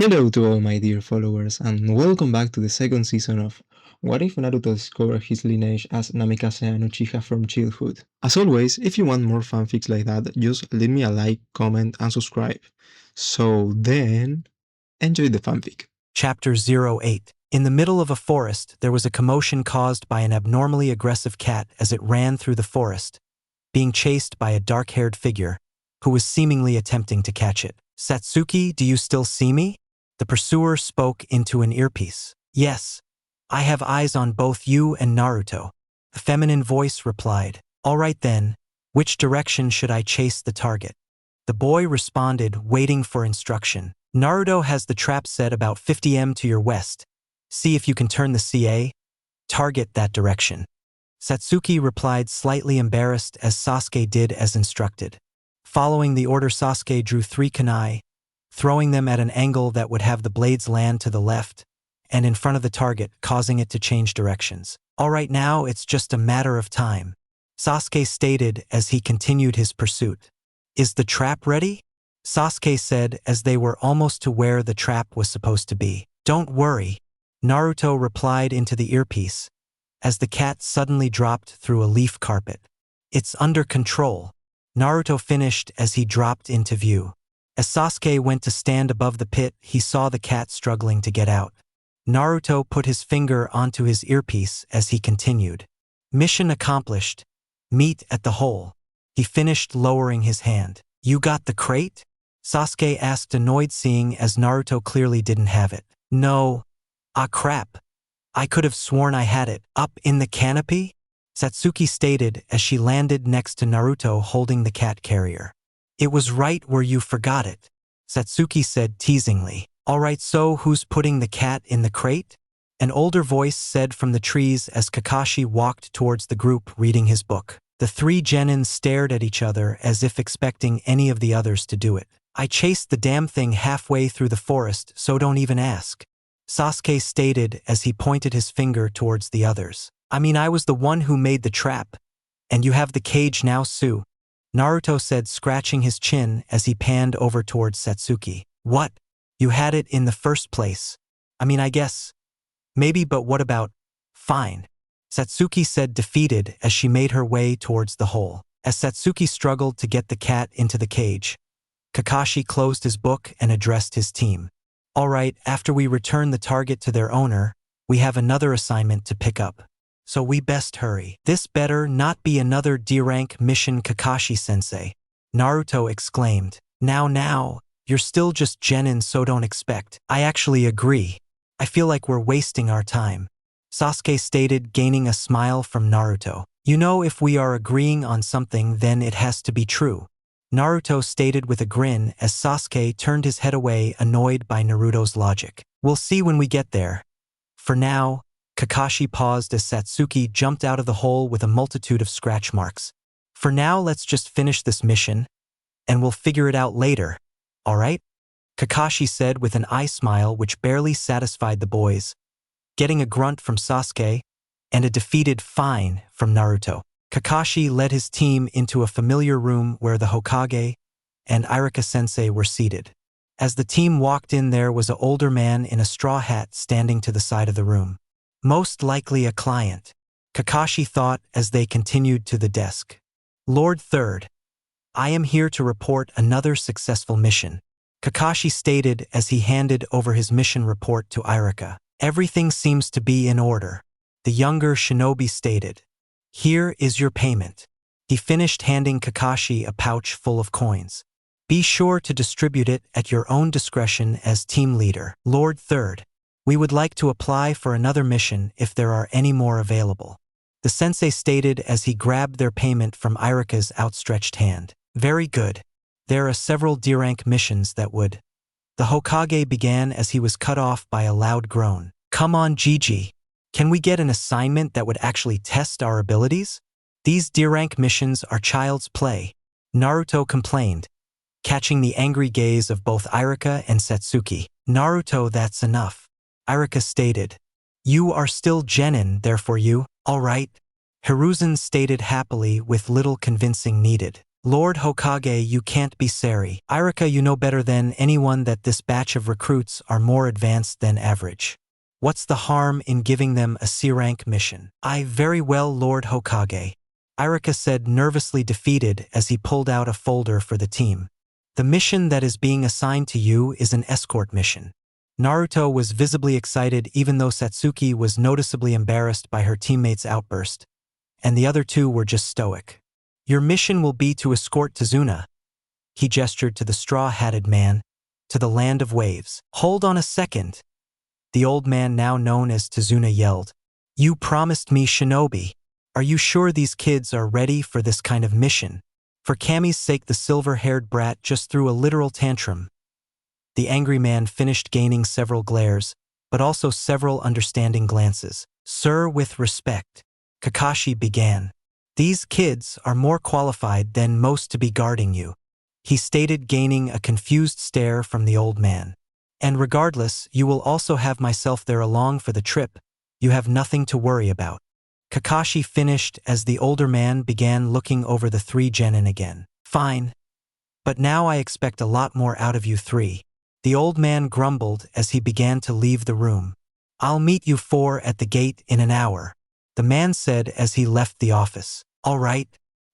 Hello to all my dear followers and welcome back to the second season of What if Naruto discovered his lineage as Namikaze and UCHIHA from childhood? As always, if you want more fanfics like that, just leave me a like, comment and subscribe. So then, enjoy the fanfic. Chapter 08. In the middle of a forest, there was a commotion caused by an abnormally aggressive cat as it ran through the forest, being chased by a dark-haired figure who was seemingly attempting to catch it. "Satsuki, do you still see me?" The pursuer spoke into an earpiece. "Yes, I have eyes on both you and Naruto." The feminine voice replied. "All right then, which direction should I chase the target?" The boy responded, waiting for instruction. "Naruto has the trap set about 50 m to your west. See if you can turn the CA. Target that direction." Satsuki replied, slightly embarrassed, as Sasuke did as instructed. Following the order, Sasuke drew 3 kunai, throwing them at an angle that would have the blades land to the left and in front of the target, causing it to change directions. "All right, now it's just a matter of time," Sasuke stated as he continued his pursuit. "Is the trap ready?" Sasuke said as they were almost to where the trap was supposed to be. "Don't worry," Naruto replied into the earpiece, as the cat suddenly dropped through a leaf carpet. "It's under control," Naruto finished as he dropped into view. As Sasuke went to stand above the pit, he saw the cat struggling to get out. Naruto put his finger onto his earpiece as he continued. "Mission accomplished. Meet at the hole." He finished, lowering his hand. "You got the crate?" Sasuke asked, annoyed, seeing as Naruto clearly didn't have it. "No. Ah, crap. I could have sworn I had it. Up in the canopy?" Satsuki stated as she landed next to Naruto holding the cat carrier. "It was right where you forgot it," Satsuki said teasingly. "All right, so who's putting the cat in the crate?" An older voice said from the trees as Kakashi walked towards the group reading his book. The 3 genins stared at each other as if expecting any of the others to do it. "I chased the damn thing halfway through the forest, so don't even ask," Sasuke stated as he pointed his finger towards the others. "I mean, I was the one who made the trap. And you have the cage now, Sue," Naruto said, scratching his chin as he panned over towards Satsuki. "What? You had it in the first place? I mean, I guess. Maybe, but what about?" "Fine," Satsuki said, defeated, as she made her way towards the hole. As Satsuki struggled to get the cat into the cage, Kakashi closed his book and addressed his team. "All right, after we return the target to their owner, we have another assignment to pick up. So we best hurry. This better not be another D-rank mission, Kakashi-sensei," Naruto exclaimed. Now, you're still just genin, so don't expect." "I actually agree. I feel like we're wasting our time," Sasuke stated, gaining a smile from Naruto. "You know, if we are agreeing on something, then it has to be true," Naruto stated with a grin as Sasuke turned his head away, annoyed by Naruto's logic. "We'll see when we get there. For now," Kakashi paused as Satsuki jumped out of the hole with a multitude of scratch marks. "For now, let's just finish this mission, and we'll figure it out later, all right?" Kakashi said with an eye smile which barely satisfied the boys, getting a grunt from Sasuke and a defeated "fine" from Naruto. Kakashi led his team into a familiar room where the Hokage and Irika-sensei were seated. As the team walked in, there was an older man in a straw hat standing to the side of the room. Most likely a client, Kakashi thought as they continued to the desk. "Lord Third, I am here to report another successful mission," Kakashi stated as he handed over his mission report to Irika. "Everything seems to be in order," the younger shinobi stated. "Here is your payment." He finished, handing Kakashi a pouch full of coins. "Be sure to distribute it at your own discretion as team leader." "Lord Third, we would like to apply for another mission if there are any more available," the sensei stated as he grabbed their payment from Irika's outstretched hand. "Very good. There are several D-rank missions that would—" the Hokage began as he was cut off by a loud groan. "Come on, Gigi. Can we get an assignment that would actually test our abilities? These D-rank missions are child's play," Naruto complained, catching the angry gaze of both Irika and Satsuki. "Naruto, that's enough," Irika stated. "You are still genin, therefore you—" "All right," Hiruzen stated happily with little convincing needed. Lord Hokage, you can't be sorry. Irika, you know better than anyone that this batch of recruits are more advanced than average. What's the harm in giving them a C-rank mission? Very well, Lord Hokage. Irika said, nervously defeated as he pulled out a folder for the team. The mission that is being assigned to you is an escort mission. Naruto was visibly excited even though Satsuki was noticeably embarrassed by her teammate's outburst, and the other two were just stoic. Your mission will be to escort Tsunade. He gestured to the straw-hatted man, to the land of waves. Hold on a second. The old man, now known as Tsunade, yelled. You promised me shinobi. Are you sure these kids are ready for this kind of mission? For Kami's sake, the silver-haired brat just threw a literal tantrum. The angry man finished gaining several glares, but also several understanding glances. Sir, with respect, Kakashi began. These kids are more qualified than most to be guarding you, he stated, gaining a confused stare from the old man. And regardless, you will also have myself there along for the trip. You have nothing to worry about. Kakashi finished as the older man began looking over the three genin again. Fine. But now I expect a lot more out of you three. The old man grumbled as he began to leave the room. I'll meet you four at the gate in an hour, the man said as he left the office. All right,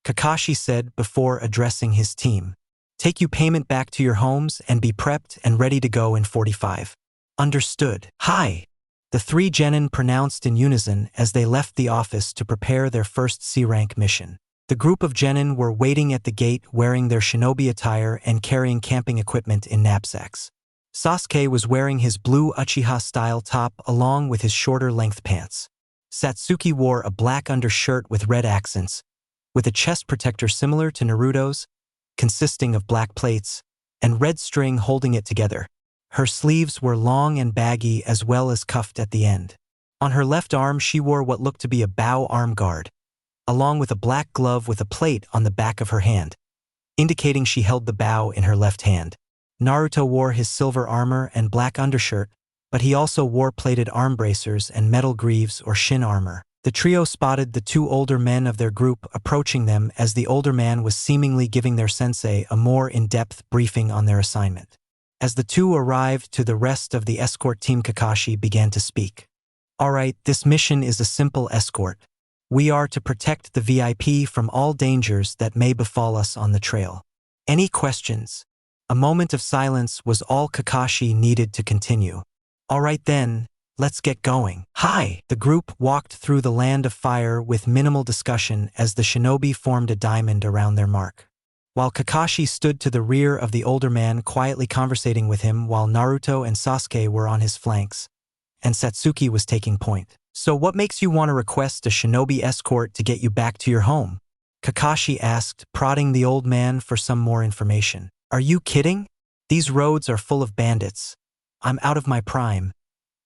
Kakashi said before addressing his team. Take you payment back to your homes and be prepped and ready to go in 45. Understood. Hi. The three genin pronounced in unison as they left the office to prepare their first C-rank mission. The group of genin were waiting at the gate wearing their shinobi attire and carrying camping equipment in knapsacks. Sasuke was wearing his blue Uchiha-style top along with his shorter-length pants. Satsuki wore a black undershirt with red accents, with a chest protector similar to Naruto's, consisting of black plates, and red string holding it together. Her sleeves were long and baggy as well as cuffed at the end. On her left arm she wore what looked to be a bow arm guard, along with a black glove with a plate on the back of her hand, indicating she held the bow in her left hand. Naruto wore his silver armor and black undershirt, but he also wore plated arm bracers and metal greaves or shin armor. The trio spotted the two older men of their group approaching them as the older man was seemingly giving their sensei a more in-depth briefing on their assignment. As the two arrived to the rest of the escort team, Kakashi began to speak. All right, this mission is a simple escort. We are to protect the VIP from all dangers that may befall us on the trail. Any questions? A moment of silence was all Kakashi needed to continue. All right then, let's get going. Hi! The group walked through the land of fire with minimal discussion as the shinobi formed a diamond around their mark. While Kakashi stood to the rear of the older man quietly conversating with him while Naruto and Sasuke were on his flanks, and Satsuki was taking point. So what makes you want to request a shinobi escort to get you back to your home? Kakashi asked, prodding the old man for some more information. Are you kidding? These roads are full of bandits. I'm out of my prime.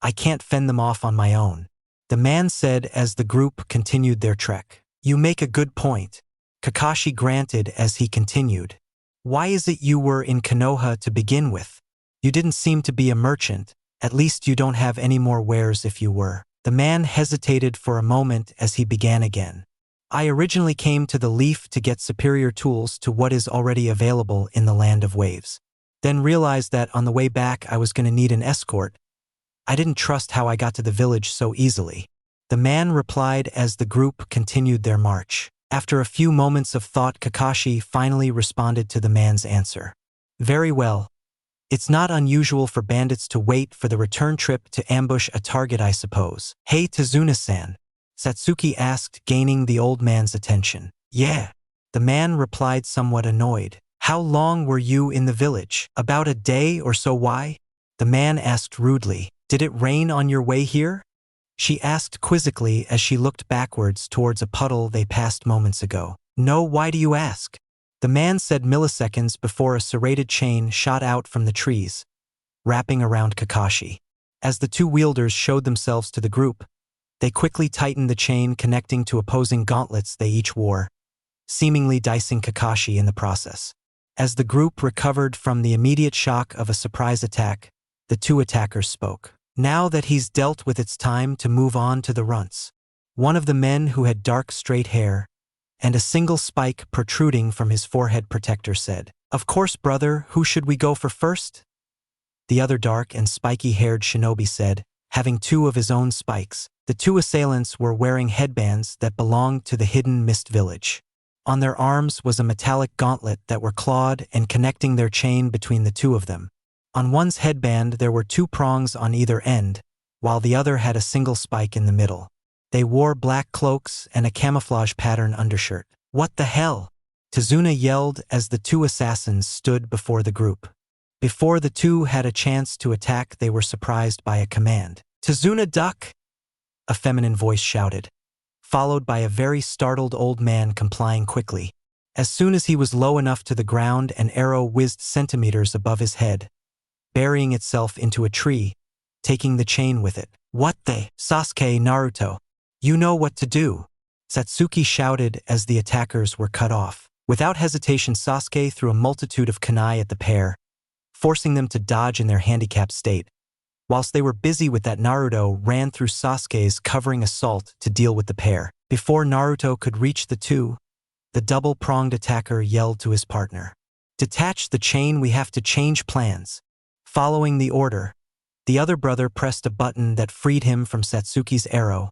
I can't fend them off on my own, the man said as the group continued their trek. You make a good point, Kakashi granted as he continued. Why is it you were in Konoha to begin with? You didn't seem to be a merchant. At least you don't have any more wares if you were. The man hesitated for a moment as he began again. I originally came to the Leaf to get superior tools to what is already available in the Land of Waves. Then realized that on the way back I was going to need an escort. I didn't trust how I got to the village so easily, the man replied as the group continued their march. After a few moments of thought, Kakashi finally responded to the man's answer. Very well. It's not unusual for bandits to wait for the return trip to ambush a target, I suppose. Hey Tsunade-san, Satsuki asked, gaining the old man's attention. Yeah, the man replied, somewhat annoyed. How long were you in the village? About a day or so. Why? The man asked rudely. Did it rain on your way here? She asked quizzically as she looked backwards towards a puddle they passed moments ago. No, why do you ask? The man said milliseconds before a serrated chain shot out from the trees, wrapping around Kakashi. As the two wielders showed themselves to the group, they quickly tightened the chain connecting to opposing gauntlets they each wore, seemingly dicing Kakashi in the process. As the group recovered from the immediate shock of a surprise attack, the two attackers spoke. Now that he's dealt with, it's time to move on to the runts. One of the men, who had dark straight hair and a single spike protruding from his forehead protector said, "Of course, brother, who should we go for first?" The other dark and spiky-haired shinobi said, having two of his own spikes. The two assailants were wearing headbands that belonged to the hidden mist village. On their arms was a metallic gauntlet that were clawed and connecting their chain between the two of them. On one's headband there were two prongs on either end, while the other had a single spike in the middle. They wore black cloaks and a camouflage pattern undershirt. "What the hell?" Tsunade yelled as the two assassins stood before the group. Before the two had a chance to attack, they were surprised by a command. "Tsunade, duck!" a feminine voice shouted, followed by a very startled old man complying quickly. As soon as he was low enough to the ground, an arrow whizzed centimeters above his head, burying itself into a tree, taking the chain with it. "What the? Sasuke, Naruto, you know what to do!" Satsuki shouted as the attackers were cut off. Without hesitation, Sasuke threw a multitude of kunai at the pair, forcing them to dodge in their handicapped state. Whilst they were busy with that, Naruto ran through Sasuke's covering assault to deal with the pair. Before Naruto could reach the two, the double-pronged attacker yelled to his partner, "Detach the chain, we have to change plans." Following the order, the other brother pressed a button that freed him from Satsuki's arrow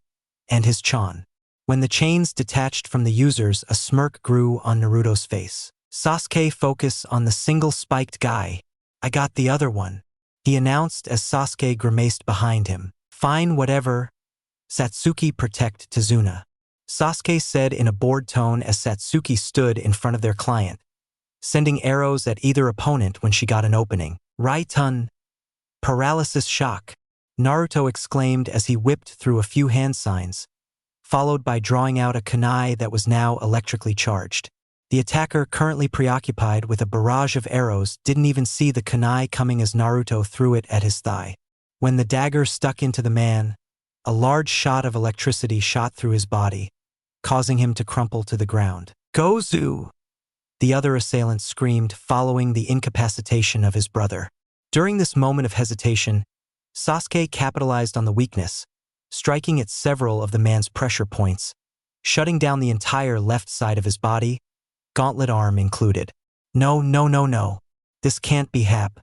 and his chon. When the chains detached from the users, a smirk grew on Naruto's face. "Sasuke, focus on the single-spiked guy. I got the other one," he announced as Sasuke grimaced behind him. "Fine, whatever. Satsuki, protect Tsunade," Sasuke said in a bored tone as Satsuki stood in front of their client, sending arrows at either opponent when she got an opening. "Raitun! Paralysis shock!" Naruto exclaimed as he whipped through a few hand signs, followed by drawing out a kunai that was now electrically charged. The attacker, currently preoccupied with a barrage of arrows, didn't even see the kunai coming as Naruto threw it at his thigh. When the dagger stuck into the man, a large shot of electricity shot through his body, causing him to crumple to the ground. "Gozu!" the other assailant screamed, following the incapacitation of his brother. During this moment of hesitation, Sasuke capitalized on the weakness, striking at several of the man's pressure points, shutting down the entire left side of his body, gauntlet arm included. "No, no, no, no. This can't be hap."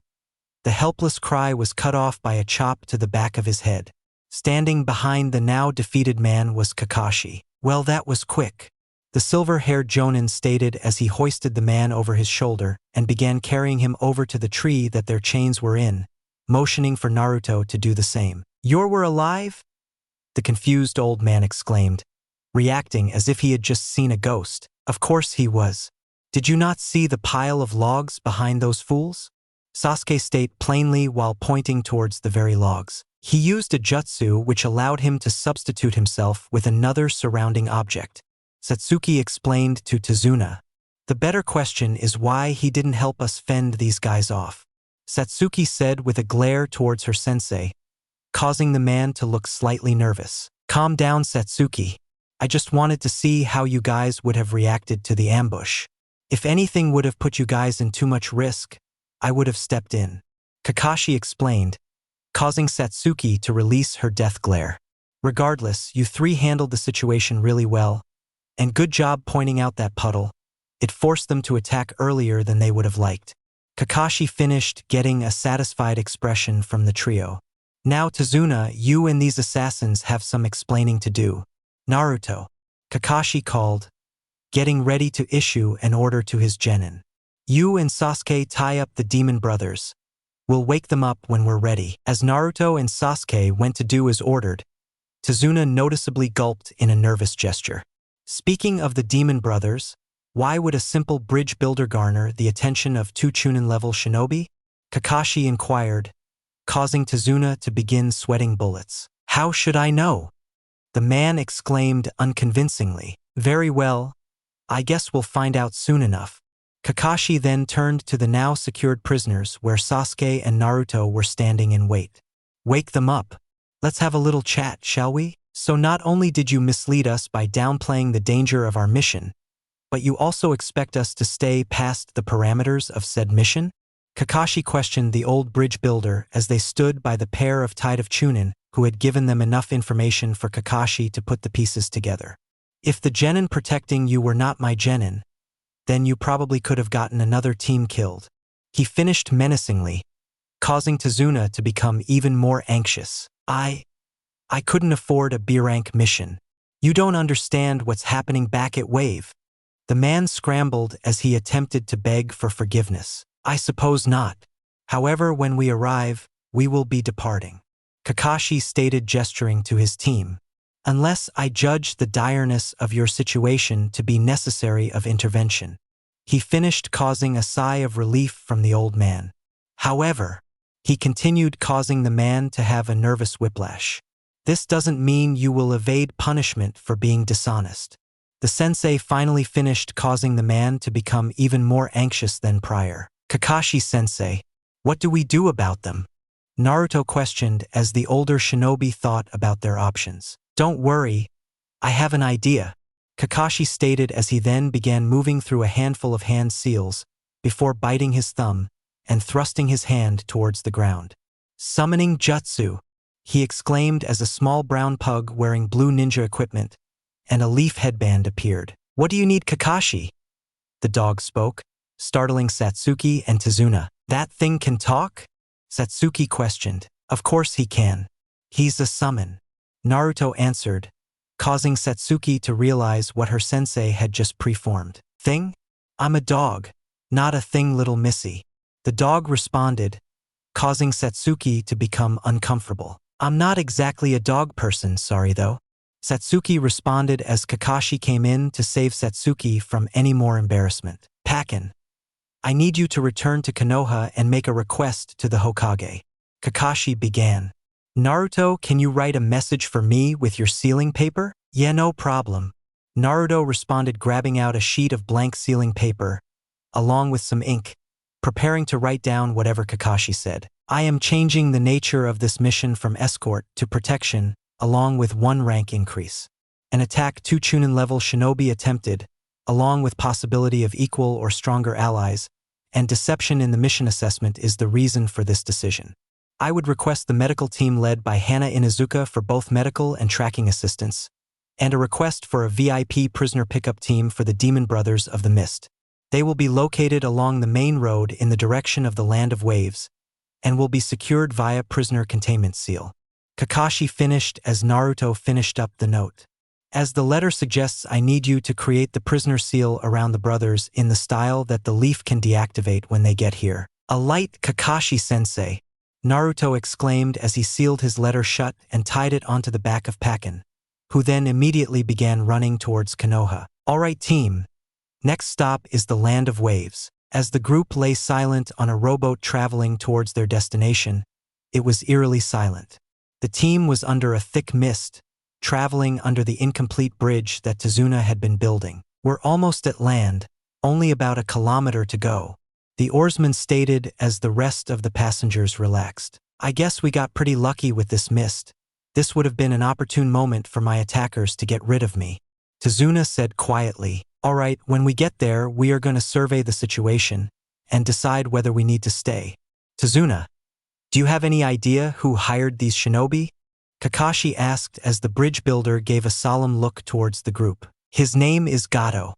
The helpless cry was cut off by a chop to the back of his head. Standing behind the now defeated man was Kakashi. "Well, that was quick," the silver-haired jonin stated as he hoisted the man over his shoulder and began carrying him over to the tree that their chains were in, motioning for Naruto to do the same. "You were alive?" the confused old man exclaimed, reacting as if he had just seen a ghost. "Of course he was. Did you not see the pile of logs behind those fools?" Sasuke stated plainly while pointing towards the very logs. He used a jutsu which allowed him to substitute himself with another surrounding object. Satsuki explained to Tsunade, "The better question is why he didn't help us fend these guys off," Satsuki said with a glare towards her sensei, causing the man to look slightly nervous. "Calm down, Satsuki. I just wanted to see how you guys would have reacted to the ambush. If anything would have put you guys in too much risk, I would have stepped in," Kakashi explained, causing Satsuki to release her death glare. "Regardless, you three handled the situation really well, and good job pointing out that puddle. It forced them to attack earlier than they would have liked." Kakashi finished, getting a satisfied expression from the trio. "Now, Tsunade, you and these assassins have some explaining to do." "Naruto," Kakashi called, getting ready to issue an order to his genin. "You and Sasuke tie up the demon brothers. We'll wake them up when we're ready." As Naruto and Sasuke went to do as ordered, Tsunade noticeably gulped in a nervous gesture. Speaking of the demon brothers, why would a simple bridge builder garner the attention of two Chunin-level shinobi? Kakashi inquired, causing Tsunade to begin sweating bullets. "How should I know?" the man exclaimed unconvincingly. "Very well, I guess we'll find out soon enough." Kakashi then turned to the now secured prisoners where Sasuke and Naruto were standing in wait. "Wake them up. Let's have a little chat, shall we? So not only did you mislead us by downplaying the danger of our mission, but you also expect us to stay past the parameters of said mission?" Kakashi questioned the old bridge builder as they stood by the pair of Tide of Chunin who had given them enough information for Kakashi to put the pieces together. If the genin protecting you were not my genin, then you probably could have gotten another team killed. He finished menacingly, causing Tsunade to become even more anxious. I couldn't afford a B-rank mission. You don't understand what's happening back at Wave. The man scrambled as he attempted to beg for forgiveness. I suppose not. However, when we arrive, we will be departing. Kakashi stated, gesturing to his team. Unless I judge the direness of your situation to be necessary of intervention. He finished, causing a sigh of relief from the old man. However, he continued, causing the man to have a nervous whiplash. This doesn't mean you will evade punishment for being dishonest. The sensei finally finished, causing the man to become even more anxious than prior. Kakashi-sensei, what do we do about them? Naruto questioned as the older shinobi thought about their options. Don't worry, I have an idea, Kakashi stated as he then began moving through a handful of hand seals, before biting his thumb and thrusting his hand towards the ground. Summoning jutsu, he exclaimed as a small brown pug wearing blue ninja equipment and a leaf headband appeared. What do you need, Kakashi? The dog spoke, startling Satsuki and Tsunade. That thing can talk? Satsuki questioned. Of course he can. He's a summon. Naruto answered, causing Satsuki to realize what her sensei had just preformed. Thing? I'm a dog, not a thing, little missy. The dog responded, causing Satsuki to become uncomfortable. I'm not exactly a dog person, sorry though. Satsuki responded as Kakashi came in to save Satsuki from any more embarrassment. Pakin, I need you to return to Konoha and make a request to the Hokage. Kakashi began. Naruto, can you write a message for me with your sealing paper? Yeah, no problem. Naruto responded, grabbing out a sheet of blank sealing paper, along with some ink, preparing to write down whatever Kakashi said. I am changing the nature of this mission from escort to protection, along with 1 rank increase. An attack 2 Chunin level shinobi attempted, along with possibility of equal or stronger allies, and deception in the mission assessment is the reason for this decision. I would request the medical team led by Hana Inuzuka for both medical and tracking assistance, and a request for a VIP prisoner pickup team for the Demon Brothers of the Mist. They will be located along the main road in the direction of the Land of Waves, and will be secured via prisoner containment seal. Kakashi finished as Naruto finished up the note. As the letter suggests, I need you to create the prisoner seal around the brothers in the style that the leaf can deactivate when they get here. A light, Kakashi-sensei, Naruto exclaimed as he sealed his letter shut and tied it onto the back of Pakin, who then immediately began running towards Konoha. All right, team. Next stop is the Land of Waves. As the group lay silent on a rowboat traveling towards their destination, it was eerily silent. The team was under a thick mist, traveling under the incomplete bridge that Tsunade had been building. We're almost at land, only about a kilometer to go, the oarsman stated as the rest of the passengers relaxed. I guess we got pretty lucky with this mist. This would have been an opportune moment for my attackers to get rid of me. Tsunade said quietly. All right, when we get there, we are going to survey the situation and decide whether we need to stay. Tsunade, do you have any idea who hired these shinobi? Kakashi asked as the bridge builder gave a solemn look towards the group. His name is Gato.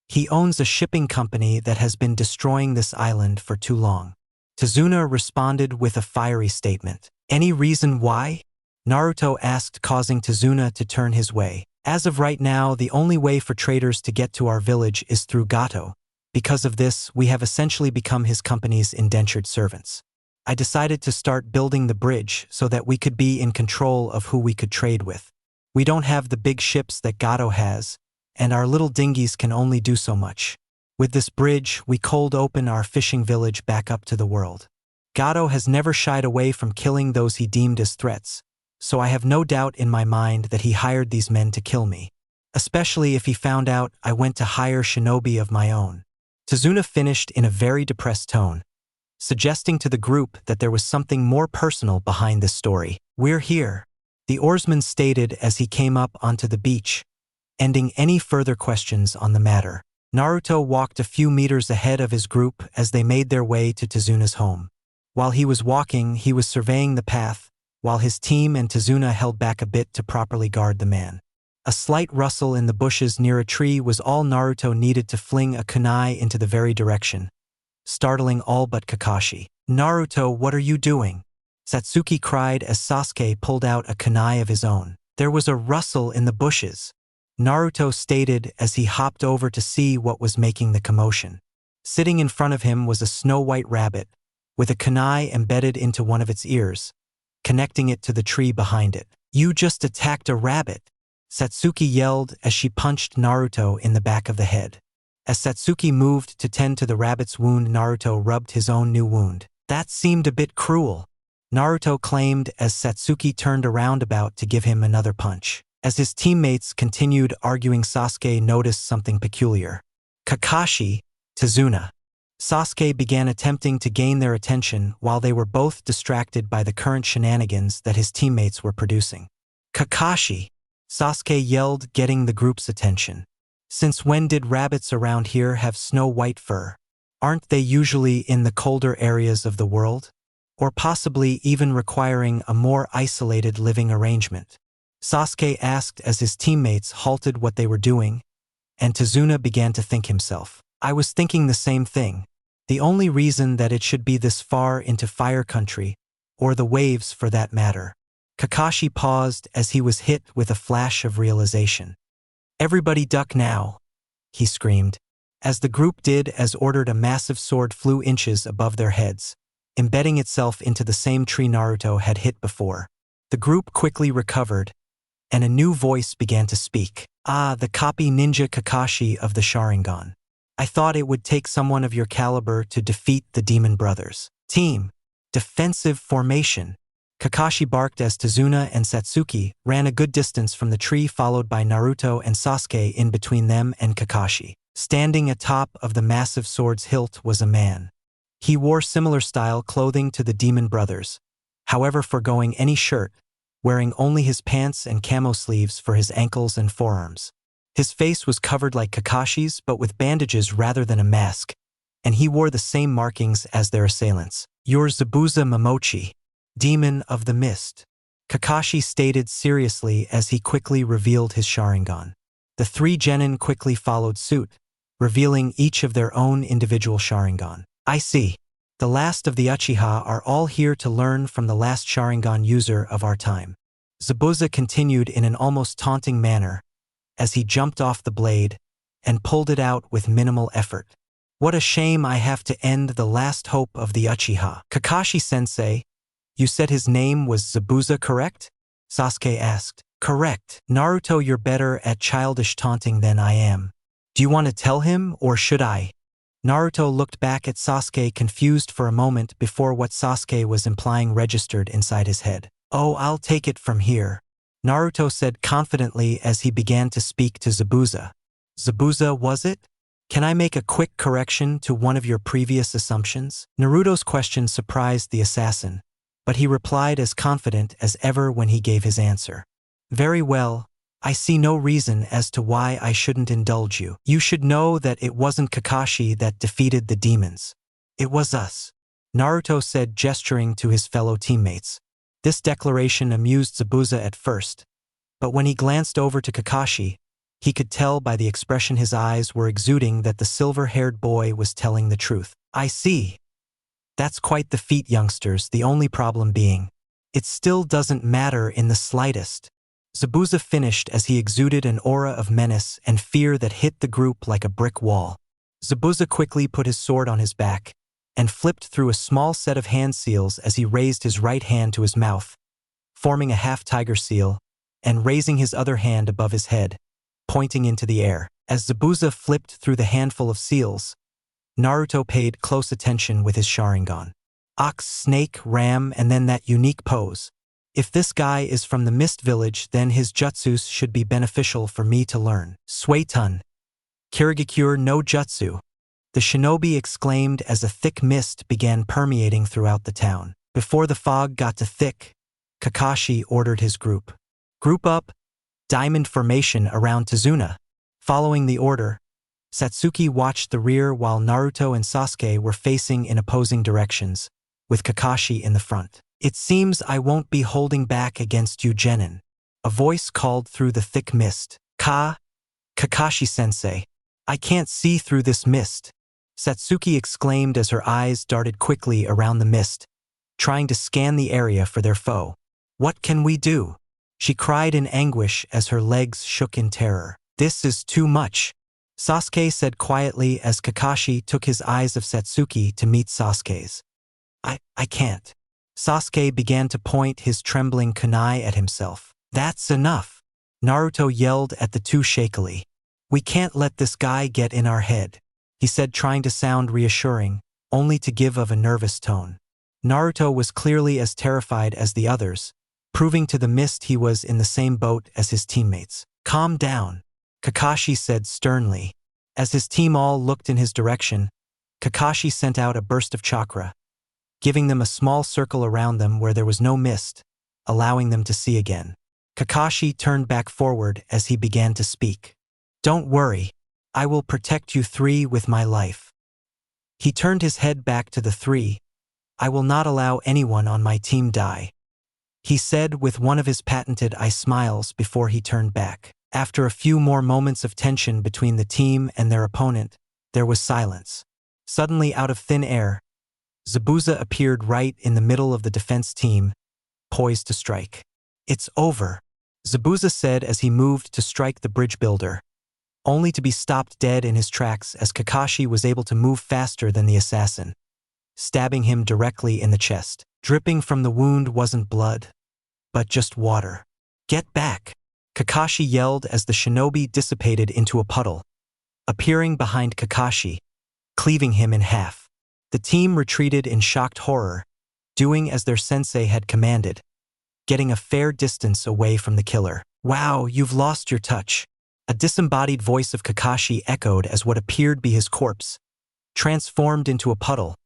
He owns a shipping company that has been destroying this island for too long. Tsunade responded with a fiery statement. Any reason why? Naruto asked, causing Tsunade to turn his way. As of right now, the only way for traders to get to our village is through Gato. Because of this, we have essentially become his company's indentured servants. I decided to start building the bridge so that we could be in control of who we could trade with. We don't have the big ships that Gato has, and our little dinghies can only do so much. With this bridge, we cold open our fishing village back up to the world. Gato has never shied away from killing those he deemed as threats, so I have no doubt in my mind that he hired these men to kill me, especially if he found out I went to hire shinobi of my own. Tsunade finished in a very depressed tone, suggesting to the group that there was something more personal behind this story. We're here, the oarsman stated as he came up onto the beach, ending any further questions on the matter. Naruto walked a few meters ahead of his group as they made their way to Tsunade's home. While he was walking, he was surveying the path, while his team and Tsunade held back a bit to properly guard the man. A slight rustle in the bushes near a tree was all Naruto needed to fling a kunai into the very direction, startling all but Kakashi. "Naruto, what are you doing?" Satsuki cried as Sasuke pulled out a kunai of his own. There was a rustle in the bushes, Naruto stated as he hopped over to see what was making the commotion. Sitting in front of him was a snow-white rabbit, with a kunai embedded into one of its ears, connecting it to the tree behind it. "You just attacked a rabbit," Satsuki yelled as she punched Naruto in the back of the head. As Satsuki moved to tend to the rabbit's wound, Naruto rubbed his own new wound. "That seemed a bit cruel," Naruto claimed as Satsuki turned around about to give him another punch. As his teammates continued arguing, Sasuke noticed something peculiar. Kakashi, Tsunade. Sasuke began attempting to gain their attention while they were both distracted by the current shenanigans that his teammates were producing. "Kakashi!" Sasuke yelled, getting the group's attention. "Since when did rabbits around here have snow-white fur? Aren't they usually in the colder areas of the world? Or possibly even requiring a more isolated living arrangement?" Sasuke asked as his teammates halted what they were doing, and Tsunade began to think himself. "I was thinking the same thing. The only reason that it should be this far into fire country, or the waves for that matter." Kakashi paused as he was hit with a flash of realization. "Everybody duck now," he screamed. As the group did as ordered, a massive sword flew inches above their heads, embedding itself into the same tree Naruto had hit before. The group quickly recovered, and a new voice began to speak. "Ah, the copy ninja Kakashi of the Sharingan. I thought it would take someone of your caliber to defeat the Demon Brothers. Team, defensive formation." Kakashi barked as Tsunade and Satsuki ran a good distance from the tree, followed by Naruto and Sasuke in between them and Kakashi. Standing atop of the massive sword's hilt was a man. He wore similar style clothing to the Demon Brothers, however foregoing any shirt, wearing only his pants and camo sleeves for his ankles and forearms. His face was covered like Kakashi's, but with bandages rather than a mask, and he wore the same markings as their assailants. "You're Zabuza Momochi, Demon of the Mist," Kakashi stated seriously as he quickly revealed his Sharingan. The three genin quickly followed suit, revealing each of their own individual Sharingan. "I see. The last of the Uchiha are all here to learn from the last Sharingan user of our time." Zabuza continued in an almost taunting manner as he jumped off the blade and pulled it out with minimal effort. "What a shame I have to end the last hope of the Uchiha." "Kakashi-sensei, you said his name was Zabuza, correct?" Sasuke asked. "Correct. Naruto, you're better at childish taunting than I am. Do you want to tell him, or should I?" Naruto looked back at Sasuke, confused for a moment before what Sasuke was implying registered inside his head. "Oh, I'll take it from here," Naruto said confidently as he began to speak to Zabuza. "Zabuza, was it? Can I make a quick correction to one of your previous assumptions?" Naruto's question surprised the assassin, but he replied as confident as ever when he gave his answer. "Very well. I see no reason as to why I shouldn't indulge you. You should know that it wasn't Kakashi that defeated the demons. It was us," Naruto said, gesturing to his fellow teammates. This declaration amused Zabuza at first, but when he glanced over to Kakashi, he could tell by the expression his eyes were exuding that the silver-haired boy was telling the truth. "I see. That's quite the feat, youngsters, the only problem being, it still doesn't matter in the slightest." Zabuza finished as he exuded an aura of menace and fear that hit the group like a brick wall. Zabuza quickly put his sword on his back and flipped through a small set of hand seals as he raised his right hand to his mouth, forming a half-tiger seal, and raising his other hand above his head, pointing into the air. As Zabuza flipped through the handful of seals, Naruto paid close attention with his Sharingan. Ox, snake, ram, and then that unique pose. If this guy is from the Mist Village, then his jutsus should be beneficial for me to learn. "Suetun. Kirigakure no jutsu," the shinobi exclaimed as a thick mist began permeating throughout the town. Before the fog got too thick, Kakashi ordered his group. "Group up, diamond formation around Tsunade." Following the order, Satsuki watched the rear while Naruto and Sasuke were facing in opposing directions, with Kakashi in the front. "It seems I won't be holding back against you, genin," A voice called through the thick mist. Kakashi-sensei. I can't see through this mist. Satsuki exclaimed as her eyes darted quickly around the mist, trying to scan the area for their foe. What can we do? She cried in anguish as her legs shook in terror. This is too much, Sasuke said quietly as Kakashi took his eyes of Satsuki to meet Sasuke's. I can't. Sasuke began to point his trembling kunai at himself. That's enough, Naruto yelled at the two shakily. We can't let this guy get in our head, he said, trying to sound reassuring, only to give of a nervous tone. Naruto was clearly as terrified as the others, proving to the mist he was in the same boat as his teammates. Calm down, Kakashi said sternly. As his team all looked in his direction, Kakashi sent out a burst of chakra, giving them a small circle around them where there was no mist, allowing them to see again. Kakashi turned back forward as he began to speak. Don't worry, I will protect you three with my life. He turned his head back to the three. I will not allow anyone on my team die, he said with one of his patented eye smiles before he turned back. After a few more moments of tension between the team and their opponent, there was silence. Suddenly, out of thin air, Zabuza appeared right in the middle of the defense team, poised to strike. It's over, Zabuza said as he moved to strike the bridge builder, only to be stopped dead in his tracks as Kakashi was able to move faster than the assassin, stabbing him directly in the chest. Dripping from the wound wasn't blood, but just water. Get back, Kakashi yelled as the shinobi dissipated into a puddle, appearing behind Kakashi, cleaving him in half. The team retreated in shocked horror, doing as their sensei had commanded, getting a fair distance away from the killer. Wow, you've lost your touch, a disembodied voice of Kakashi echoed as what appeared to be his corpse transformed into a puddle,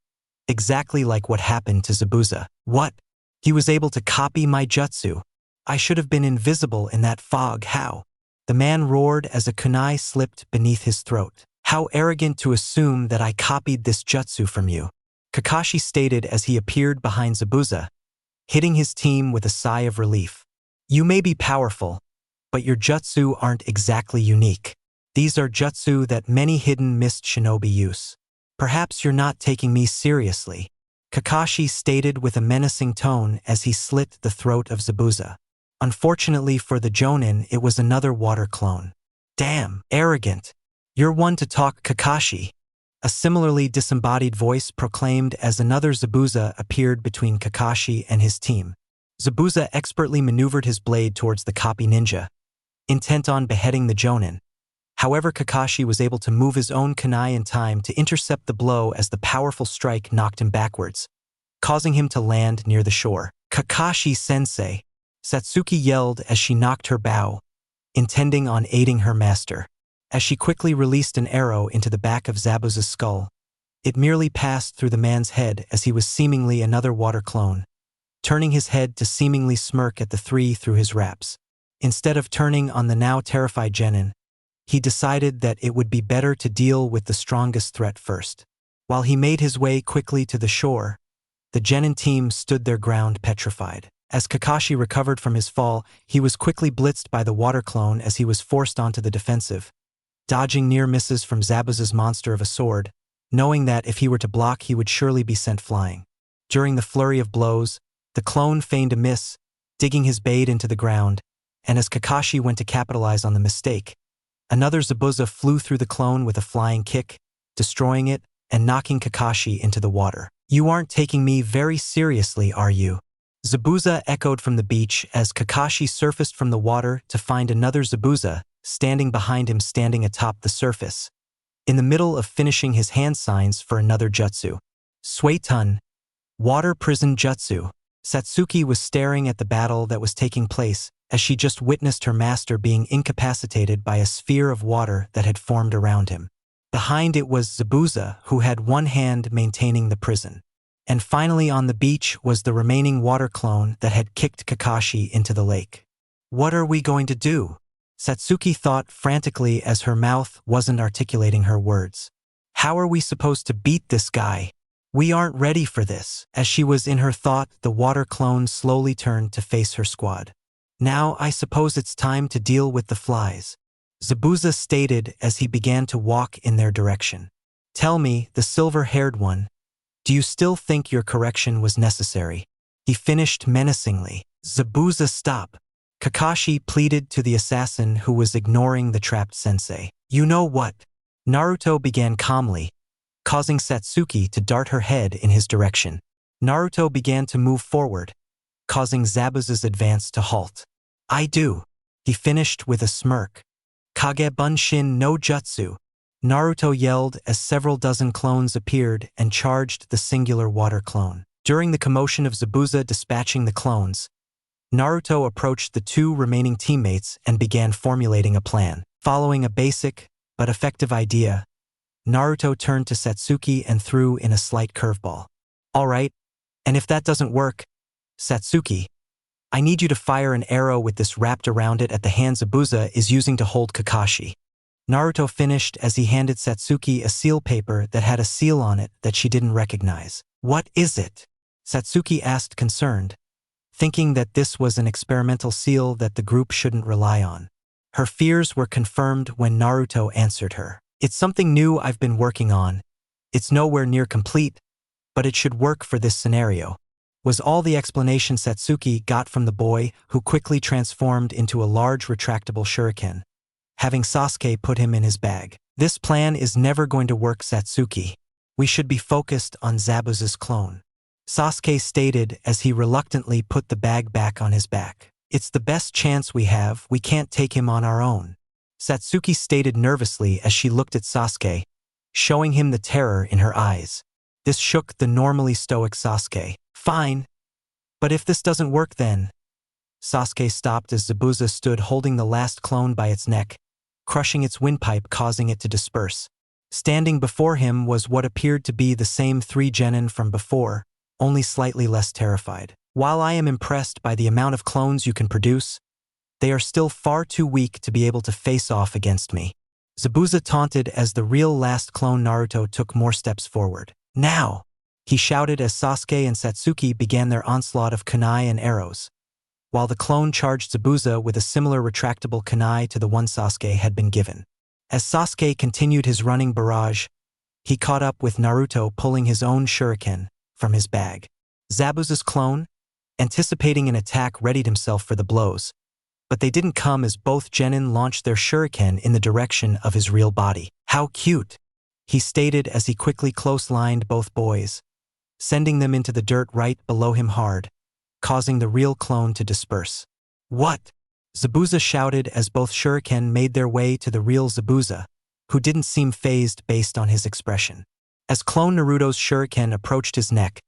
exactly like what happened to Zabuza. What? He was able to copy my jutsu. I should have been invisible in that fog. How? The man roared as a kunai slipped beneath his throat. How arrogant to assume that I copied this jutsu from you, Kakashi stated as he appeared behind Zabuza, hitting his team with a sigh of relief. You may be powerful, but your jutsu aren't exactly unique. These are jutsu that many hidden mist shinobi use. Perhaps you're not taking me seriously, Kakashi stated with a menacing tone as he slit the throat of Zabuza. Unfortunately for the Jonin, it was another water clone. Damn, arrogant. You're one to talk, Kakashi, a similarly disembodied voice proclaimed as another Zabuza appeared between Kakashi and his team. Zabuza expertly maneuvered his blade towards the copy ninja, intent on beheading the Jonin. However, Kakashi was able to move his own kunai in time to intercept the blow as the powerful strike knocked him backwards, causing him to land near the shore. Kakashi-sensei, Satsuki yelled as she knocked her bow, intending on aiding her master. As she quickly released an arrow into the back of Zabuza's skull, it merely passed through the man's head as he was seemingly another water clone, turning his head to seemingly smirk at the three through his wraps. Instead of turning on the now terrified Genin, he decided that it would be better to deal with the strongest threat first. While he made his way quickly to the shore, the Genin team stood their ground petrified. As Kakashi recovered from his fall, he was quickly blitzed by the water clone as he was forced onto the defensive, dodging near misses from Zabuza's monster of a sword, knowing that if he were to block he would surely be sent flying. During the flurry of blows, the clone feigned a miss, digging his blade into the ground, and as Kakashi went to capitalize on the mistake, another Zabuza flew through the clone with a flying kick, destroying it and knocking Kakashi into the water. You aren't taking me very seriously, are you? Zabuza echoed from the beach as Kakashi surfaced from the water to find another Zabuza standing behind him, standing atop the surface, in the middle of finishing his hand signs for another jutsu. Suetun, Water Prison Jutsu. Satsuki was staring at the battle that was taking place as she just witnessed her master being incapacitated by a sphere of water that had formed around him. Behind it was Zabuza, who had one hand maintaining the prison. And finally on the beach was the remaining water clone that had kicked Kakashi into the lake. What are we going to do? Satsuki thought frantically as her mouth wasn't articulating her words. How are we supposed to beat this guy? We aren't ready for this. As she was in her thought, the water clone slowly turned to face her squad. Now I suppose it's time to deal with the flies, Zabuza stated as he began to walk in their direction. Tell me, the silver-haired one, do you still think your correction was necessary? He finished menacingly. Zabuza, stop. Kakashi pleaded to the assassin who was ignoring the trapped sensei. You know what? Naruto began calmly, causing Satsuki to dart her head in his direction. Naruto began to move forward, causing Zabuza's advance to halt. I do. He finished with a smirk. Kage Bunshin no Jutsu. Naruto yelled as several dozen clones appeared and charged the singular water clone. During the commotion of Zabuza dispatching the clones, Naruto approached the two remaining teammates and began formulating a plan. Following a basic but effective idea, Naruto turned to Satsuki and threw in a slight curveball. Alright, and if that doesn't work, Satsuki, I need you to fire an arrow with this wrapped around it at the hand Zabuza is using to hold Kakashi. Naruto finished as he handed Satsuki a seal paper that had a seal on it that she didn't recognize. What is it? Satsuki asked concerned, thinking that this was an experimental seal that the group shouldn't rely on. Her fears were confirmed when Naruto answered her. It's something new I've been working on. It's nowhere near complete, but it should work for this scenario, was all the explanation Satsuki got from the boy, who quickly transformed into a large retractable shuriken, having Sasuke put him in his bag. This plan is never going to work, Satsuki. We should be focused on Zabuza's clone, Sasuke stated as he reluctantly put the bag back on his back. It's the best chance we have, we can't take him on our own, Satsuki stated nervously as she looked at Sasuke, showing him the terror in her eyes. This shook the normally stoic Sasuke. Fine, but if this doesn't work then… Sasuke stopped as Zabuza stood holding the last clone by its neck, crushing its windpipe, causing it to disperse. Standing before him was what appeared to be the same three genin from before, only slightly less terrified. While I am impressed by the amount of clones you can produce, they are still far too weak to be able to face off against me, Zabuza taunted as the real last clone Naruto took more steps forward. Now! He shouted as Sasuke and Satsuki began their onslaught of kunai and arrows, while the clone charged Zabuza with a similar retractable kunai to the one Sasuke had been given. As Sasuke continued his running barrage, he caught up with Naruto pulling his own shuriken from his bag. Zabuza's clone, anticipating an attack, readied himself for the blows, but they didn't come as both genin launched their shuriken in the direction of his real body. How cute, he stated as he quickly close-lined both boys, sending them into the dirt right below him hard, causing the real clone to disperse. What? Zabuza shouted as both shuriken made their way to the real Zabuza, who didn't seem fazed based on his expression. As clone Naruto's shuriken approached his neck,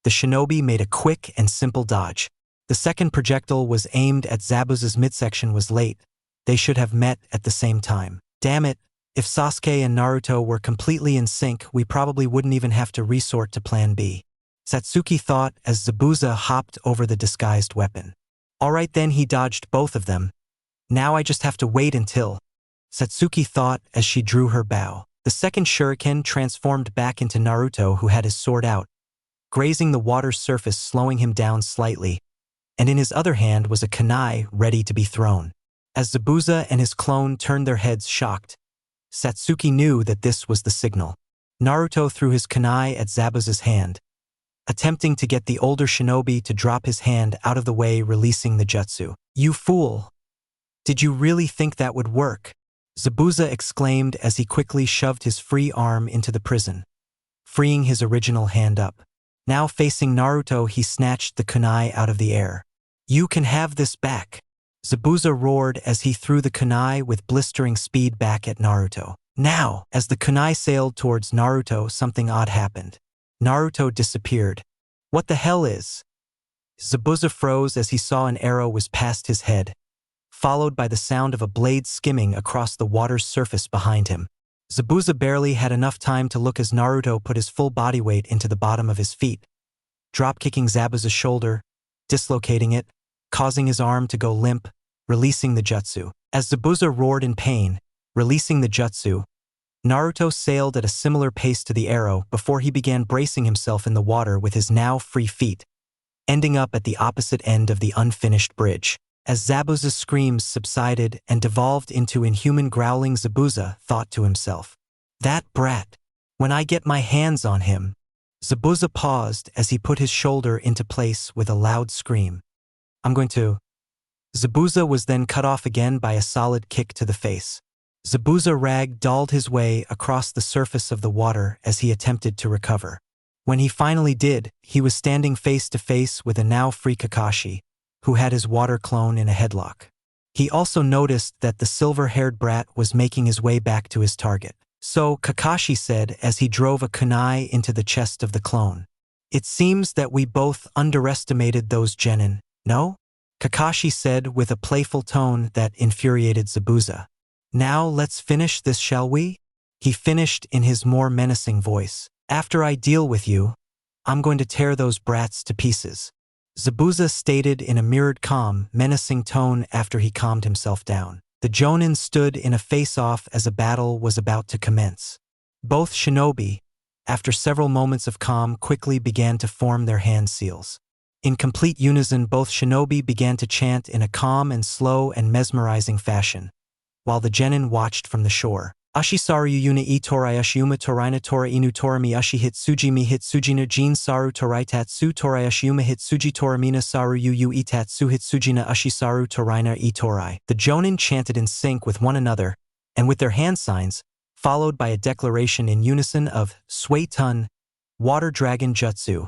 the shinobi made a quick and simple dodge. The second projectile was aimed at Zabuza's midsection was late. They should have met at the same time. Damn it, if Sasuke and Naruto were completely in sync, we probably wouldn't even have to resort to Plan B, Satsuki thought as Zabuza hopped over the disguised weapon. Alright then, he dodged both of them. Now I just have to wait until… Satsuki thought as she drew her bow. The second shuriken transformed back into Naruto, who had his sword out, grazing the water's surface, slowing him down slightly, and in his other hand was a kunai ready to be thrown. As Zabuza and his clone turned their heads shocked, Satsuki knew that this was the signal. Naruto threw his kunai at Zabuza's hand, attempting to get the older shinobi to drop his hand out of the way, releasing the jutsu. You fool! Did you really think that would work? Zabuza exclaimed as he quickly shoved his free arm into the prison, freeing his original hand up. Now facing Naruto, he snatched the kunai out of the air. You can have this back, Zabuza roared as he threw the kunai with blistering speed back at Naruto. Now, as the kunai sailed towards Naruto, something odd happened. Naruto disappeared. What the hell is? Zabuza froze as he saw an arrow was past his head, followed by the sound of a blade skimming across the water's surface behind him. Zabuza barely had enough time to look as Naruto put his full body weight into the bottom of his feet, drop-kicking Zabuza's shoulder, dislocating it, causing his arm to go limp, releasing the jutsu. As Zabuza roared in pain, releasing the jutsu, Naruto sailed at a similar pace to the arrow before he began bracing himself in the water with his now free feet, ending up at the opposite end of the unfinished bridge. As Zabuza's screams subsided and devolved into inhuman growling, Zabuza thought to himself, "That brat. When I get my hands on him." Zabuza paused as he put his shoulder into place with a loud scream. "I'm going to." Zabuza was then cut off again by a solid kick to the face. Zabuza rag-dolled his way across the surface of the water as he attempted to recover. When he finally did, he was standing face to face with a now free Kakashi, who had his water clone in a headlock. He also noticed that the silver-haired brat was making his way back to his target. "So," Kakashi said as he drove a kunai into the chest of the clone, "it seems that we both underestimated those genin, no?" Kakashi said with a playful tone that infuriated Zabuza. "Now let's finish this, shall we?" He finished in his more menacing voice. "After I deal with you, I'm going to tear those brats to pieces." Zabuza stated in a mirrored calm, menacing tone after he calmed himself down. The Jonin stood in a face-off as a battle was about to commence. Both shinobi, after several moments of calm, quickly began to form their hand seals. In complete unison, both shinobi began to chant in a calm and slow and mesmerizing fashion, while the genin watched from the shore. "Ashisaru yuna e torai ashiuma toraina tora inu torami ashi hitsujimi hitsujina jin saru torai tatsu torai ashiuma hitsuji toramina saru yu e tatsu hitsujina ashisaru toraina e torai." The jonin chanted in sync with one another and with their hand signs, followed by a declaration in unison of Suetun, water dragon jutsu,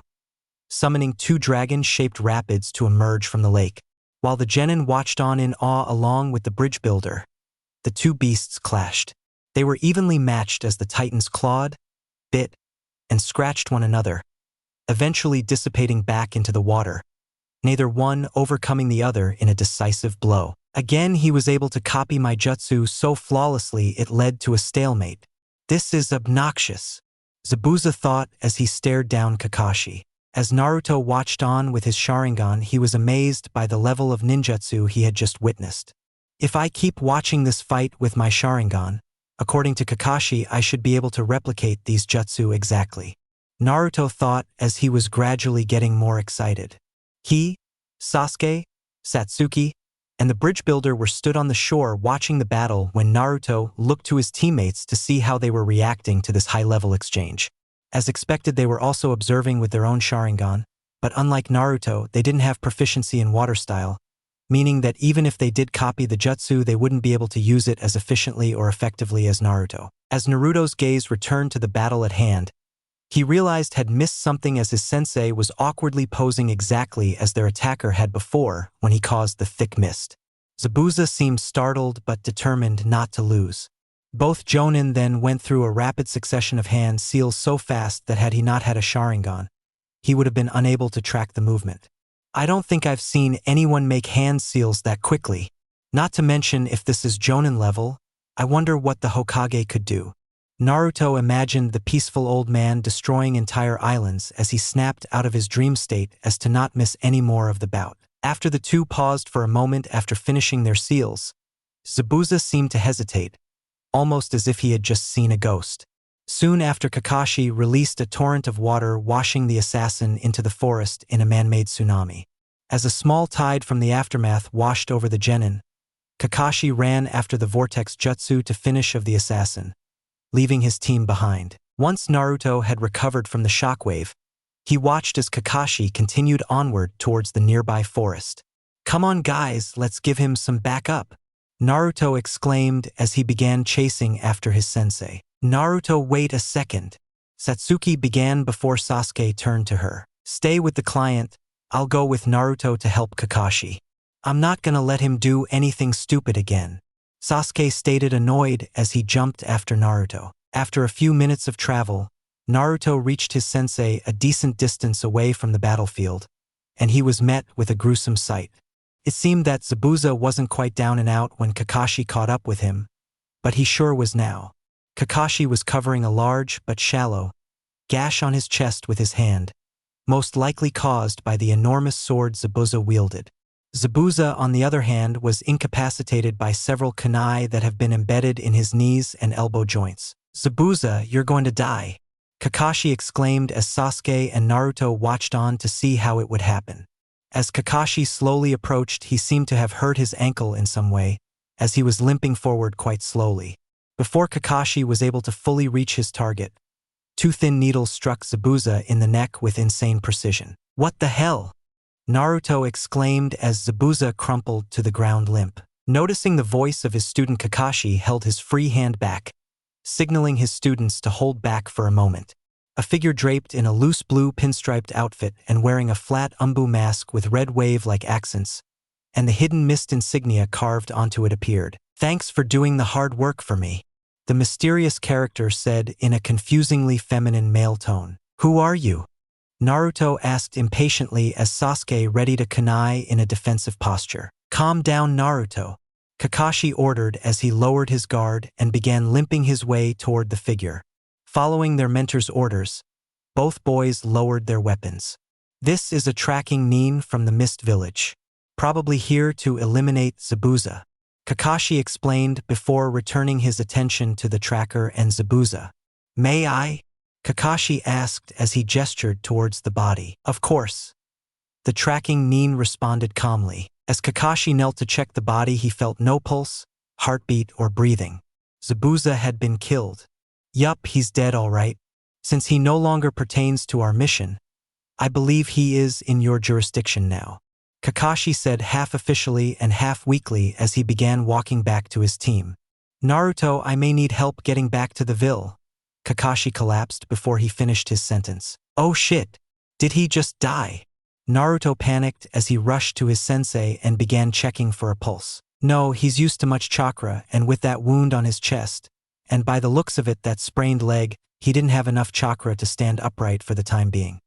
summoning two dragon-shaped rapids to emerge from the lake. While the genin watched on in awe along with the bridge builder, the two beasts clashed. They were evenly matched as the titans clawed, bit, and scratched one another, eventually dissipating back into the water, neither one overcoming the other in a decisive blow. Again, he was able to copy my jutsu so flawlessly it led to a stalemate. "This is obnoxious," Zabuza thought as he stared down Kakashi. As Naruto watched on with his Sharingan, he was amazed by the level of ninjutsu he had just witnessed. "If I keep watching this fight with my Sharingan, according to Kakashi, I should be able to replicate these jutsu exactly," Naruto thought as he was gradually getting more excited. He, Sasuke, Satsuki, and the bridge builder were stood on the shore watching the battle when Naruto looked to his teammates to see how they were reacting to this high-level exchange. As expected, they were also observing with their own Sharingan, but unlike Naruto, they didn't have proficiency in water style, meaning that even if they did copy the jutsu, they wouldn't be able to use it as efficiently or effectively as Naruto. As Naruto's gaze returned to the battle at hand, he realized had missed something as his sensei was awkwardly posing exactly as their attacker had before when he caused the thick mist. Zabuza seemed startled but determined not to lose. Both jonin then went through a rapid succession of hand seals so fast that had he not had a Sharingan, he would have been unable to track the movement. "I don't think I've seen anyone make hand seals that quickly. Not to mention, if this is Jonin level, I wonder what the Hokage could do." Naruto imagined the peaceful old man destroying entire islands as he snapped out of his dream state as to not miss any more of the bout. After the two paused for a moment after finishing their seals, Zabuza seemed to hesitate, almost as if he had just seen a ghost. Soon after, Kakashi released a torrent of water washing the assassin into the forest in a man-made tsunami. As a small tide from the aftermath washed over the genin, Kakashi ran after the vortex jutsu to finish of the assassin, leaving his team behind. Once Naruto had recovered from the shockwave, he watched as Kakashi continued onward towards the nearby forest. "Come on guys, let's give him some backup," Naruto exclaimed as he began chasing after his sensei. "Naruto, wait a second," Satsuki began before Sasuke turned to her. "Stay with the client, I'll go with Naruto to help Kakashi. I'm not gonna let him do anything stupid again," Sasuke stated, annoyed as he jumped after Naruto. After a few minutes of travel, Naruto reached his sensei a decent distance away from the battlefield, and he was met with a gruesome sight. It seemed that Zabuza wasn't quite down and out when Kakashi caught up with him, but he sure was now. Kakashi was covering a large but shallow gash on his chest with his hand, most likely caused by the enormous sword Zabuza wielded. Zabuza, on the other hand, was incapacitated by several kunai that have been embedded in his knees and elbow joints. "Zabuza, you're going to die," Kakashi exclaimed as Sasuke and Naruto watched on to see how it would happen. As Kakashi slowly approached, he seemed to have hurt his ankle in some way, as he was limping forward quite slowly. Before Kakashi was able to fully reach his target, two thin needles struck Zabuza in the neck with insane precision. "What the hell?" Naruto exclaimed as Zabuza crumpled to the ground limp. Noticing the voice of his student, Kakashi held his free hand back, signaling his students to hold back for a moment. A figure draped in a loose blue pinstriped outfit and wearing a flat umbu mask with red wave-like accents, and the hidden mist insignia carved onto it appeared. "Thanks for doing the hard work for me," the mysterious character said in a confusingly feminine male tone. "Who are you?" Naruto asked impatiently as Sasuke readied a kunai in a defensive posture. "Calm down, Naruto," Kakashi ordered as he lowered his guard and began limping his way toward the figure. Following their mentor's orders, both boys lowered their weapons. "This is a tracking nin from the Mist Village, probably here to eliminate Zabuza," Kakashi explained before returning his attention to the tracker and Zabuza. "May I?" Kakashi asked as he gestured towards the body. "Of course." The tracking nin responded calmly. As Kakashi knelt to check the body, he felt no pulse, heartbeat, or breathing. Zabuza had been killed. "Yup, he's dead all right. Since he no longer pertains to our mission, I believe he is in your jurisdiction now," Kakashi said half officially and half weakly as he began walking back to his team. "Naruto, I may need help getting back to the Ville." Kakashi collapsed before he finished his sentence. "Oh shit! Did he just die?" Naruto panicked as he rushed to his sensei and began checking for a pulse. "No, he's used to much chakra, and with that wound on his chest, and by the looks of it, that sprained leg, he didn't have enough chakra to stand upright for the time being.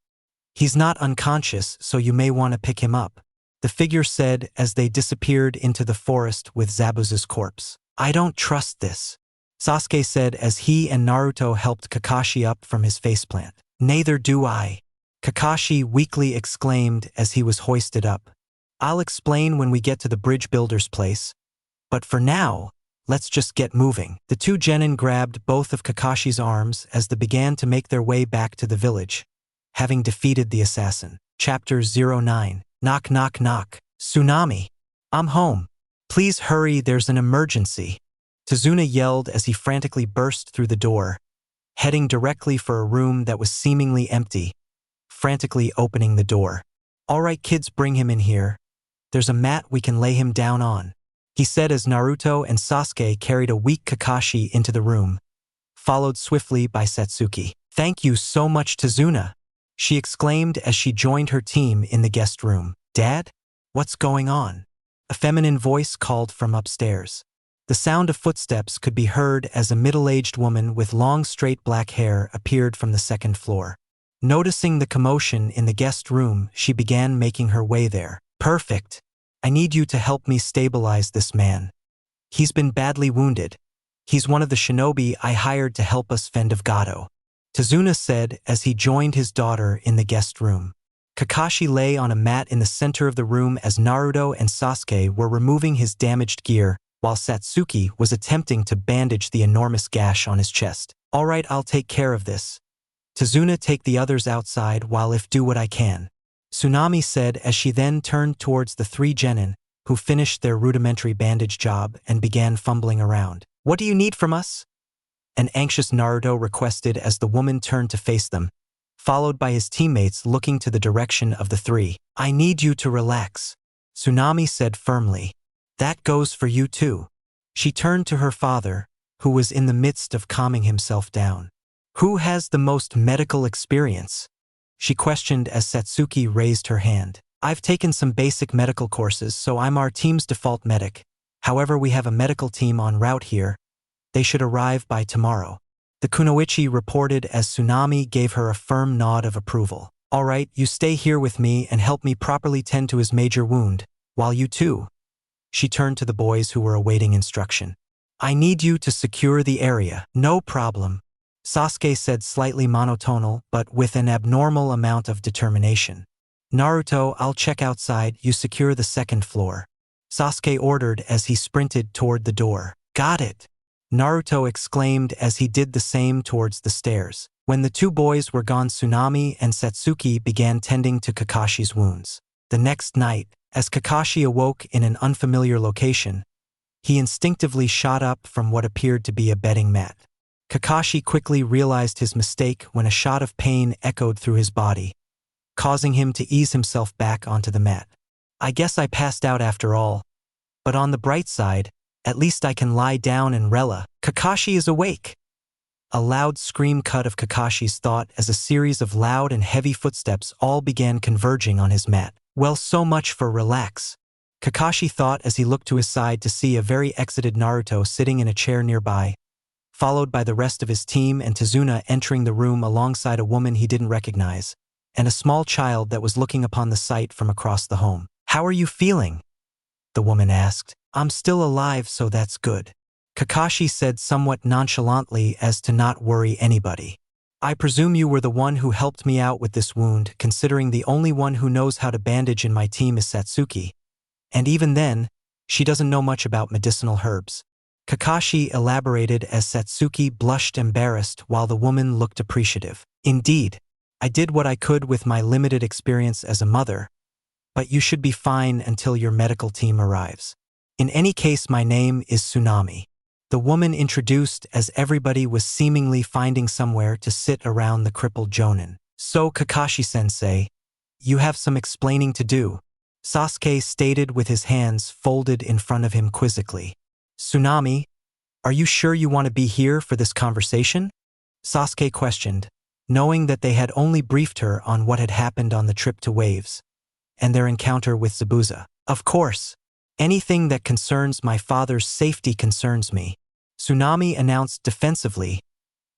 He's not unconscious, so you may want to pick him up," the figure said as they disappeared into the forest with Zabuza's corpse. "I don't trust this," Sasuke said as he and Naruto helped Kakashi up from his faceplant. "Neither do I," Kakashi weakly exclaimed as he was hoisted up. "I'll explain when we get to the bridge builder's place, but for now, let's just get moving." The two genin grabbed both of Kakashi's arms as they began to make their way back to the village, having defeated the assassin. Chapter 09. Knock knock knock. "Tsunami. I'm home. Please hurry, there's an emergency," Tsunade yelled as he frantically burst through the door, heading directly for a room that was seemingly empty, frantically opening the door. "All right kids, bring him in here. There's a mat we can lay him down on," he said as Naruto and Sasuke carried a weak Kakashi into the room, followed swiftly by Satsuki. "Thank you so much, Tsunade," she exclaimed as she joined her team in the guest room. "Dad? What's going on?" a feminine voice called from upstairs. The sound of footsteps could be heard as a middle-aged woman with long straight black hair appeared from the second floor. Noticing the commotion in the guest room, she began making her way there. "Perfect. I need you to help me stabilize this man. He's been badly wounded. He's one of the shinobi I hired to help us fend off Gato," Tsunade said as he joined his daughter in the guest room. Kakashi lay on a mat in the center of the room as Naruto and Sasuke were removing his damaged gear, while Satsuki was attempting to bandage the enormous gash on his chest. "All right, I'll take care of this. Tsunade, take the others outside while I do what I can," Tsunami said as she then turned towards the three genin, who finished their rudimentary bandage job and began fumbling around. "What do you need from us?" an anxious Naruto requested as the woman turned to face them, followed by his teammates looking to the direction of the three. "I need you to relax," Tsunami said firmly. "That goes for you too." She turned to her father, who was in the midst of calming himself down. "Who has the most medical experience?" she questioned as Satsuki raised her hand. "I've taken some basic medical courses, so I'm our team's default medic. However, we have a medical team en route here. They should arrive by tomorrow," the kunoichi reported as Tsunami gave her a firm nod of approval. "All right, you stay here with me and help me properly tend to his major wound, while you too," she turned to the boys who were awaiting instruction. "I need you to secure the area." "No problem," Sasuke said, slightly monotonal but with an abnormal amount of determination. "Naruto, I'll check outside, you secure the second floor," Sasuke ordered as he sprinted toward the door. "Got it," Naruto exclaimed as he did the same towards the stairs. When the two boys were gone, Tsunami and Satsuki began tending to Kakashi's wounds. The next night, as Kakashi awoke in an unfamiliar location, he instinctively shot up from what appeared to be a bedding mat. Kakashi quickly realized his mistake when a shot of pain echoed through his body, causing him to ease himself back onto the mat. I guess I passed out after all, but on the bright side, at least I can lie down and rela. Kakashi is awake! A loud scream cut of Kakashi's thought as a series of loud and heavy footsteps all began converging on his mat. Well, so much for relax, Kakashi thought as he looked to his side to see a very exited Naruto sitting in a chair nearby, followed by the rest of his team and Tsunade entering the room alongside a woman he didn't recognize, and a small child that was looking upon the sight from across the home. "How are you feeling?" the woman asked. "I'm still alive, so that's good," Kakashi said somewhat nonchalantly as to not worry anybody. "I presume you were the one who helped me out with this wound, considering the only one who knows how to bandage in my team is Satsuki. And even then, she doesn't know much about medicinal herbs." Kakashi elaborated as Satsuki blushed embarrassed while the woman looked appreciative. "Indeed, I did what I could with my limited experience as a mother, but you should be fine until your medical team arrives. In any case, my name is Tsunade," the woman introduced as everybody was seemingly finding somewhere to sit around the crippled jonin. "So, Kakashi-sensei, you have some explaining to do," Sasuke stated with his hands folded in front of him quizzically. "Tsunade, are you sure you want to be here for this conversation?" Sasuke questioned, knowing that they had only briefed her on what had happened on the trip to Waves and their encounter with Zabuza. "Of course. Anything that concerns my father's safety concerns me," Tsunade announced defensively,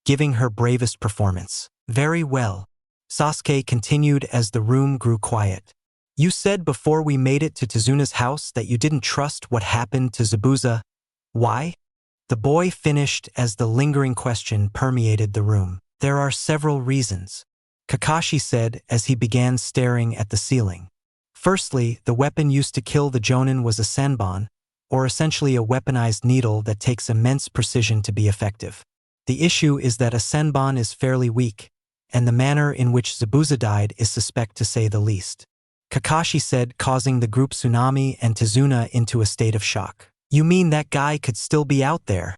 giving her bravest performance. "Very well," Sasuke continued as the room grew quiet. "You said before we made it to Tsunade's house that you didn't trust what happened to Zabuza. Why?" the boy finished as the lingering question permeated the room. "There are several reasons," Kakashi said as he began staring at the ceiling. "Firstly, the weapon used to kill the jonin was a senbon, or essentially a weaponized needle that takes immense precision to be effective. The issue is that a senbon is fairly weak, and the manner in which Zabuza died is suspect to say the least," Kakashi said, causing the group Tsunade and Tsunade into a state of shock. "You mean that guy could still be out there?"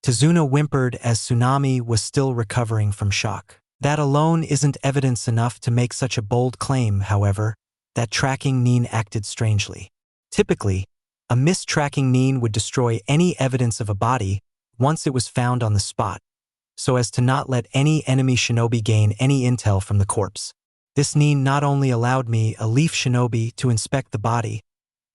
Tsunade whimpered as Tsunade was still recovering from shock. "That alone isn't evidence enough to make such a bold claim, however. That tracking nin acted strangely. Typically, a missed tracking nin would destroy any evidence of a body once it was found on the spot, so as to not let any enemy shinobi gain any intel from the corpse. This nin not only allowed me, a leaf shinobi, to inspect the body,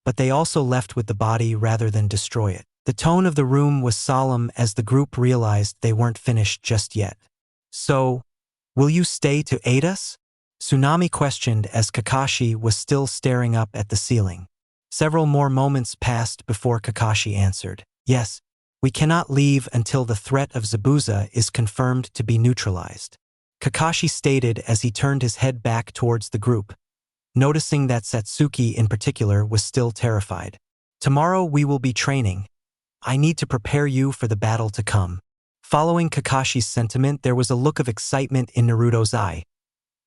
but they also left with the body rather than destroy it." The tone of the room was solemn as the group realized they weren't finished just yet. "So, will you stay to aid us?" Tsunade questioned as Kakashi was still staring up at the ceiling. Several more moments passed before Kakashi answered, "Yes, we cannot leave until the threat of Zabuza is confirmed to be neutralized," Kakashi stated as he turned his head back towards the group, noticing that Satsuki in particular was still terrified. "Tomorrow we will be training. I need to prepare you for the battle to come." Following Kakashi's sentiment, there was a look of excitement in Naruto's eye,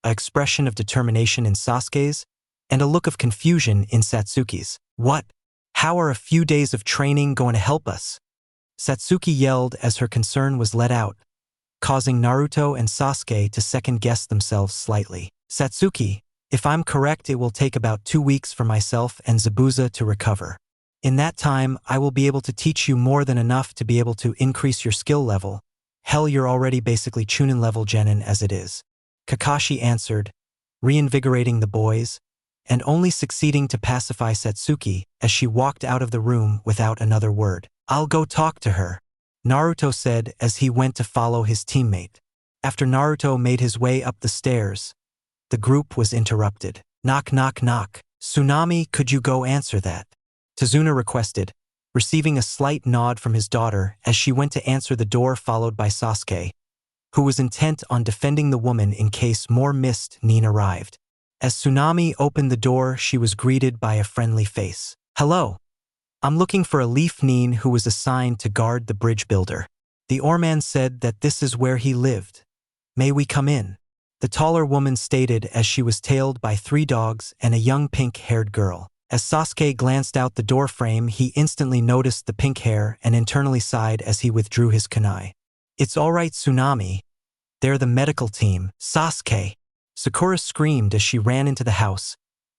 an expression of determination in Sasuke's, and a look of confusion in Satsuki's. "What? How are a few days of training going to help us?" Satsuki yelled as her concern was let out, causing Naruto and Sasuke to second-guess themselves slightly. "Satsuki, if I'm correct, it will take about 2 weeks for myself and Zabuza to recover. In that time, I will be able to teach you more than enough to be able to increase your skill level. Hell, you're already basically Chunin level genin as it is," Kakashi answered, reinvigorating the boys, and only succeeding to pacify Satsuki as she walked out of the room without another word. "I'll go talk to her," Naruto said as he went to follow his teammate. After Naruto made his way up the stairs, the group was interrupted. "Knock, knock, knock. Tsunade, could you go answer that?" Tsunade requested, receiving a slight nod from his daughter as she went to answer the door, followed by Sasuke, who was intent on defending the woman in case more missed nin arrived. As Tsunade opened the door, she was greeted by a friendly face. "Hello. I'm looking for a leaf nin who was assigned to guard the bridge builder. The Oreman said that this is where he lived. May we come in?" the taller woman stated as she was tailed by 3 dogs and a young pink-haired girl. As Sasuke glanced out the door frame, he instantly noticed the pink hair and internally sighed as he withdrew his kunai. "It's alright, Tsunade. They're the medical team." "Sasuke!" Sakura screamed as she ran into the house,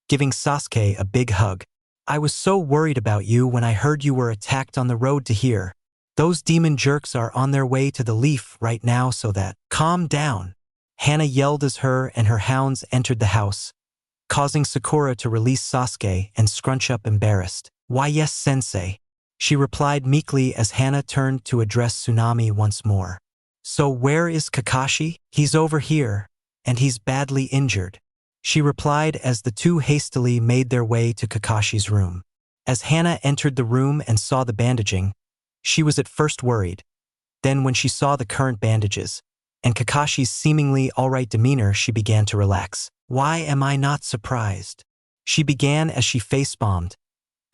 giving Sasuke a big hug. "I was so worried about you when I heard you were attacked on the road to here. Those demon jerks are on their way to the leaf right now, so that—" "Calm down," Hana yelled as her and her hounds entered the house, causing Sakura to release Sasuke and scrunch up embarrassed. "Why yes, sensei," she replied meekly as Hana turned to address Tsunade once more. "So where is Kakashi?" "He's over here, and he's badly injured," she replied as the two hastily made their way to Kakashi's room. As Hana entered the room and saw the bandaging, she was at first worried. Then when she saw the current bandages and Kakashi's seemingly alright demeanor, she began to relax. "Why am I not surprised?" she began as she face-bombed,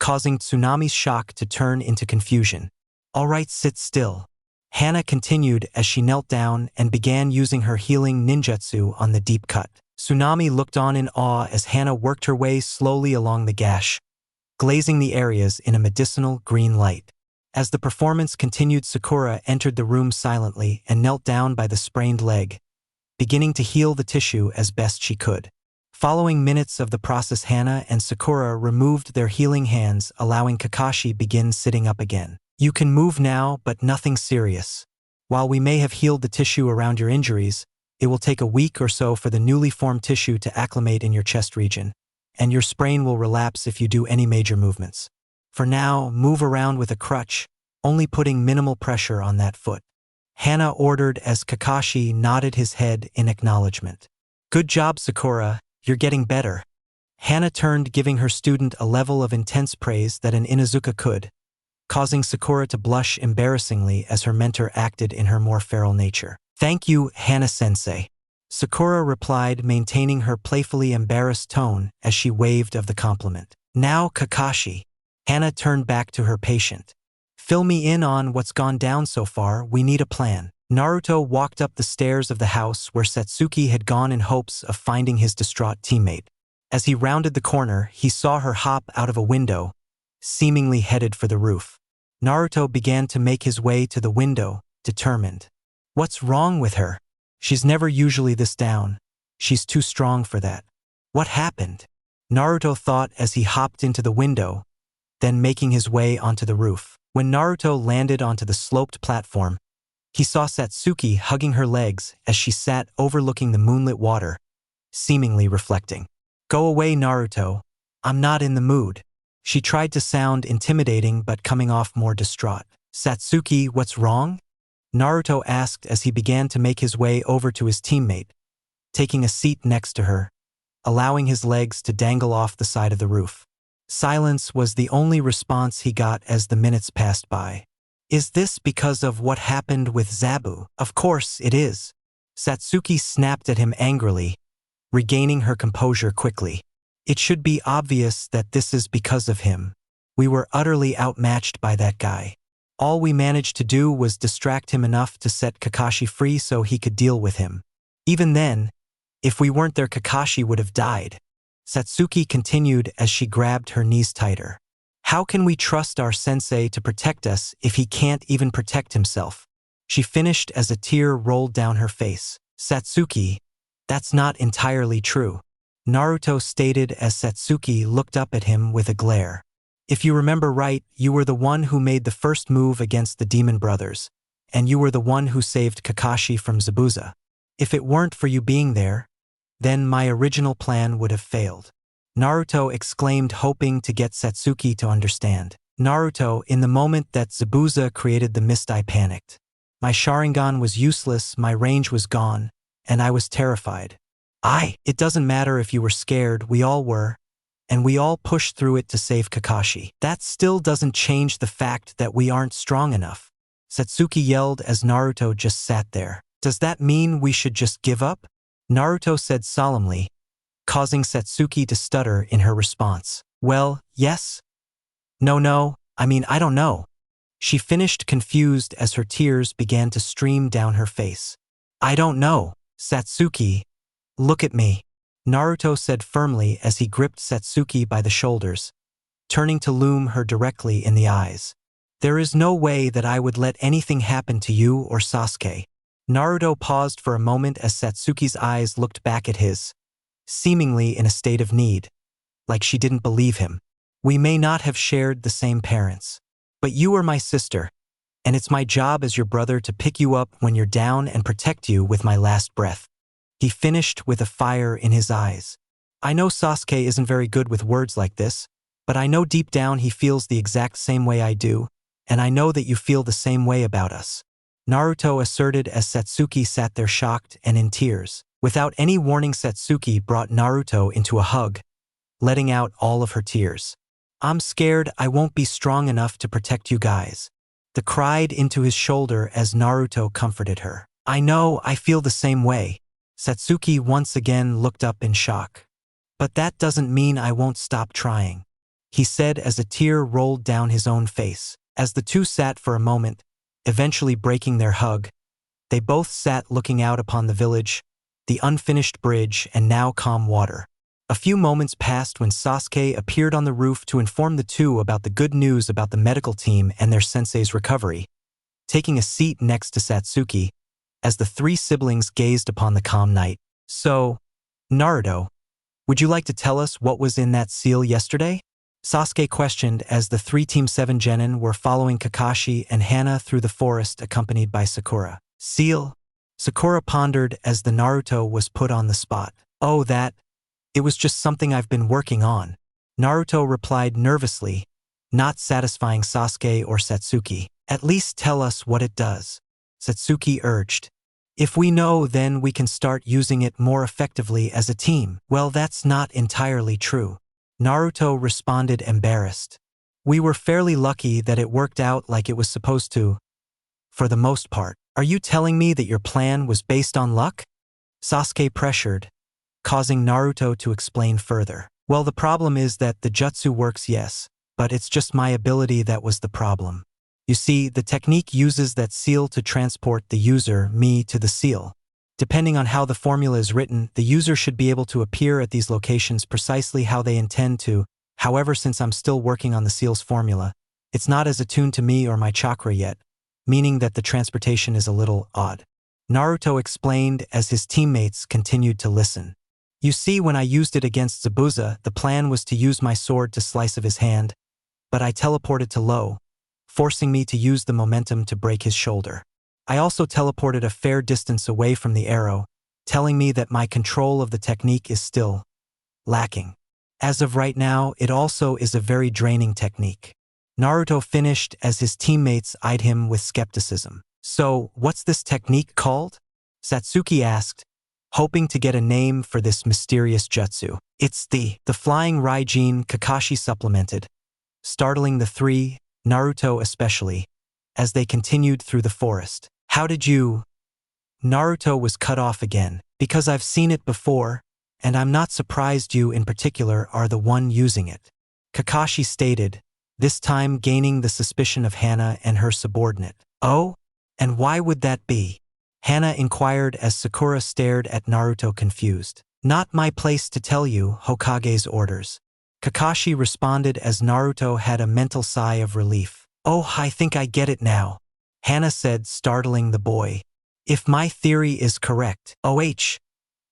causing Tsunade's shock to turn into confusion. "Alright, sit still," Hana continued as she knelt down and began using her healing ninjutsu on the deep cut. Tsunade looked on in awe as Hana worked her way slowly along the gash, glazing the areas in a medicinal green light. As the performance continued, Sakura entered the room silently and knelt down by the sprained leg, beginning to heal the tissue as best she could. Following minutes of the process, Hana and Sakura removed their healing hands, allowing Kakashi begin sitting up again. "You can move now, but nothing serious. While we may have healed the tissue around your injuries, it will take a week or so for the newly formed tissue to acclimate in your chest region, and your sprain will relapse if you do any major movements. For now, move around with a crutch, only putting minimal pressure on that foot," Hana ordered as Kakashi nodded his head in acknowledgement. "Good job, Sakura, you're getting better." Hana turned, giving her student a level of intense praise that an Inuzuka could, causing Sakura to blush embarrassingly as her mentor acted in her more feral nature. "Thank you, Hana-sensei," Sakura replied, maintaining her playfully embarrassed tone as she waved of the compliment. "Now, Kakashi," Hana turned back to her patient. "Fill me in on what's gone down so far. We need a plan." Naruto walked up the stairs of the house where Satsuki had gone in hopes of finding his distraught teammate. As he rounded the corner, he saw her hop out of a window, seemingly headed for the roof. Naruto began to make his way to the window, determined. "What's wrong with her? She's never usually this down. She's too strong for that. What happened?" Naruto thought as he hopped into the window, then making his way onto the roof. When Naruto landed onto the sloped platform, he saw Satsuki hugging her legs as she sat overlooking the moonlit water, seemingly reflecting. "Go away, Naruto. I'm not in the mood." She tried to sound intimidating but coming off more distraught. "Satsuki, what's wrong?" Naruto asked as he began to make his way over to his teammate, taking a seat next to her, allowing his legs to dangle off the side of the roof. Silence was the only response he got as the minutes passed by. "Is this because of what happened with Zabu?" "Of course it is." Satsuki snapped at him angrily, regaining her composure quickly. "It should be obvious that this is because of him. We were utterly outmatched by that guy. All we managed to do was distract him enough to set Kakashi free so he could deal with him. Even then, if we weren't there, Kakashi would have died." Satsuki continued as she grabbed her knees tighter. "How can we trust our sensei to protect us if he can't even protect himself?" She finished as a tear rolled down her face. "Satsuki, that's not entirely true," Naruto stated as Satsuki looked up at him with a glare. "If you remember right, you were the one who made the first move against the Demon Brothers, and you were the one who saved Kakashi from Zabuza. If it weren't for you being there, then my original plan would have failed," Naruto exclaimed, hoping to get Satsuki to understand. "Naruto, in the moment that Zabuza created the mist, I panicked. My Sharingan was useless, my range was gone, and I was terrified. It doesn't matter if you were scared, we all were, and we all pushed through it to save Kakashi. That still doesn't change the fact that we aren't strong enough," Satsuki yelled as Naruto just sat there. "Does that mean we should just give up?" Naruto said solemnly, causing Satsuki to stutter in her response. "Well, yes. No, I don't know." She finished, confused as her tears began to stream down her face. "I don't know, Satsuki. Look at me, Naruto said firmly as he gripped Satsuki by the shoulders, turning to loom her directly in the eyes. There is no way that I would let anything happen to you or Sasuke. Naruto paused for a moment as Satsuki's eyes looked back at his, seemingly in a state of need, like she didn't believe him. We may not have shared the same parents, but you are my sister, and it's my job as your brother to pick you up when you're down and protect you with my last breath. He finished with a fire in his eyes. I know Sasuke isn't very good with words like this, but I know deep down he feels the exact same way I do, and I know that you feel the same way about us, Naruto asserted as Satsuki sat there shocked and in tears. Without any warning, Satsuki brought Naruto into a hug, letting out all of her tears. I'm scared I won't be strong enough to protect you guys. The cried into his shoulder as Naruto comforted her. I know, I feel the same way. Satsuki once again looked up in shock. But that doesn't mean I won't stop trying, he said as a tear rolled down his own face. As the two sat for a moment, eventually breaking their hug, they both sat looking out upon the village, the unfinished bridge, and now calm water. A few moments passed when Sasuke appeared on the roof to inform the two about the good news about the medical team and their sensei's recovery, taking a seat next to Satsuki, as the three siblings gazed upon the calm night. So, Naruto, would you like to tell us what was in that seal yesterday? Sasuke questioned as the three Team 7 genin were following Kakashi and Hana through the forest accompanied by Sakura. Seal? Sakura pondered as the Naruto was put on the spot. Oh, that. It was just something I've been working on, Naruto replied nervously, not satisfying Sasuke or Satsuki. At least tell us what it does, Satsuki urged. If we know, then we can start using it more effectively as a team. Well, that's not entirely true, Naruto responded embarrassed. We were fairly lucky that it worked out like it was supposed to, for the most part. Are you telling me that your plan was based on luck? Sasuke pressured, causing Naruto to explain further. Well, the problem is that the jutsu works, yes, but it's just my ability that was the problem. You see, the technique uses that seal to transport the user, me, to the seal. Depending on how the formula is written, the user should be able to appear at these locations precisely how they intend to. However, since I'm still working on the seal's formula, it's not as attuned to me or my chakra yet, meaning that the transportation is a little odd, Naruto explained as his teammates continued to listen. You see, when I used it against Zabuza, the plan was to use my sword to slice of his hand, but I teleported to low, forcing me to use the momentum to break his shoulder. I also teleported a fair distance away from the arrow, telling me that my control of the technique is still lacking. As of right now, it also is a very draining technique, Naruto finished as his teammates eyed him with skepticism. So, what's this technique called? Satsuki asked, hoping to get a name for this mysterious jutsu. It's the flying Raijin, Kakashi supplemented, startling the three, Naruto especially, as they continued through the forest. How did you? Naruto was cut off again. Because I've seen it before, and I'm not surprised you in particular are the one using it, Kakashi stated, this time gaining the suspicion of Hana and her subordinate. Oh? And why would that be? Hana inquired as Sakura stared at Naruto confused. Not my place to tell you, Hokage's orders, Kakashi responded as Naruto had a mental sigh of relief. Oh, I think I get it now, Hana said, startling the boy. If my theory is correct.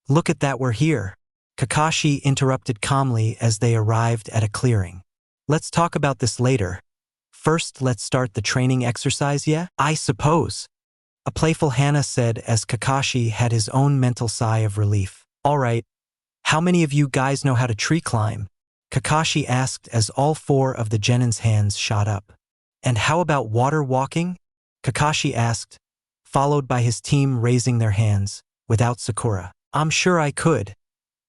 Look at that, we're here, Kakashi interrupted calmly as they arrived at a clearing. Let's talk about this later. First, let's start the training exercise, yeah? I suppose, a playful Hana said as Kakashi had his own mental sigh of relief. All right, how many of you guys know how to tree climb? Kakashi asked as all four of the genin's hands shot up. And how about water walking? Kakashi asked, followed by his team raising their hands, without Sakura. I'm sure I could.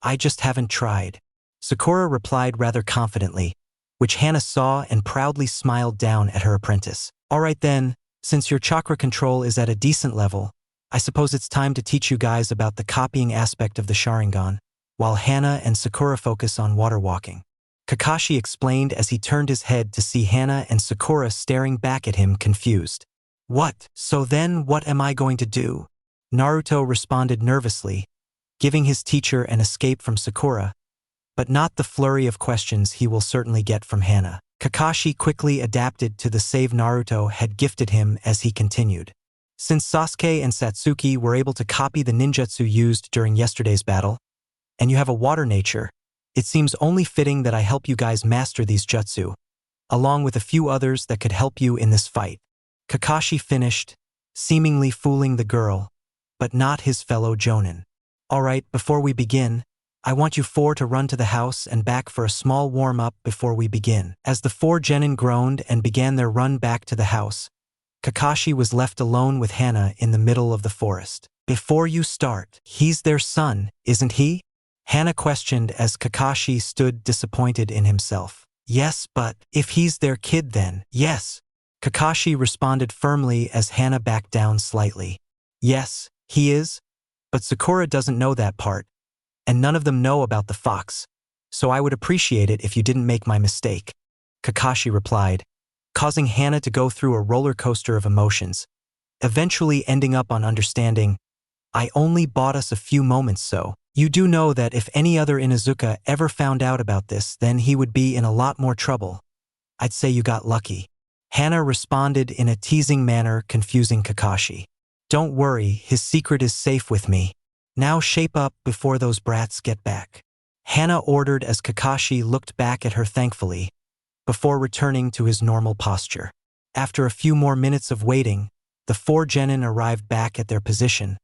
I just haven't tried, Sakura replied rather confidently, which Hana saw and proudly smiled down at her apprentice. All right then, since your chakra control is at a decent level, I suppose it's time to teach you guys about the copying aspect of the Sharingan, while Hana and Sakura focus on water walking, Kakashi explained as he turned his head to see Hana and Sakura staring back at him confused. What? So then what am I going to do? Naruto responded nervously, giving his teacher an escape from Sakura, but not the flurry of questions he will certainly get from Hana. Kakashi quickly adapted to the save Naruto had gifted him as he continued. Since Sasuke and Satsuki were able to copy the ninjutsu used during yesterday's battle, and you have a water nature, it seems only fitting that I help you guys master these jutsu, along with a few others that could help you in this fight. Kakashi finished, seemingly fooling the girl, but not his fellow jonin. Alright, before we begin, I want you four to run to the house and back for a small warm-up before we begin. As the four genin groaned and began their run back to the house, Kakashi was left alone with Hana in the middle of the forest. Before you start, he's their son, isn't he? Hana questioned as Kakashi stood disappointed in himself. Yes, but if he's their kid then, yes. Kakashi responded firmly as Hana backed down slightly. Yes, he is, but Sakura doesn't know that part, and none of them know about the fox, so I would appreciate it if you didn't make my mistake, Kakashi replied, causing Hana to go through a roller coaster of emotions, eventually ending up on understanding, I only bought us a few moments so. You do know that if any other Inuzuka ever found out about this, then he would be in a lot more trouble. I'd say you got lucky. Hana responded in a teasing manner, confusing Kakashi. Don't worry, his secret is safe with me. Now shape up before those brats get back. Hana ordered as Kakashi looked back at her thankfully, before returning to his normal posture. After a few more minutes of waiting, the four genin arrived back at their position,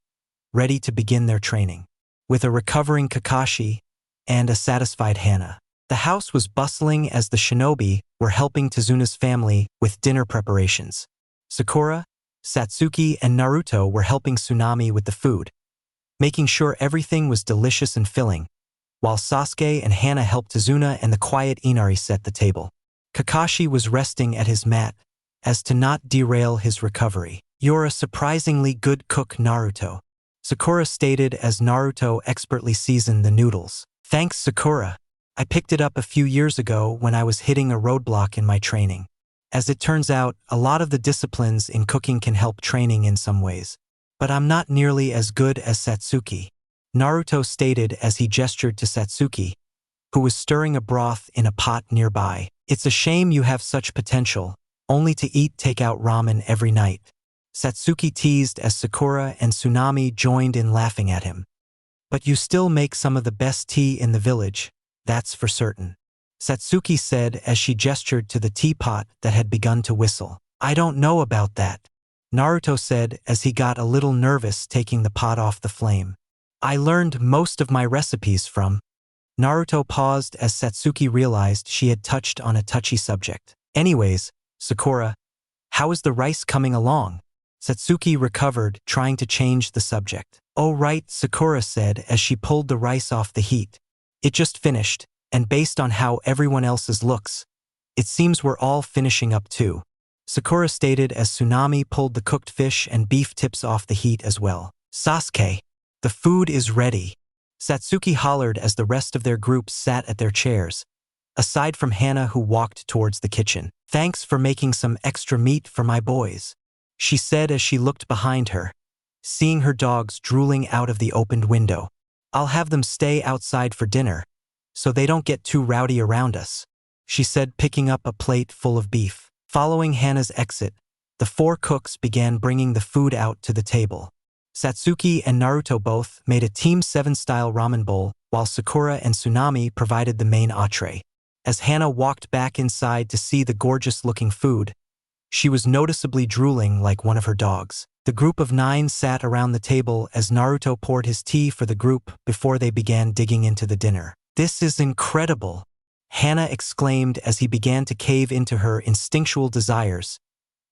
ready to begin their training. With a recovering Kakashi and a satisfied Hana. The house was bustling as the shinobi were helping Tsunade's family with dinner preparations. Sakura, Satsuki, and Naruto were helping Tsunade with the food, making sure everything was delicious and filling, while Sasuke and Hana helped Tsunade and the quiet Inari set the table. Kakashi was resting at his mat, as to not derail his recovery. You're a surprisingly good cook, Naruto, Sakura stated as Naruto expertly seasoned the noodles. Thanks, Sakura. I picked it up a few years ago when I was hitting a roadblock in my training. As it turns out, a lot of the disciplines in cooking can help training in some ways. But I'm not nearly as good as Satsuki, Naruto stated as he gestured to Satsuki, who was stirring a broth in a pot nearby. It's a shame you have such potential, only to eat takeout ramen every night. Satsuki teased as Sakura and Tsunade joined in laughing at him. But you still make some of the best tea in the village, that's for certain, Satsuki said as she gestured to the teapot that had begun to whistle. I don't know about that, Naruto said as he got a little nervous taking the pot off the flame. I learned most of my recipes from. Naruto paused as Satsuki realized she had touched on a touchy subject. Anyways, Sakura, how is the rice coming along? Satsuki recovered, trying to change the subject. Oh right, Sakura said as she pulled the rice off the heat. It just finished, and based on how everyone else's looks, it seems we're all finishing up too, Sakura stated as Tsunade pulled the cooked fish and beef tips off the heat as well. Sasuke, the food is ready, Satsuki hollered as the rest of their group sat at their chairs, aside from Hana who walked towards the kitchen. Thanks for making some extra meat for my boys, she said as she looked behind her, seeing her dogs drooling out of the opened window. I'll have them stay outside for dinner, so they don't get too rowdy around us, she said, picking up a plate full of beef. Following Hana's exit, the four cooks began bringing the food out to the table. Satsuki and Naruto both made a Team 7-style ramen bowl, while Sakura and Tsunade provided the main entree. As Hana walked back inside to see the gorgeous-looking food, she was noticeably drooling like one of her dogs. The group of 9 sat around the table as Naruto poured his tea for the group before they began digging into the dinner. This is incredible, Hana exclaimed as he began to cave into her instinctual desires,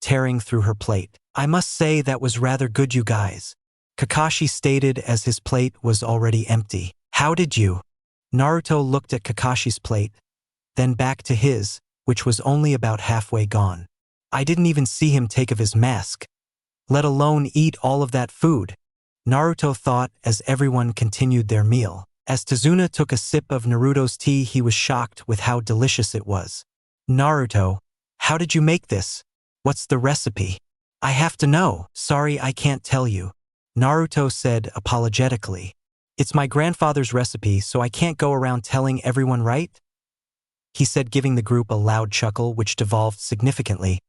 tearing through her plate. I must say that was rather good, you guys, Kakashi stated as his plate was already empty. How did you? Naruto looked at Kakashi's plate, then back to his, which was only about halfway gone. I didn't even see him take off his mask, let alone eat all of that food, Naruto thought as everyone continued their meal. As Tsunade took a sip of Naruto's tea, he was shocked with how delicious it was. Naruto, how did you make this? What's the recipe? I have to know. Sorry, I can't tell you, Naruto said apologetically. It's my grandfather's recipe, so I can't go around telling everyone, right? He said, giving the group a loud chuckle which devolved significantly,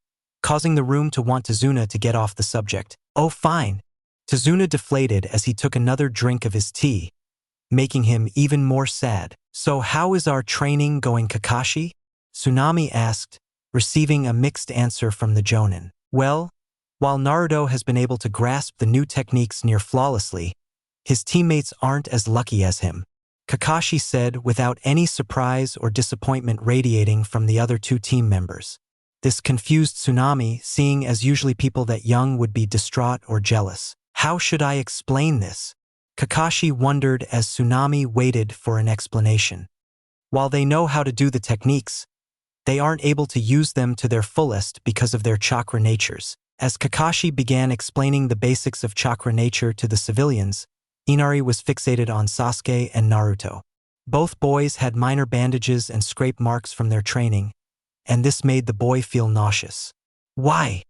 causing the room to want Tsunade to get off the subject. Oh, fine. Tsunade deflated as he took another drink of his tea, making him even more sad. So how is our training going, Kakashi? Tsunami asked, receiving a mixed answer from the Jonin. Well, while Naruto has been able to grasp the new techniques near flawlessly, his teammates aren't as lucky as him, Kakashi said without any surprise or disappointment radiating from the other two team members. This confused Tsunami, seeing as usually people that young would be distraught or jealous. How should I explain this? Kakashi wondered as Tsunami waited for an explanation. While they know how to do the techniques, they aren't able to use them to their fullest because of their chakra natures. As Kakashi began explaining the basics of chakra nature to the civilians, Inari was fixated on Sasuke and Naruto. Both boys had minor bandages and scrape marks from their training, and this made the boy feel nauseous. Why?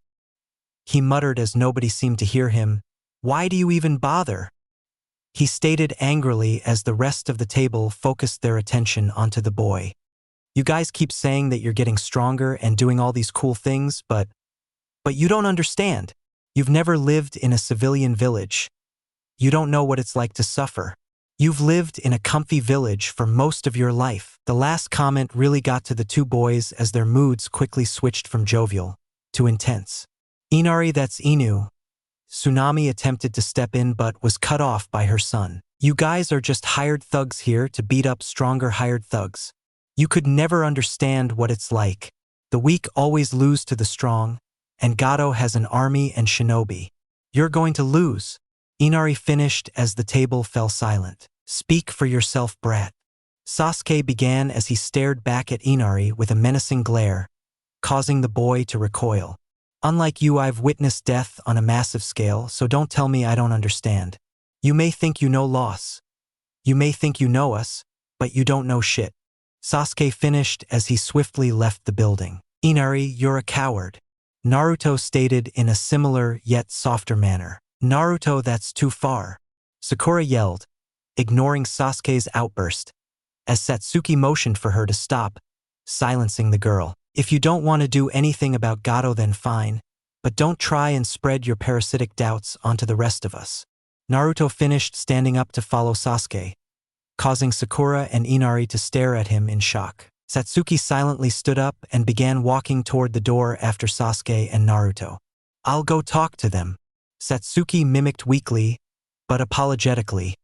He muttered as nobody seemed to hear him. Why do you even bother? He stated angrily as the rest of the table focused their attention onto the boy. You guys keep saying that you're getting stronger and doing all these cool things, but you don't understand. You've never lived in a civilian village. You don't know what it's like to suffer. You've lived in a comfy village for most of your life. The last comment really got to the two boys as their moods quickly switched from jovial to intense. Inari, that's Inu. Tsunami attempted to step in but was cut off by her son. You guys are just hired thugs here to beat up stronger hired thugs. You could never understand what it's like. The weak always lose to the strong, and Gato has an army and shinobi. You're going to lose. Inari finished as the table fell silent. Speak for yourself, brat. Sasuke began as he stared back at Inari with a menacing glare, causing the boy to recoil. Unlike you, I've witnessed death on a massive scale, so don't tell me I don't understand. You may think you know loss. You may think you know us, but you don't know shit. Sasuke finished as he swiftly left the building. Inari, you're a coward. Naruto stated in a similar yet softer manner. Naruto, that's too far. Sakura yelled, ignoring Sasuke's outburst, as Satsuki motioned for her to stop, silencing the girl. If you don't want to do anything about Gato, then fine, but don't try and spread your parasitic doubts onto the rest of us. Naruto finished, standing up to follow Sasuke, causing Sakura and Inari to stare at him in shock. Satsuki silently stood up and began walking toward the door after Sasuke and Naruto. I'll go talk to them. Satsuki mimicked weakly, but apologetically,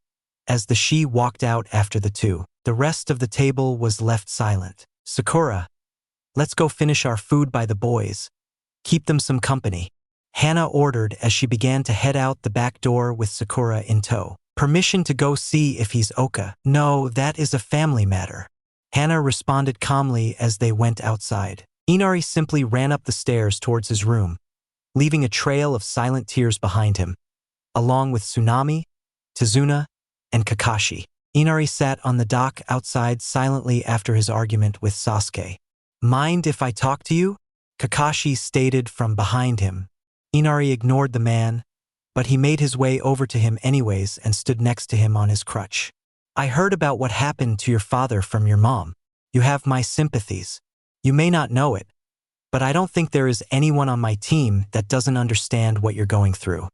as the she walked out after the two. The rest of the table was left silent. Sakura, let's go finish our food by the boys. Keep them some company. Hana ordered as she began to head out the back door with Sakura in tow. Permission to go see if he's Oka. No, that is a family matter. Hana responded calmly as they went outside. Inari simply ran up the stairs towards his room, leaving a trail of silent tears behind him, along with Tsunami, Tizuna, and Kakashi. Inari sat on the dock outside silently after his argument with Sasuke. Mind if I talk to you? Kakashi stated from behind him. Inari ignored the man, but he made his way over to him anyways and stood next to him on his crutch. I heard about what happened to your father from your mom. You have my sympathies. You may not know it, but I don't think there is anyone on my team that doesn't understand what you're going through.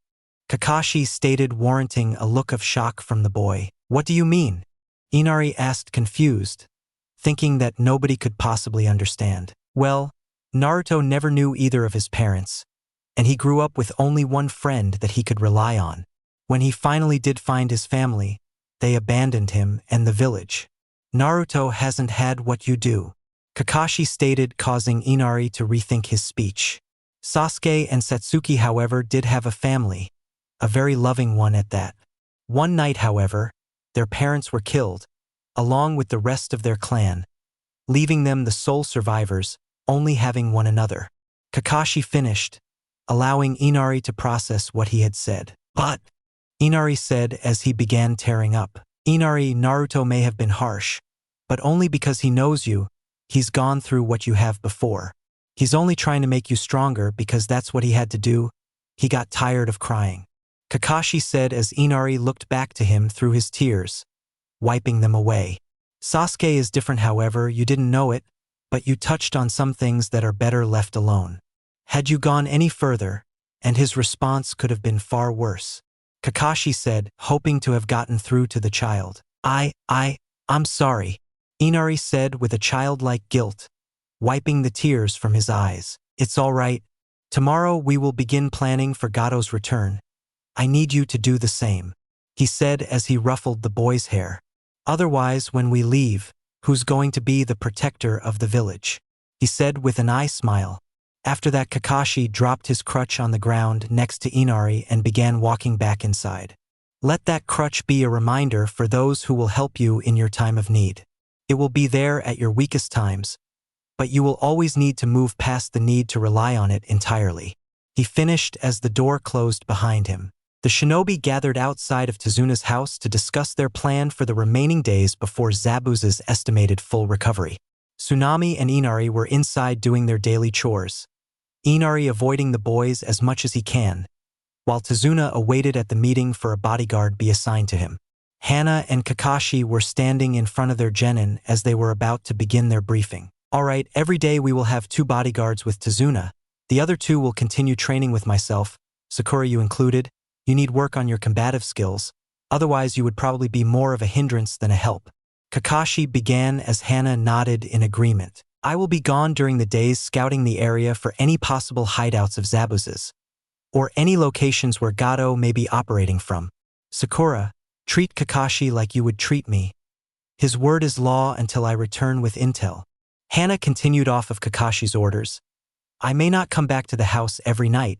Kakashi stated, warranting a look of shock from the boy. What do you mean? Inari asked, confused, thinking that nobody could possibly understand. Well, Naruto never knew either of his parents, and he grew up with only one friend that he could rely on. When he finally did find his family, they abandoned him and the village. Naruto hasn't had what you do, Kakashi stated, causing Inari to rethink his speech. Sasuke and Satsuki, however, did have a family, a very loving one at that. One night, however, their parents were killed, along with the rest of their clan, leaving them the sole survivors, only having one another. Kakashi finished, allowing Inari to process what he had said. But, Inari said as he began tearing up. Inari, Naruto may have been harsh, but only because he knows you. He's gone through what you have before. He's only trying to make you stronger because that's what he had to do. He got tired of crying. Kakashi said as Inari looked back to him through his tears, wiping them away. Sasuke is different, however, you didn't know it, but you touched on some things that are better left alone. Had you gone any further, and his response could have been far worse. Kakashi said, hoping to have gotten through to the child. I'm sorry, Inari said with a childlike guilt, wiping the tears from his eyes. It's all right. Tomorrow we will begin planning for Gato's return. I need you to do the same, he said as he ruffled the boy's hair. Otherwise, when we leave, who's going to be the protector of the village? He said with an eye smile. After that, Kakashi dropped his crutch on the ground next to Inari and began walking back inside. Let that crutch be a reminder for those who will help you in your time of need. It will be there at your weakest times, but you will always need to move past the need to rely on it entirely. He finished as the door closed behind him. The shinobi gathered outside of Tsunade's house to discuss their plan for the remaining days before Zabuza's estimated full recovery. Tsunade and Inari were inside doing their daily chores, Inari avoiding the boys as much as he can, while Tsunade awaited at the meeting for a bodyguard be assigned to him. Hana and Kakashi were standing in front of their genin as they were about to begin their briefing. Alright, every day we will have 2 bodyguards with Tsunade. The other 2 will continue training with myself, Sakura you included. You need work on your combative skills, otherwise you would probably be more of a hindrance than a help. Kakashi began as Hana nodded in agreement. I will be gone during the days scouting the area for any possible hideouts of Zabuza's, or any locations where Gato may be operating from. Sakura, treat Kakashi like you would treat me. His word is law until I return with intel. Hana continued off of Kakashi's orders. I may not come back to the house every night,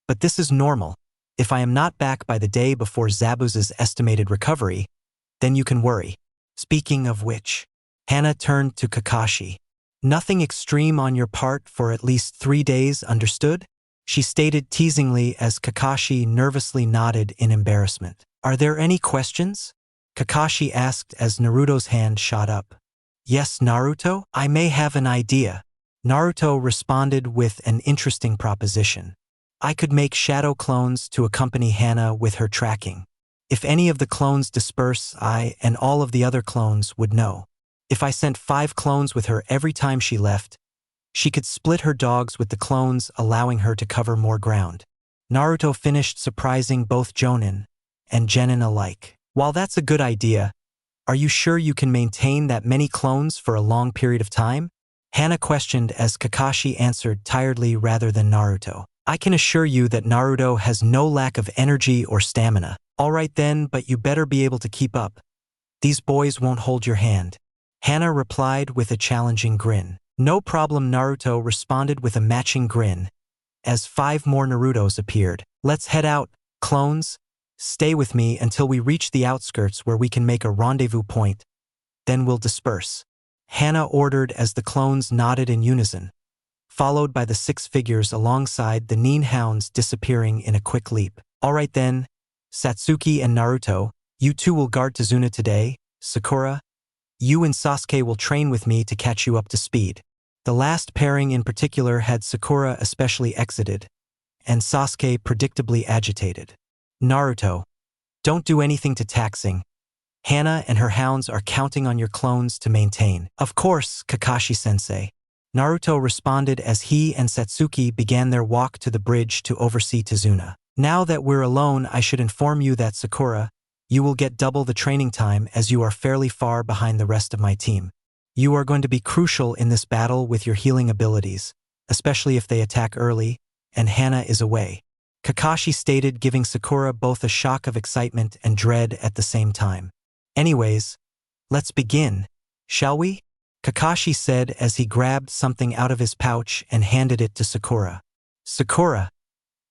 but this is normal. If I am not back by the day before Zabuza's estimated recovery, then you can worry. Speaking of which, Hana turned to Kakashi. Nothing extreme on your part for at least 3 days, understood? She stated teasingly as Kakashi nervously nodded in embarrassment. Are there any questions? Kakashi asked as Naruto's hand shot up. Yes, Naruto, I may have an idea. Naruto responded with an interesting proposition. I could make shadow clones to accompany Hana with her tracking. If any of the clones disperse, I and all of the other clones would know. If I sent 5 clones with her every time she left, she could split her dogs with the clones, allowing her to cover more ground. Naruto finished, surprising both Jonin and Genin alike. While that's a good idea, are you sure you can maintain that many clones for a long period of time? Hana questioned as Kakashi answered tiredly rather than Naruto. I can assure you that Naruto has no lack of energy or stamina. Alright then, but you better be able to keep up. These boys won't hold your hand. Hana replied with a challenging grin. No problem, Naruto responded with a matching grin, as 5 more Narutos appeared. Let's head out, clones. Stay with me until we reach the outskirts where we can make a rendezvous point. Then we'll disperse. Hana ordered as the clones nodded in unison, followed by the 6 figures alongside the Nin hounds disappearing in a quick leap. Alright then, Satsuki and Naruto, you 2 will guard Tsunade today. Sakura, you and Sasuke will train with me to catch you up to speed. The last pairing in particular had Sakura especially exited, and Sasuke predictably agitated. Naruto, don't do anything too taxing. Hana and her hounds are counting on your clones to maintain. Of course, Kakashi-sensei. Naruto responded as he and Satsuki began their walk to the bridge to oversee Tsunade. Now that we're alone, I should inform you that Sakura, you will get double the training time as you are fairly far behind the rest of my team. You are going to be crucial in this battle with your healing abilities, especially if they attack early, and Hana is away. Kakashi stated, giving Sakura both a shock of excitement and dread at the same time. Anyways, let's begin, shall we? Kakashi said as he grabbed something out of his pouch and handed it to Sakura. Sakura,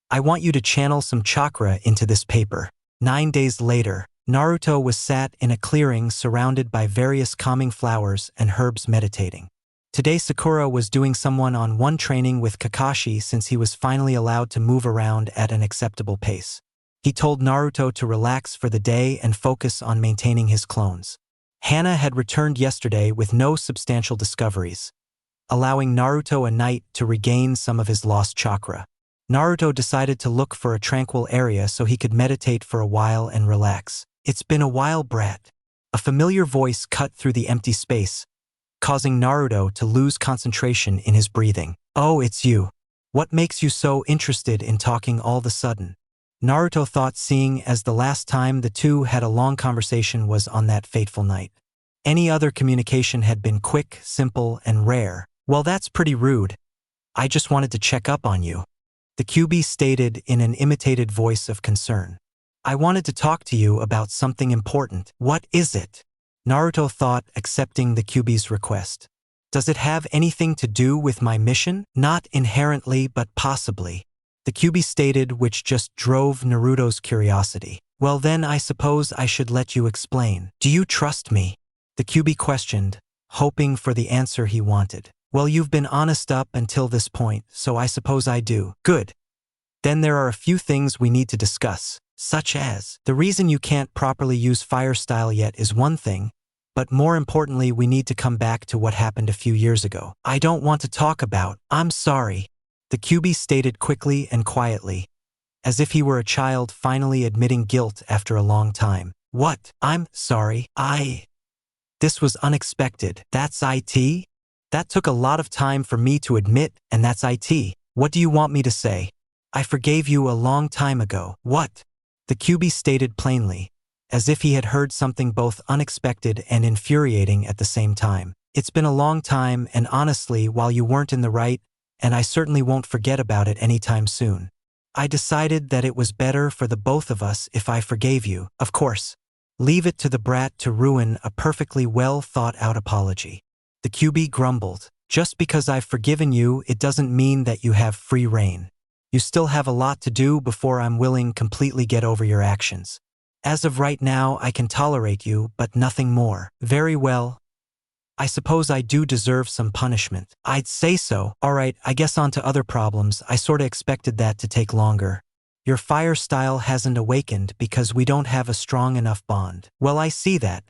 I want you to channel some chakra into this paper. 9 days later, Naruto was sat in a clearing surrounded by various calming flowers and herbs meditating. Today Sakura was doing some one-on-one training with Kakashi since he was finally allowed to move around at an acceptable pace. He told Naruto to relax for the day and focus on maintaining his clones. Hana had returned yesterday with no substantial discoveries, allowing Naruto a night to regain some of his lost chakra. Naruto decided to look for a tranquil area so he could meditate for a while and relax. It's been a while, brat. A familiar voice cut through the empty space, causing Naruto to lose concentration in his breathing. Oh, it's you. What makes you so interested in talking all of a sudden? Naruto thought, seeing as the last time the two had a long conversation was on that fateful night. Any other communication had been quick, simple, and rare. Well, that's pretty rude. I just wanted to check up on you, the QB stated in an imitated voice of concern. I wanted to talk to you about something important. What is it? Naruto thought, accepting the QB's request. Does it have anything to do with my mission? Not inherently, but possibly, the QB stated, which just drove Naruto's curiosity. Well then, I suppose I should let you explain. Do you trust me? The QB questioned, hoping for the answer he wanted. Well, you've been honest up until this point, so I suppose I do. Good. Then there are a few things we need to discuss, such as the reason you can't properly use fire style yet is one thing, but more importantly, we need to come back to what happened a few years ago. I don't want to talk about. I'm sorry, the QB stated quickly and quietly, as if he were a child finally admitting guilt after a long time. What? I'm sorry. This was unexpected. That's IT? That took a lot of time for me to admit, and that's IT. What do you want me to say? I forgave you a long time ago. What? The QB stated plainly, as if he had heard something both unexpected and infuriating at the same time. It's been a long time, and honestly, while you weren't in the right, and I certainly won't forget about it anytime soon, I decided that it was better for the both of us if I forgave you. Of course, leave it to the brat to ruin a perfectly well thought out apology. The QB grumbled. Just because I've forgiven you, it doesn't mean that you have free reign. You still have a lot to do before I'm willing completely get over your actions. As of right now, I can tolerate you, but nothing more. Very well. I suppose I do deserve some punishment. I'd say so. Alright, I guess on to other problems. I sorta expected that to take longer. Your fire style hasn't awakened because we don't have a strong enough bond. Well, I see that.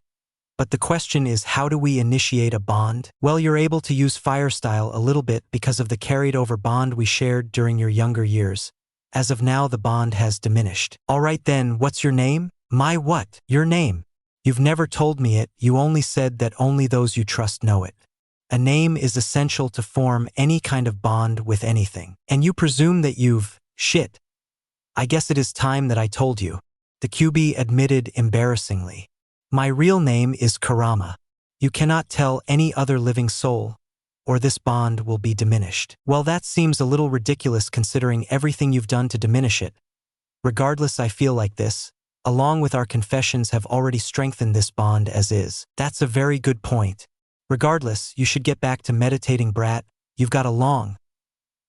But the question is, how do we initiate a bond? Well, you're able to use fire style a little bit because of the carried over bond we shared during your younger years. As of now, the bond has diminished. Alright then, what's your name? My what? Your name. You've never told me it, you only said that only those you trust know it. A name is essential to form any kind of bond with anything. And you presume that you've… shit. I guess it is time that I told you, the QB admitted embarrassingly. My real name is Kurama. You cannot tell any other living soul, or this bond will be diminished. Well, that seems a little ridiculous considering everything you've done to diminish it. Regardless, I feel like this, along with our confessions, have already strengthened this bond as is. That's a very good point. Regardless, you should get back to meditating, brat. You've got a long…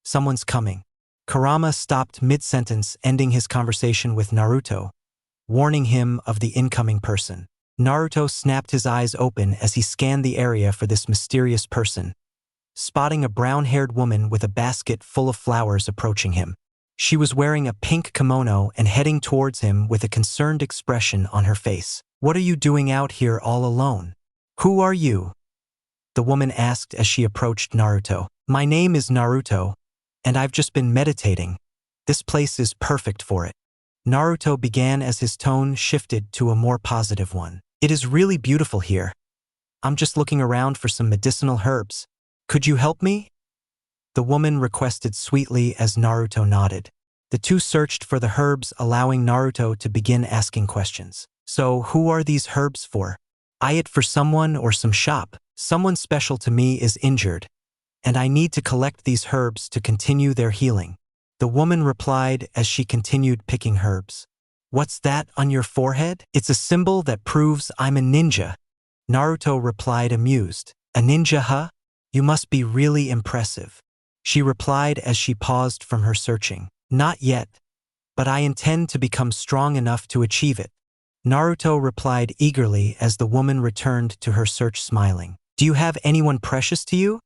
Someone's coming. Kurama stopped mid-sentence, ending his conversation with Naruto, warning him of the incoming person. Naruto snapped his eyes open as he scanned the area for this mysterious person, spotting a brown-haired woman with a basket full of flowers approaching him. She was wearing a pink kimono and heading towards him with a concerned expression on her face. What are you doing out here all alone? Who are you? The woman asked as she approached Naruto. My name is Naruto, and I've just been meditating. This place is perfect for it. Naruto began as his tone shifted to a more positive one. It is really beautiful here. I'm just looking around for some medicinal herbs. Could you help me? The woman requested sweetly as Naruto nodded. The two searched for the herbs, allowing Naruto to begin asking questions. So, who are these herbs for? It for someone or some shop. Someone special to me is injured, and I need to collect these herbs to continue their healing. The woman replied as she continued picking herbs. What's that on your forehead? It's a symbol that proves I'm a ninja. Naruto replied, amused. A ninja, huh? You must be really impressive. She replied as she paused from her searching. Not yet, but I intend to become strong enough to achieve it. Naruto replied eagerly as the woman returned to her search, smiling. Do you have anyone precious to you?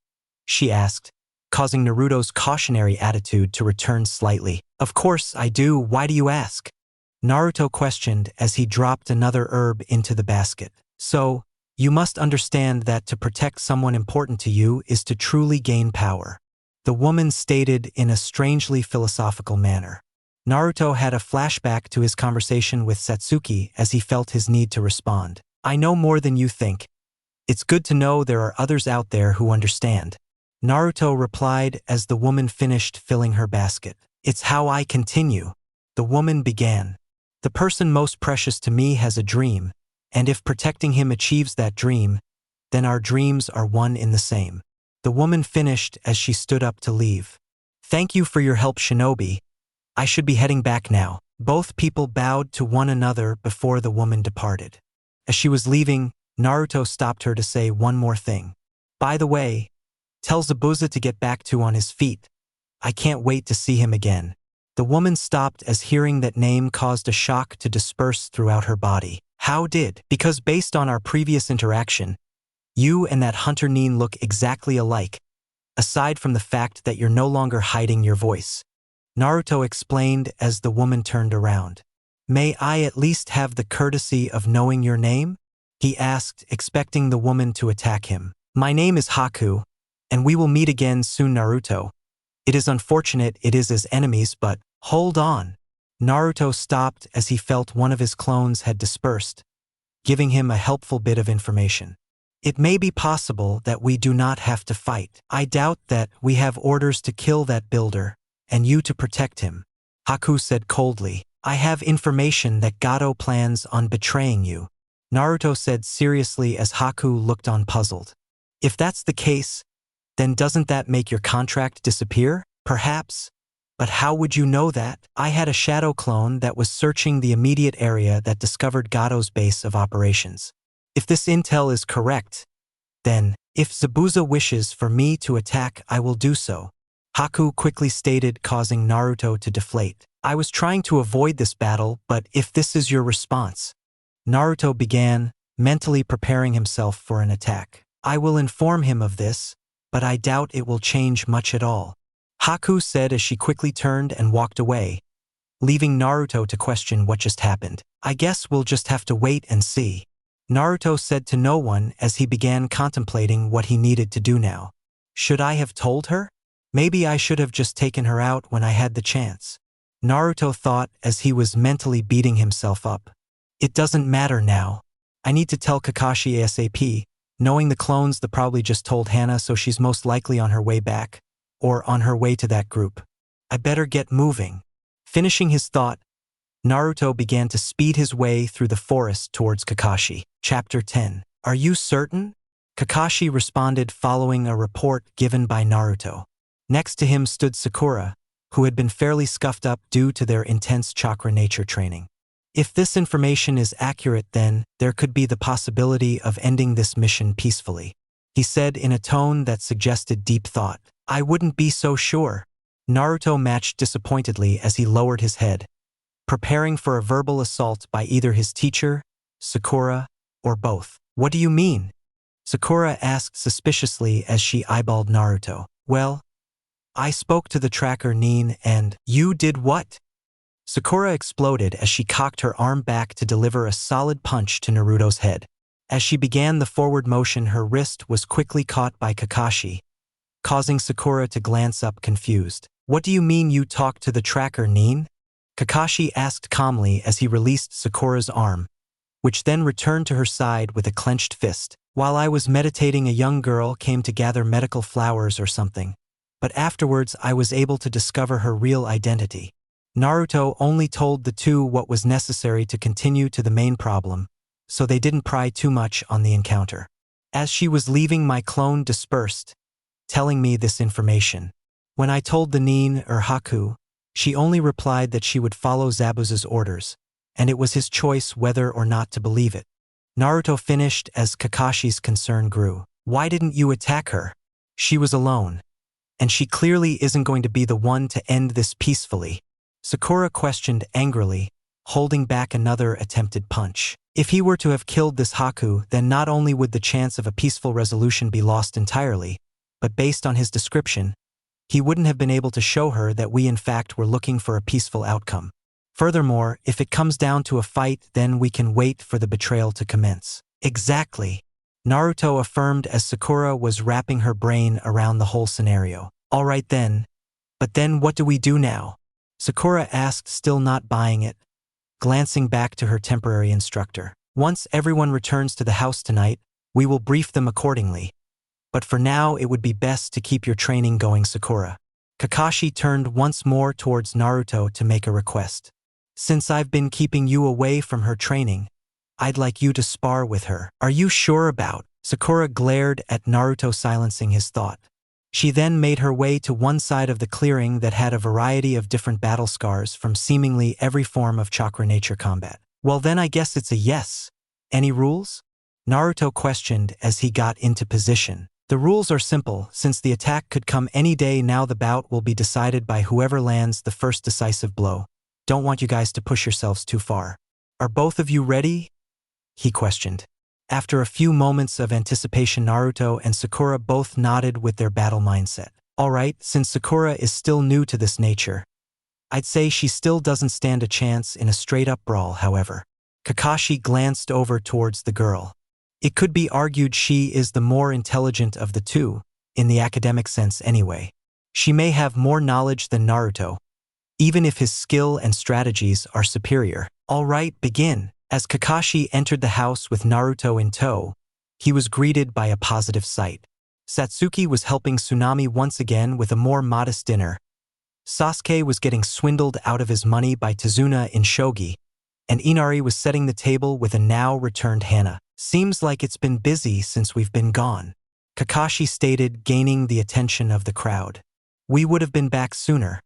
She asked, causing Naruto's cautionary attitude to return slightly. Of course I do, why do you ask? Naruto questioned as he dropped another herb into the basket. So, you must understand that to protect someone important to you is to truly gain power. the woman stated in a strangely philosophical manner. Naruto had a flashback to his conversation with Satsuki as he felt his need to respond. I know more than you think. It's good to know there are others out there who understand. Naruto replied as the woman finished filling her basket. It's how I continue. The woman began. The person most precious to me has a dream, and if protecting him achieves that dream, then our dreams are one in the same. The woman finished as she stood up to leave. Thank you for your help, Shinobi. I should be heading back now. Both people bowed to one another before the woman departed. As she was leaving, Naruto stopped her to say one more thing. By the way, tell Zabuza to get back on his feet. I can't wait to see him again. The woman stopped as hearing that name caused a shock to disperse throughout her body. How did? Because based on our previous interaction, you and that hunter Nin look exactly alike, aside from the fact that you're no longer hiding your voice. Naruto explained as the woman turned around. May I at least have the courtesy of knowing your name? He asked, expecting the woman to attack him. My name is Haku, and we will meet again soon, Naruto. It is unfortunate it is as enemies, but hold on. Naruto stopped as he felt one of his clones had dispersed, giving him a helpful bit of information. It may be possible that we do not have to fight. I doubt that we have orders to kill that builder, and you to protect him. Haku said coldly. I have information that Gato plans on betraying you. Naruto said seriously as Haku looked on puzzled. If that's the case, then doesn't that make your contract disappear? Perhaps. But how would you know that? I had a shadow clone that was searching the immediate area that discovered Gato's base of operations. If this intel is correct, then, if Zabuza wishes for me to attack, I will do so. Haku quickly stated, causing Naruto to deflate. I was trying to avoid this battle, but if this is your response. Naruto began, mentally preparing himself for an attack. I will inform him of this, but I doubt it will change much at all. Haku said as she quickly turned and walked away, leaving Naruto to question what just happened. I guess we'll just have to wait and see. Naruto said to no one as he began contemplating what he needed to do now. Should I have told her? Maybe I should have just taken her out when I had the chance. Naruto thought as he was mentally beating himself up. It doesn't matter now. I need to tell Kakashi ASAP, knowing the clones that probably just told Hana, so she's most likely on her way back, or on her way to that group. I better get moving. Finishing his thought, Naruto began to speed his way through the forest towards Kakashi. Chapter 10. Are you certain? Kakashi responded following a report given by Naruto. Next to him stood Sakura, who had been fairly scuffed up due to their intense chakra nature training. If this information is accurate, then there could be the possibility of ending this mission peacefully, he said in a tone that suggested deep thought. I wouldn't be so sure. Naruto matched disappointedly as he lowered his head, preparing for a verbal assault by either his teacher, Sakura, or both. What do you mean? Sakura asked suspiciously as she eyeballed Naruto. Well, I spoke to the tracker Nin and… You did what? Sakura exploded as she cocked her arm back to deliver a solid punch to Naruto's head. As she began the forward motion, her wrist was quickly caught by Kakashi, causing Sakura to glance up confused. What do you mean you talked to the tracker Nin? Kakashi asked calmly as he released Sakura's arm, which then returned to her side with a clenched fist. While I was meditating, a young girl came to gather medical flowers or something, but afterwards I was able to discover her real identity. Naruto only told the two what was necessary to continue to the main problem, so they didn't pry too much on the encounter. As she was leaving, my clone dispersed, telling me this information. When I told the Nin or Haku, she only replied that she would follow Zabuza's orders, and it was his choice whether or not to believe it. Naruto finished as Kakashi's concern grew. Why didn't you attack her? She was alone, and she clearly isn't going to be the one to end this peacefully. Sakura questioned angrily, holding back another attempted punch. If he were to have killed this Haku, then not only would the chance of a peaceful resolution be lost entirely, but based on his description, he wouldn't have been able to show her that we in fact were looking for a peaceful outcome. Furthermore, if it comes down to a fight, then we can wait for the betrayal to commence. Exactly, Naruto affirmed as Sakura was wrapping her brain around the whole scenario. All right then. But then what do we do now? Sakura asked, still not buying it, glancing back to her temporary instructor. Once everyone returns to the house tonight, we will brief them accordingly. But for now, it would be best to keep your training going, Sakura. Kakashi turned once more towards Naruto to make a request. Since I've been keeping you away from her training, I'd like you to spar with her. Are you sure about? Sakura glared at Naruto, silencing his thought. She then made her way to one side of the clearing that had a variety of different battle scars from seemingly every form of chakra nature combat. Well then I guess it's a yes. Any rules? Naruto questioned as he got into position. The rules are simple, since the attack could come any day. Now the bout will be decided by whoever lands the first decisive blow. Don't want you guys to push yourselves too far. Are both of you ready? He questioned. After a few moments of anticipation, Naruto and Sakura both nodded with their battle mindset. Alright, since Sakura is still new to this nature, I'd say she still doesn't stand a chance in a straight-up brawl, however. Kakashi glanced over towards the girl. It could be argued she is the more intelligent of the two, in the academic sense anyway. She may have more knowledge than Naruto, even if his skill and strategies are superior. Alright, begin. As Kakashi entered the house with Naruto in tow, he was greeted by a positive sight. Satsuki was helping Tsunade once again with a more modest dinner. Sasuke was getting swindled out of his money by Tsunade in shogi, and Inari was setting the table with a now-returned Hana. Seems like it's been busy since we've been gone, Kakashi stated, gaining the attention of the crowd. We would have been back sooner,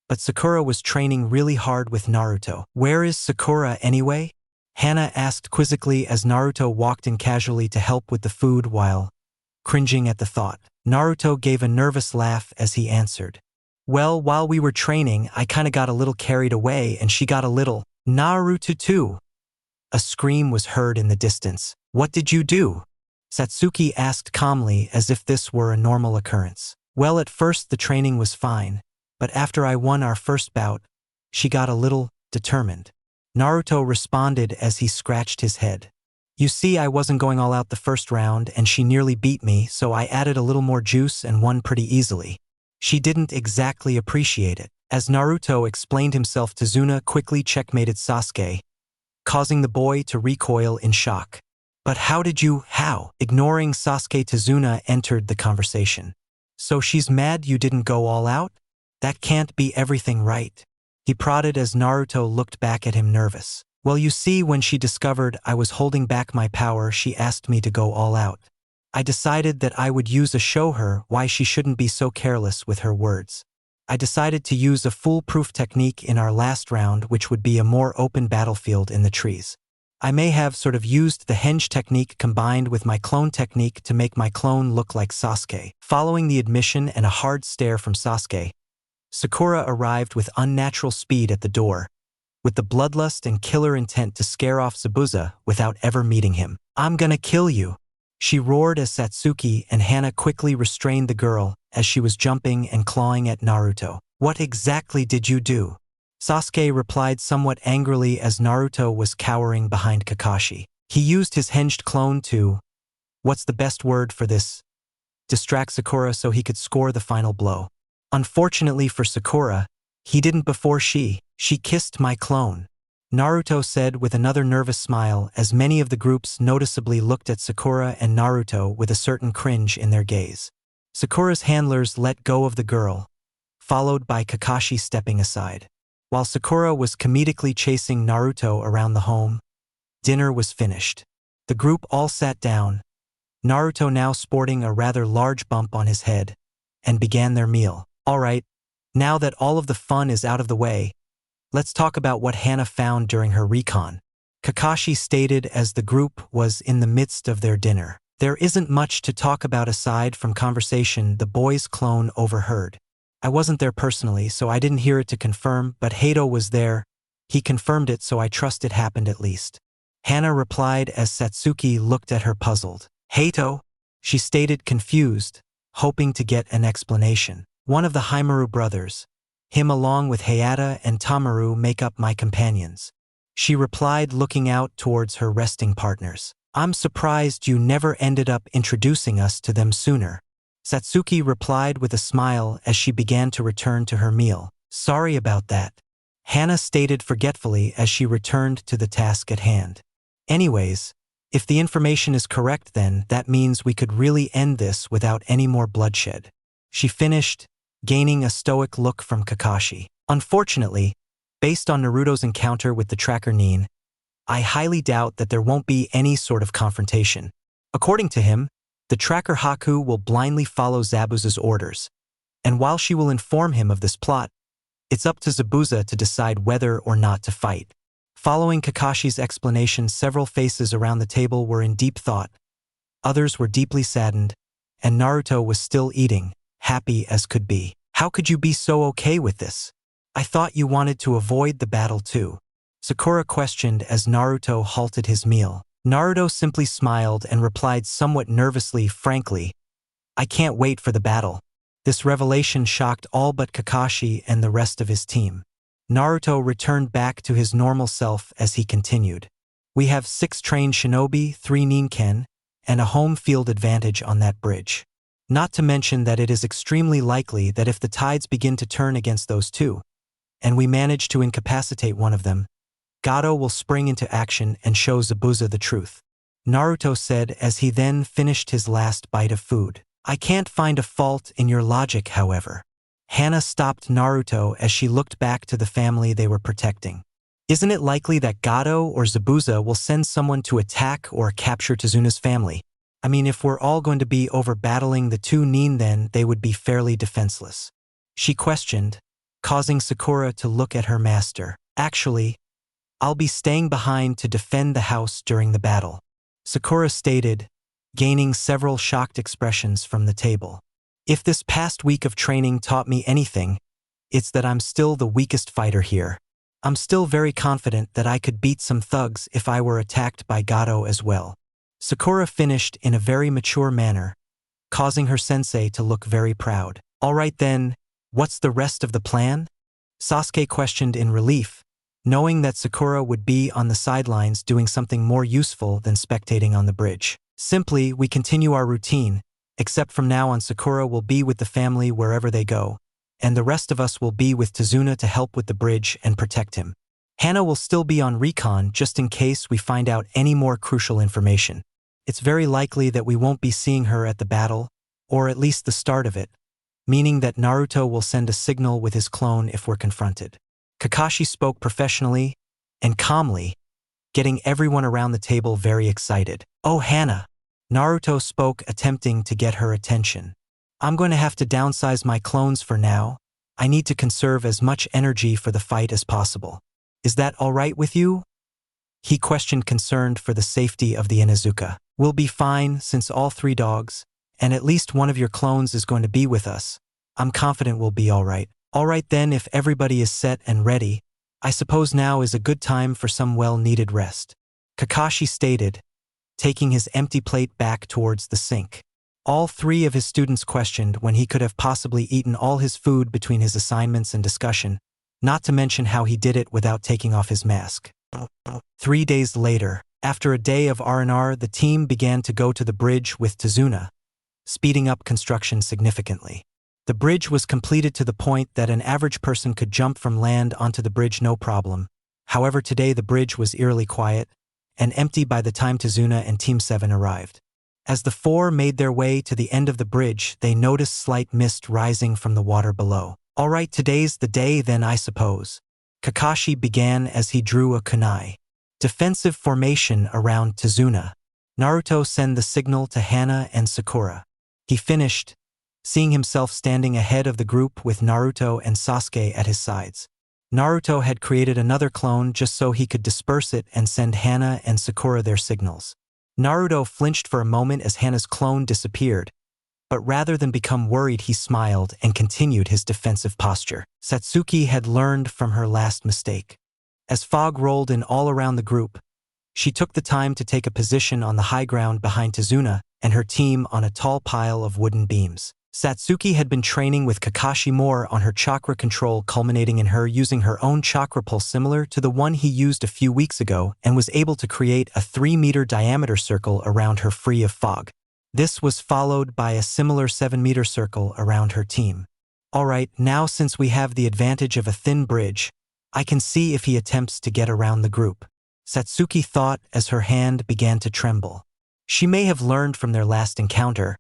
but Sakura was training really hard with Naruto. Where is Sakura anyway? Hana asked quizzically as Naruto walked in casually to help with the food while cringing at the thought. Naruto gave a nervous laugh as he answered. Well, while we were training, I kinda got a little carried away and she got a little Naruto too. A scream was heard in the distance. What did you do? Satsuki asked calmly as if this were a normal occurrence. Well, at first the training was fine, but after I won our first bout, she got a little determined. Naruto responded as he scratched his head. You see, I wasn't going all out the first round and she nearly beat me, so I added a little more juice and won pretty easily. She didn't exactly appreciate it. As Naruto explained himself, Tsunade quickly checkmated Sasuke, causing the boy to recoil in shock. But how? Ignoring Sasuke, Tsunade entered the conversation. So she's mad you didn't go all out? That can't be everything, right? He prodded as Naruto looked back at him nervous. Well, you see, when she discovered I was holding back my power, she asked me to go all out. I decided that I would show her why she shouldn't be so careless with her words. I decided to use a foolproof technique in our last round, which would be a more open battlefield in the trees. I may have sort of used the henge technique combined with my clone technique to make my clone look like Sasuke. Following the admission and a hard stare from Sasuke, Sakura arrived with unnatural speed at the door, with the bloodlust and killer intent to scare off Zabuza without ever meeting him. I'm gonna kill you, she roared as Satsuki and Hana quickly restrained the girl as she was jumping and clawing at Naruto. What exactly did you do? Sasuke replied somewhat angrily as Naruto was cowering behind Kakashi. He used his henged clone to, what's the best word for this? Distract Sakura so he could score the final blow. Unfortunately for Sakura, he didn't before she kissed my clone, Naruto said with another nervous smile as many of the groups noticeably looked at Sakura and Naruto with a certain cringe in their gaze. Sakura's handlers let go of the girl, followed by Kakashi stepping aside. While Sakura was comedically chasing Naruto around the home, dinner was finished. The group all sat down, Naruto now sporting a rather large bump on his head, and began their meal. Alright, now that all of the fun is out of the way, let's talk about what Hana found during her recon, Kakashi stated as the group was in the midst of their dinner. There isn't much to talk about aside from conversation the boy's clone overheard. I wasn't there personally, so I didn't hear it to confirm, but Hato was there. He confirmed it, so I trust it happened at least. Hana replied as Satsuki looked at her puzzled. Hato? She stated confused, hoping to get an explanation. One of the Haimaru brothers. Him along with Hayata and Tamaru make up my companions. She replied looking out towards her resting partners. I'm surprised you never ended up introducing us to them sooner. Satsuki replied with a smile as she began to return to her meal. Sorry about that, Hana stated forgetfully as she returned to the task at hand. Anyways, if the information is correct, then that means we could really end this without any more bloodshed. She finished, gaining a stoic look from Kakashi. Unfortunately, based on Naruto's encounter with the tracker Nin, I highly doubt that there won't be any sort of confrontation. According to him, the tracker Haku will blindly follow Zabuza's orders, and while she will inform him of this plot, it's up to Zabuza to decide whether or not to fight. Following Kakashi's explanation, several faces around the table were in deep thought. Others were deeply saddened, and Naruto was still eating, happy as could be. How could you be so okay with this? I thought you wanted to avoid the battle too, Sakura questioned as Naruto halted his meal. Naruto simply smiled and replied somewhat nervously, frankly, I can't wait for the battle. This revelation shocked all but Kakashi and the rest of his team. Naruto returned back to his normal self as he continued. We have 6 trained shinobi, 3 ninken, and a home field advantage on that bridge. Not to mention that it is extremely likely that if the tides begin to turn against those two, and we manage to incapacitate one of them, Gato will spring into action and show Zabuza the truth, Naruto said as he then finished his last bite of food. I can't find a fault in your logic, however. Hana stopped Naruto as she looked back to the family they were protecting. Isn't it likely that Gato or Zabuza will send someone to attack or capture Tsunade's family? I mean, if we're all going to be over battling the 2 Nin, then they would be fairly defenseless. She questioned, causing Sakura to look at her master. Actually, I'll be staying behind to defend the house during the battle, Sakura stated, gaining several shocked expressions from the table. If this past week of training taught me anything, it's that I'm still the weakest fighter here. I'm still very confident that I could beat some thugs if I were attacked by Gato as well. Sakura finished in a very mature manner, causing her sensei to look very proud. Alright then, what's the rest of the plan? Sasuke questioned in relief, knowing that Sakura would be on the sidelines doing something more useful than spectating on the bridge. Simply, we continue our routine, except from now on Sakura will be with the family wherever they go, and the rest of us will be with Tsunade to help with the bridge and protect him. Hana will still be on recon just in case we find out any more crucial information. It's very likely that we won't be seeing her at the battle, or at least the start of it, meaning that Naruto will send a signal with his clone if we're confronted. Kakashi spoke professionally and calmly, getting everyone around the table very excited. Oh, Hana, Naruto spoke, attempting to get her attention. I'm going to have to downsize my clones for now. I need to conserve as much energy for the fight as possible. Is that all right with you? He questioned, concerned for the safety of the Inuzuka. We'll be fine since all 3 dogs, and at least one of your clones is going to be with us. I'm confident we'll be all right. All right then, if everybody is set and ready, I suppose now is a good time for some well-needed rest, Kakashi stated, taking his empty plate back towards the sink. All 3 of his students questioned when he could have possibly eaten all his food between his assignments and discussion, not to mention how he did it without taking off his mask. 3 days later, after a day of R&R, the team began to go to the bridge with Tsunade, speeding up construction significantly. The bridge was completed to the point that an average person could jump from land onto the bridge no problem. However, today the bridge was eerily quiet and empty by the time Tsunade and Team 7 arrived. As the 4 made their way to the end of the bridge, they noticed slight mist rising from the water below. All right, today's the day then, I suppose, Kakashi began as he drew a kunai. Defensive formation around Tsunade. Naruto sent the signal to Hana and Sakura. He finished, seeing himself standing ahead of the group with Naruto and Sasuke at his sides. Naruto had created another clone just so he could disperse it and send Hana and Sakura their signals. Naruto flinched for a moment as Hana's clone disappeared, but rather than become worried, he smiled and continued his defensive posture. Satsuki had learned from her last mistake. As fog rolled in all around the group, she took the time to take a position on the high ground behind Tsunade and her team on a tall pile of wooden beams. Satsuki had been training with Kakashi more on her chakra control, culminating in her using her own chakra pulse similar to the one he used a few weeks ago, and was able to create a 3-meter diameter circle around her free of fog. This was followed by a similar 7-meter circle around her team. Alright, now since we have the advantage of a thin bridge, I can see if he attempts to get around the group, Satsuki thought as her hand began to tremble. She may have learned from their last encounter,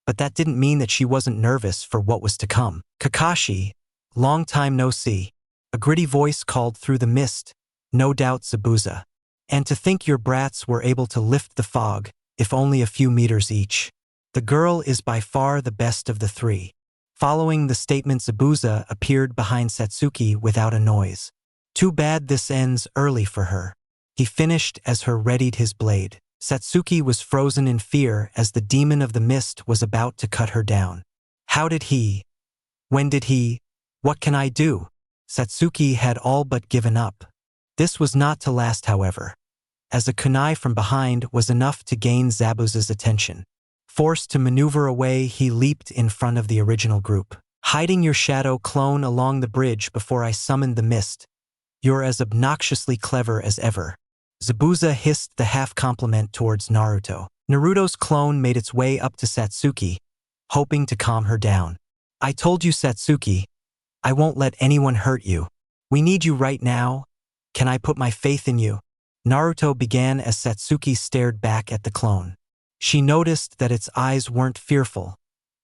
but that didn't mean that she wasn't nervous for what was to come. Kakashi, long time no see. A gritty voice called through the mist, no doubt Zabuza. And to think your brats were able to lift the fog, if only a few meters each. The girl is by far the best of the three. Following the statement, Zabuza appeared behind Satsuki without a noise. Too bad this ends early for her. He finished as her readied his blade. Satsuki was frozen in fear as the demon of the mist was about to cut her down. How did he? When did he? What can I do? Satsuki had all but given up. This was not to last, however, as a kunai from behind was enough to gain Zabuza's attention. Forced to maneuver away, he leaped in front of the original group. Hiding your shadow clone along the bridge before I summoned the mist. You're as obnoxiously clever as ever. Zabuza hissed the half-compliment towards Naruto. Naruto's clone made its way up to Satsuki, hoping to calm her down. I told you, Satsuki, I won't let anyone hurt you. We need you right now. Can I put my faith in you? Naruto began as Satsuki stared back at the clone. She noticed that its eyes weren't fearful,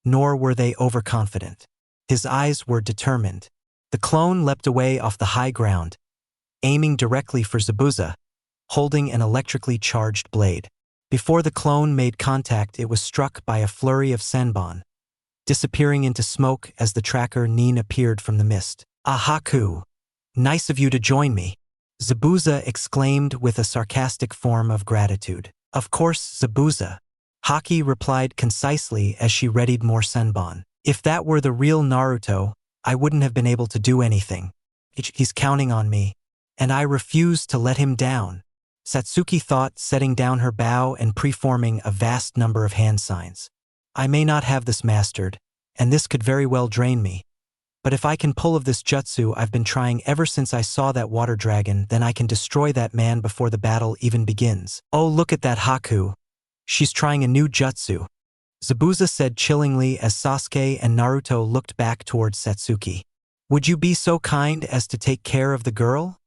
nor were they overconfident. His eyes were determined. The clone leapt away off the high ground, aiming directly for Zabuza, holding an electrically charged blade. Before the clone made contact, it was struck by a flurry of senbon, disappearing into smoke as the tracker Nin appeared from the mist. Ahaku! Nice of you to join me, Zabuza exclaimed with a sarcastic form of gratitude. Of course, Zabuza. Haki replied concisely as she readied more senbon. If that were the real Naruto, I wouldn't have been able to do anything. He's counting on me, and I refuse to let him down. Satsuki thought, setting down her bow and preforming a vast number of hand signs. I may not have this mastered, and this could very well drain me. But if I can pull of this jutsu I've been trying ever since I saw that water dragon, then I can destroy that man before the battle even begins. Oh, look at that Haku. She's trying a new jutsu, Zabuza said chillingly as Sasuke and Naruto looked back towards Satsuki. Would you be so kind as to take care of the girl?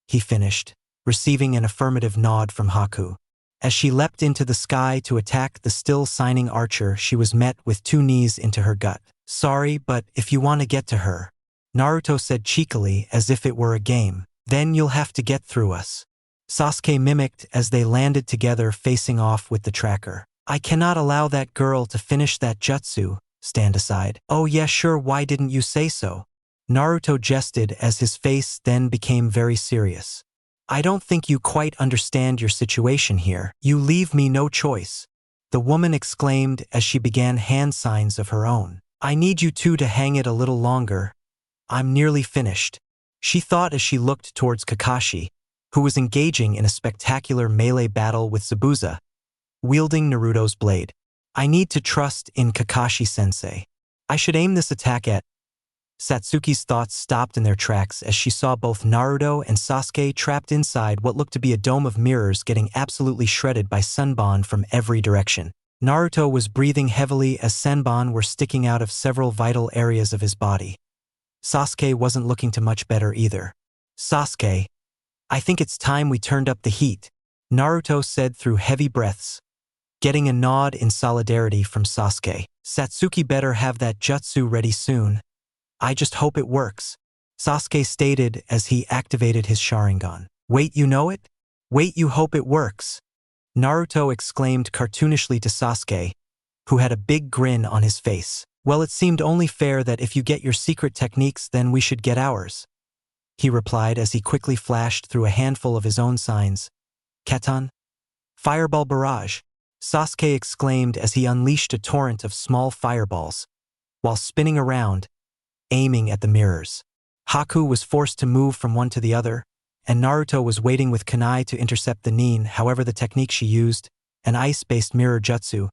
He finished, receiving an affirmative nod from Haku. As she leapt into the sky to attack the still signing archer, she was met with 2 knees into her gut. Sorry, but if you want to get to her, Naruto said cheekily as if it were a game, then you'll have to get through us. Sasuke mimicked as they landed together facing off with the tracker. I cannot allow that girl to finish that jutsu, stand aside. Oh yeah, sure, why didn't you say so? Naruto jested as his face then became very serious. I don't think you quite understand your situation here. You leave me no choice, the woman exclaimed as she began hand signs of her own. I need you two to hang it a little longer. I'm nearly finished, she thought as she looked towards Kakashi, who was engaging in a spectacular melee battle with Zabuza, wielding Naruto's blade. I need to trust in Kakashi-sensei. I should aim this attack at... Satsuki's thoughts stopped in their tracks as she saw both Naruto and Sasuke trapped inside what looked to be a dome of mirrors getting absolutely shredded by senbon from every direction. Naruto was breathing heavily as senbon were sticking out of several vital areas of his body. Sasuke wasn't looking too much better either. Sasuke, I think it's time we turned up the heat, Naruto said through heavy breaths, getting a nod in solidarity from Sasuke. Satsuki better have that jutsu ready soon. I just hope it works, Sasuke stated as he activated his Sharingan. Wait, you know it? Wait, you hope it works, Naruto exclaimed cartoonishly to Sasuke, who had a big grin on his face. Well, it seemed only fair that if you get your secret techniques, then we should get ours, he replied as he quickly flashed through a handful of his own signs. Keton? Fireball barrage, Sasuke exclaimed as he unleashed a torrent of small fireballs, while spinning around, aiming at the mirrors. Haku was forced to move from one to the other, and Naruto was waiting with kunai to intercept the Nin. However, the technique she used, an ice-based mirror jutsu,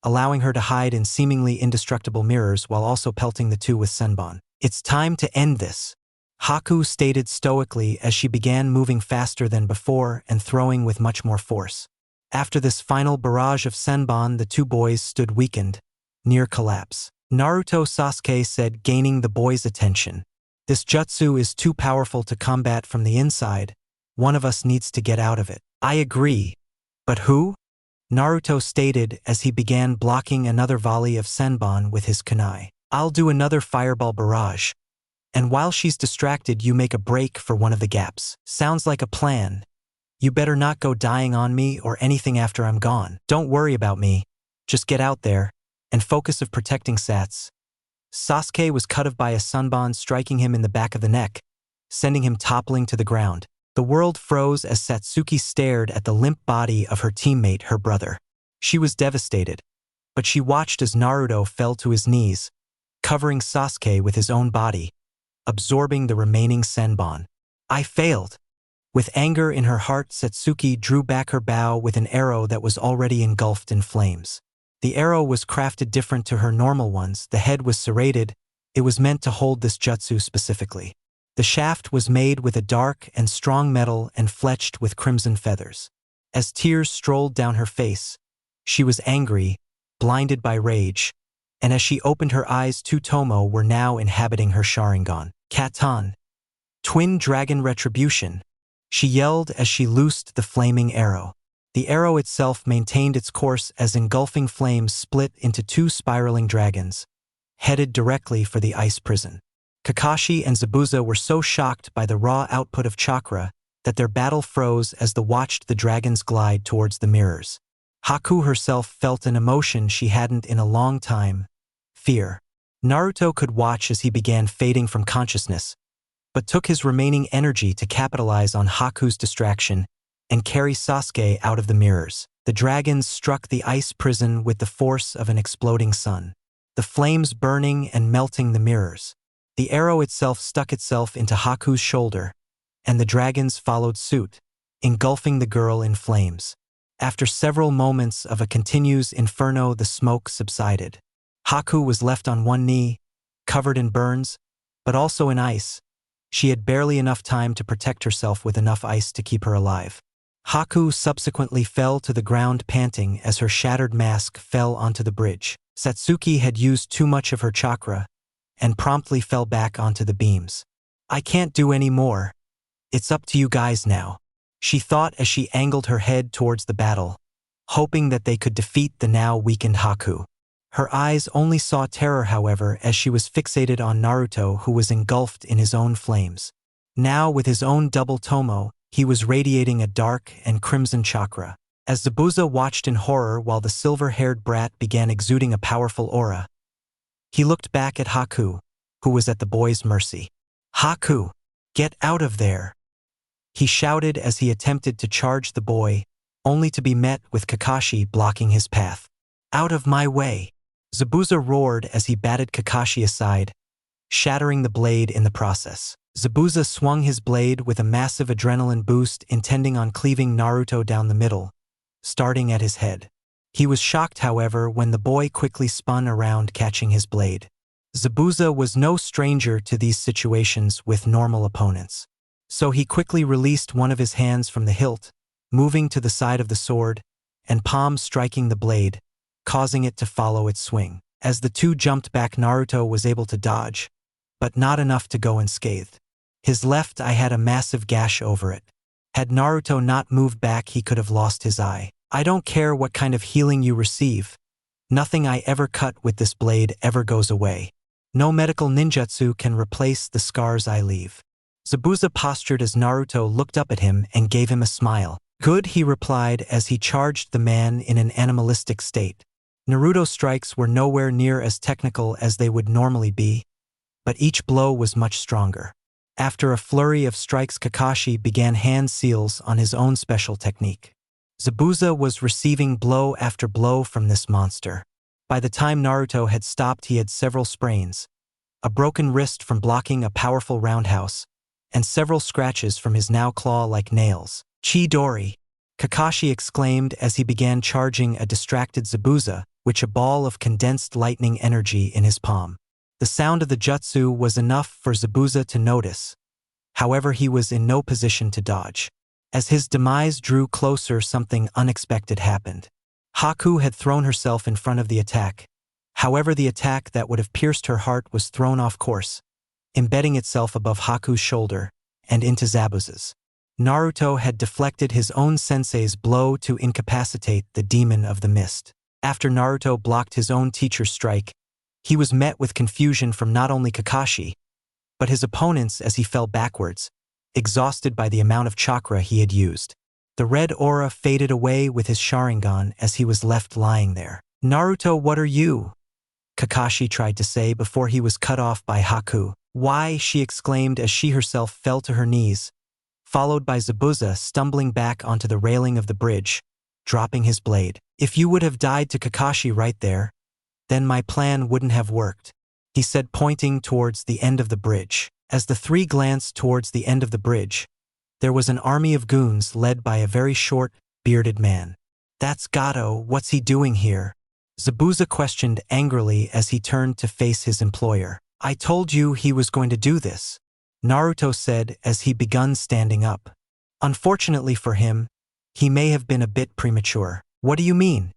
allowing her to hide in seemingly indestructible mirrors while also pelting the two with senbon. It's time to end this, Haku stated stoically as she began moving faster than before and throwing with much more force. After this final barrage of senbon, the two boys stood weakened, near collapse. Naruto Sasuke said, gaining the boys' attention. This jutsu is too powerful to combat from the inside. One of us needs to get out of it. I agree. But who? Naruto stated as he began blocking another volley of senbon with his kunai. I'll do another fireball barrage. And while she's distracted, you make a break for one of the gaps. Sounds like a plan. You better not go dying on me or anything after I'm gone. Don't worry about me. Just get out there and focus of protecting Sats. Sasuke was cut off by a sunbon striking him in the back of the neck, sending him toppling to the ground. The world froze as Satsuki stared at the limp body of her teammate, her brother. She was devastated, but she watched as Naruto fell to his knees, covering Sasuke with his own body, absorbing the remaining senbon. I failed. With anger in her heart, Satsuki drew back her bow with an arrow that was already engulfed in flames. The arrow was crafted different to her normal ones. The head was serrated. It was meant to hold this jutsu specifically. The shaft was made with a dark and strong metal and fletched with crimson feathers. As tears strolled down her face, she was angry, blinded by rage, and as she opened her eyes, two Tomo were now inhabiting her Sharingan. Katan. Twin Dragon Retribution. She yelled as she loosed the flaming arrow. The arrow itself maintained its course as engulfing flames split into two spiraling dragons, headed directly for the ice prison. Kakashi and Zabuza were so shocked by the raw output of chakra that their battle froze as they watched the dragons glide towards the mirrors. Haku herself felt an emotion she hadn't in a long time: fear. Naruto could watch as he began fading from consciousness, but took his remaining energy to capitalize on Haku's distraction and carry Sasuke out of the mirrors. The dragons struck the ice prison with the force of an exploding sun, the flames burning and melting the mirrors. The arrow itself stuck itself into Haku's shoulder, and the dragons followed suit, engulfing the girl in flames. After several moments of a continuous inferno, the smoke subsided. Haku was left on one knee, covered in burns, but also in ice. She had barely enough time to protect herself with enough ice to keep her alive. Haku subsequently fell to the ground panting as her shattered mask fell onto the bridge. Satsuki had used too much of her chakra and promptly fell back onto the beams. I can't do any more. It's up to you guys now, she thought as she angled her head towards the battle, hoping that they could defeat the now weakened Haku. Her eyes only saw terror, however, as she was fixated on Naruto, who was engulfed in his own flames. Now, with his own double Tomo, he was radiating a dark and crimson chakra. As Zabuza watched in horror while the silver-haired brat began exuding a powerful aura, he looked back at Haku, who was at the boy's mercy. Haku, get out of there! He shouted as he attempted to charge the boy, only to be met with Kakashi blocking his path. Out of my way! Zabuza roared as he batted Kakashi aside, shattering the blade in the process. Zabuza swung his blade with a massive adrenaline boost, intending on cleaving Naruto down the middle, starting at his head. He was shocked, however, when the boy quickly spun around, catching his blade. Zabuza was no stranger to these situations with normal opponents, so he quickly released one of his hands from the hilt, moving to the side of the sword, and palm striking the blade, causing it to follow its swing. As the two jumped back, Naruto was able to dodge, but not enough to go unscathed. His left eye had a massive gash over it. Had Naruto not moved back, he could have lost his eye. I don't care what kind of healing you receive. Nothing I ever cut with this blade ever goes away. No medical ninjutsu can replace the scars I leave. Zabuza postured as Naruto looked up at him and gave him a smile. Good, he replied as he charged the man in an animalistic state. Naruto's strikes were nowhere near as technical as they would normally be, but each blow was much stronger. After a flurry of strikes, Kakashi began hand seals on his own special technique. Zabuza was receiving blow after blow from this monster. By the time Naruto had stopped, he had several sprains, a broken wrist from blocking a powerful roundhouse, and several scratches from his now claw-like nails. Chidori! Kakashi exclaimed as he began charging a distracted Zabuza, with a ball of condensed lightning energy in his palm. The sound of the jutsu was enough for Zabuza to notice. However, he was in no position to dodge. As his demise drew closer, something unexpected happened. Haku had thrown herself in front of the attack. However, the attack that would have pierced her heart was thrown off course, embedding itself above Haku's shoulder and into Zabuza's. Naruto had deflected his own sensei's blow to incapacitate the demon of the mist. After Naruto blocked his own teacher's strike, he was met with confusion from not only Kakashi, but his opponents as he fell backwards, exhausted by the amount of chakra he had used. The red aura faded away with his Sharingan as he was left lying there. "Naruto, what are you?" Kakashi tried to say before he was cut off by Haku. "Why?" she exclaimed as she herself fell to her knees, followed by Zabuza stumbling back onto the railing of the bridge, dropping his blade. "If you would have died to Kakashi right there, then my plan wouldn't have worked," he said, pointing towards the end of the bridge. As the three glanced towards the end of the bridge, there was an army of goons led by a very short, bearded man. "That's Gato, what's he doing here?" Zabuza questioned angrily as he turned to face his employer. "I told you he was going to do this," Naruto said as he began standing up. "Unfortunately for him, he may have been a bit premature." "What do you mean?"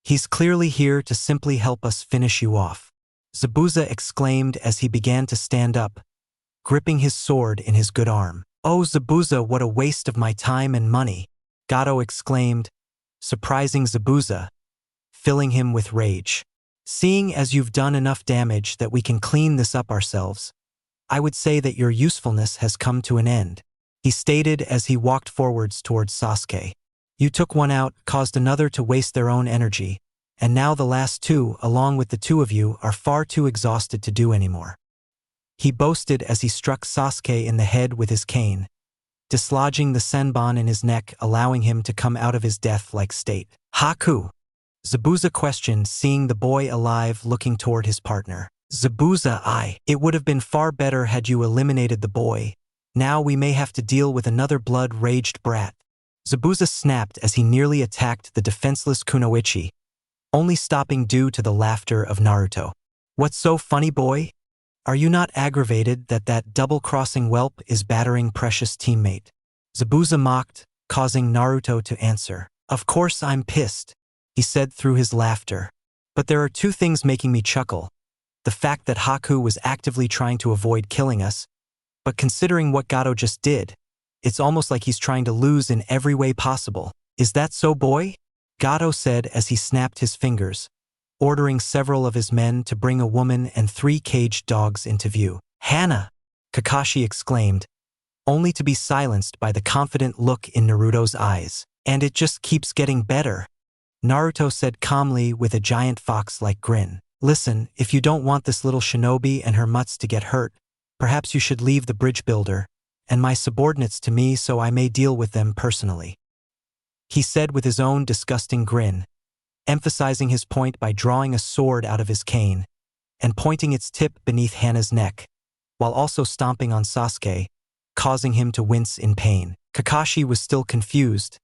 "He's clearly here to simply help us finish you off," Zabuza exclaimed as he began to stand up, gripping his sword in his good arm. "Oh, Zabuza, what a waste of my time and money," Gato exclaimed, surprising Zabuza, filling him with rage. "Seeing as you've done enough damage that we can clean this up ourselves, I would say that your usefulness has come to an end," he stated as he walked forwards towards Sasuke. "You took one out, caused another to waste their own energy, and now the last two, along with the two of you, are far too exhausted to do anymore," he boasted as he struck Sasuke in the head with his cane, dislodging the senbon in his neck, allowing him to come out of his death-like state. "Haku?" Zabuza questioned, seeing the boy alive looking toward his partner. "Zabuza, it would have been far better had you eliminated the boy. Now we may have to deal with another blood-raged brat." Zabuza snapped as he nearly attacked the defenseless Kunoichi, only stopping due to the laughter of Naruto. "What's so funny, boy? Are you not aggravated that that double-crossing whelp is battering precious teammate?" Zabuza mocked, causing Naruto to answer. "Of course I'm pissed," he said through his laughter. "But there are two things making me chuckle. The fact that Haku was actively trying to avoid killing us, but considering what Gato just did, it's almost like he's trying to lose in every way possible. Is that so, boy?" Gato said as he snapped his fingers, ordering several of his men to bring a woman and 3 caged dogs into view. "Hana!" Kakashi exclaimed, only to be silenced by the confident look in Naruto's eyes. "And it just keeps getting better," Naruto said calmly with a giant fox-like grin. "Listen, if you don't want this little shinobi and her mutts to get hurt, perhaps you should leave the bridge builder and my subordinates to me so I may deal with them personally," he said with his own disgusting grin, emphasizing his point by drawing a sword out of his cane and pointing its tip beneath Hana's neck, while also stomping on Sasuke, causing him to wince in pain. Kakashi was still confused,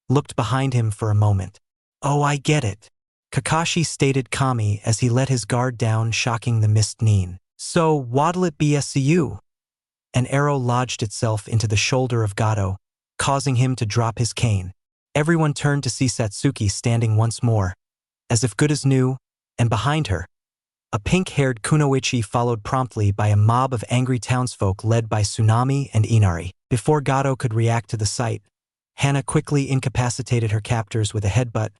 looked behind him for a moment. "Oh, I get it," Kakashi stated Kami as he let his guard down, shocking the mist Nin. "So, what'll it be SCU?" An arrow lodged itself into the shoulder of Gato, causing him to drop his cane. Everyone turned to see Satsuki standing once more, as if good as new, and behind her, a pink-haired Kunoichi followed promptly by a mob of angry townsfolk led by Tsunade and Inari. Before Gato could react to the sight, Hana quickly incapacitated her captors with a headbutt,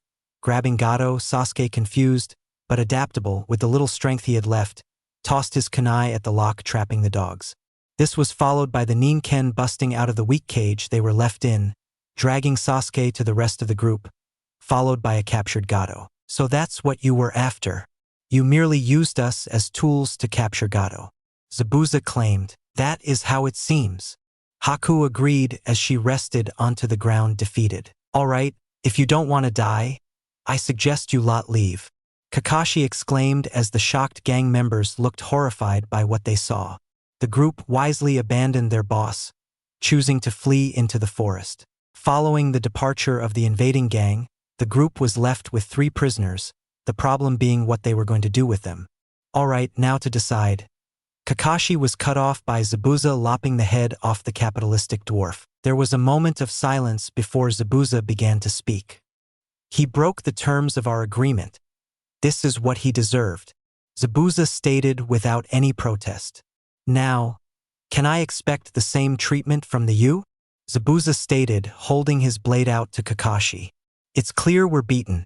grabbing Gato. Sasuke, confused but adaptable with the little strength he had left, tossed his kunai at the lock, trapping the dogs. This was followed by the Ninken busting out of the weak cage they were left in, dragging Sasuke to the rest of the group, followed by a captured Gato. "So that's what you were after. You merely used us as tools to capture Gato," Zabuza claimed. "That is how it seems," Haku agreed as she rested onto the ground, defeated. "All right, if you don't want to die, I suggest you lot leave," Kakashi exclaimed as the shocked gang members looked horrified by what they saw. The group wisely abandoned their boss, choosing to flee into the forest. Following the departure of the invading gang, the group was left with 3 prisoners, the problem being what they were going to do with them. "All right, now to decide." Kakashi was cut off by Zabuza lopping the head off the capitalistic dwarf. There was a moment of silence before Zabuza began to speak. He broke the terms of our agreement. This is what he deserved. Zabuza stated without any protest. Now, can I expect the same treatment from the U? Zabuza stated, holding his blade out to Kakashi. It's clear we're beaten,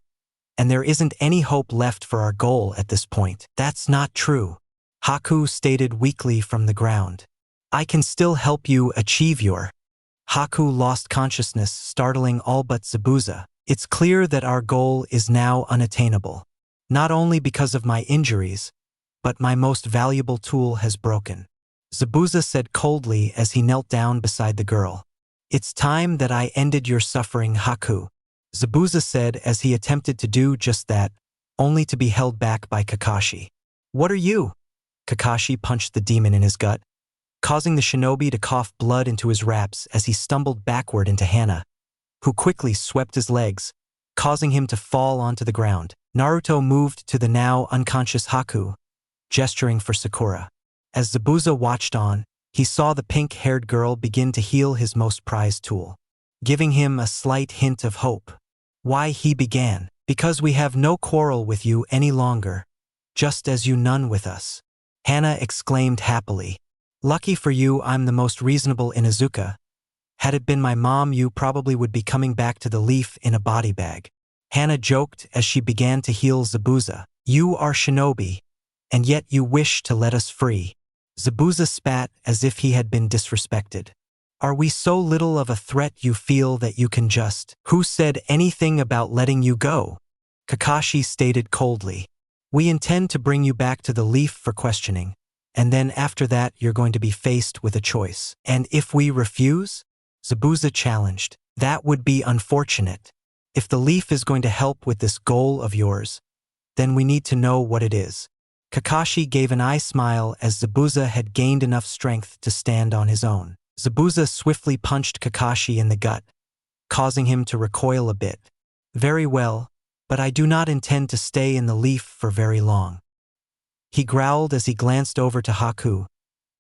and there isn't any hope left for our goal at this point. That's not true, Haku stated weakly from the ground. I can still help you achieve your... Haku lost consciousness, startling all but Zabuza. It's clear that our goal is now unattainable. Not only because of my injuries, but my most valuable tool has broken. Zabuza said coldly as he knelt down beside the girl. It's time that I ended your suffering, Haku. Zabuza said as he attempted to do just that, only to be held back by Kakashi. What are you? Kakashi punched the demon in his gut, causing the shinobi to cough blood into his wraps as he stumbled backward into Hana, who quickly swept his legs, causing him to fall onto the ground. Naruto moved to the now unconscious Haku, gesturing for Sakura. As Zabuza watched on, he saw the pink-haired girl begin to heal his most prized tool, giving him a slight hint of hope. Why he began, because we have no quarrel with you any longer, just as you none with us. Hana exclaimed happily. Lucky for you I'm the most reasonable in Izuka. Had it been my mom you probably would be coming back to the leaf in a body bag. Hana joked as she began to heal Zabuza. You are shinobi, and yet you wish to let us free. Zabuza spat as if he had been disrespected. Are we so little of a threat you feel that you can just... Who said anything about letting you go? Kakashi stated coldly. We intend to bring you back to the leaf for questioning, and then after that you're going to be faced with a choice. And if we refuse? Zabuza challenged. That would be unfortunate. If the leaf is going to help with this goal of yours, then we need to know what it is. Kakashi gave an eye smile as Zabuza had gained enough strength to stand on his own. Zabuza swiftly punched Kakashi in the gut, causing him to recoil a bit. Very well, but I do not intend to stay in the leaf for very long. He growled as he glanced over to Haku,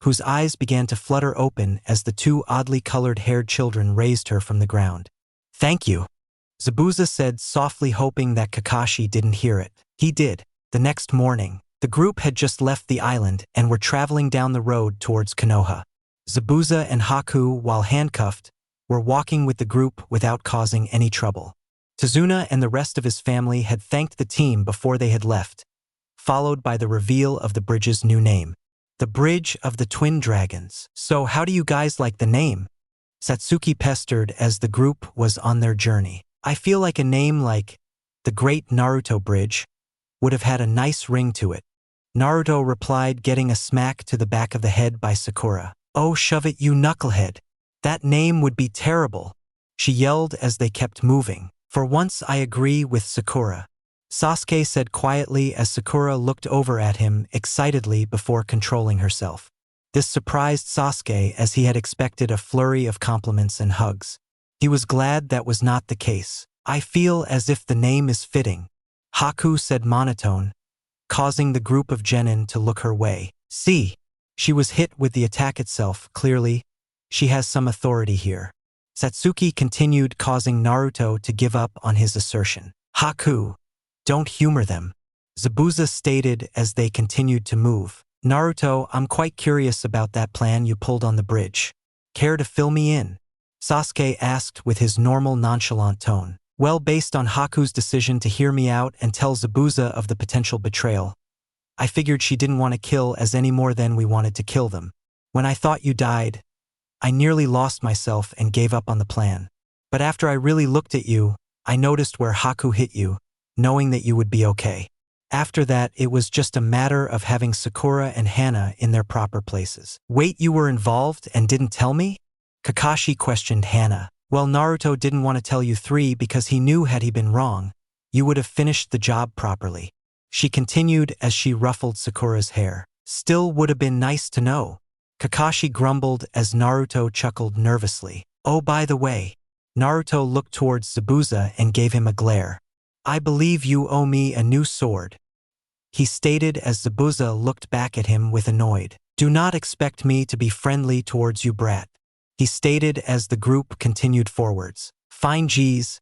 whose eyes began to flutter open as the two oddly colored-haired children raised her from the ground. Thank you, Zabuza said softly, hoping that Kakashi didn't hear it. He did. The next morning, the group had just left the island and were traveling down the road towards Konoha. Zabuza and Haku, while handcuffed, were walking with the group without causing any trouble. Tsunade and the rest of his family had thanked the team before they had left, followed by the reveal of the bridge's new name. The Bridge of the Twin Dragons. So how do you guys like the name? Satsuki pestered as the group was on their journey. I feel like a name like the Great Naruto Bridge would have had a nice ring to it. Naruto replied, getting a smack to the back of the head by Sakura. Oh, shove it, you knucklehead. That name would be terrible, she yelled as they kept moving. For once I agree with Sakura, Sasuke said quietly as Sakura looked over at him excitedly before controlling herself. This surprised Sasuke as he had expected a flurry of compliments and hugs. He was glad that was not the case. I feel as if the name is fitting, Haku said monotone, causing the group of genin to look her way. See, she was hit with the attack itself, clearly. She has some authority here. Satsuki continued, causing Naruto to give up on his assertion. Haku, don't humor them, Zabuza stated as they continued to move. Naruto, I'm quite curious about that plan you pulled on the bridge. Care to fill me in? Sasuke asked with his normal nonchalant tone. Well, based on Haku's decision to hear me out and tell Zabuza of the potential betrayal, I figured she didn't want to kill us any more than we wanted to kill them. When I thought you died, I nearly lost myself and gave up on the plan. But after I really looked at you, I noticed where Haku hit you, knowing that you would be okay. After that, it was just a matter of having Sakura and Hana in their proper places. Wait, you were involved and didn't tell me? Kakashi questioned Hana. Well, Naruto didn't want to tell you three because he knew had he been wrong, you would have finished the job properly. She continued as she ruffled Sakura's hair. Still would have been nice to know. Kakashi grumbled as Naruto chuckled nervously. Oh, by the way, Naruto looked towards Zabuza and gave him a glare. I believe you owe me a new sword, he stated as Zabuza looked back at him with annoyed. Do not expect me to be friendly towards you, brat. he stated as the group continued forwards. Fine G's.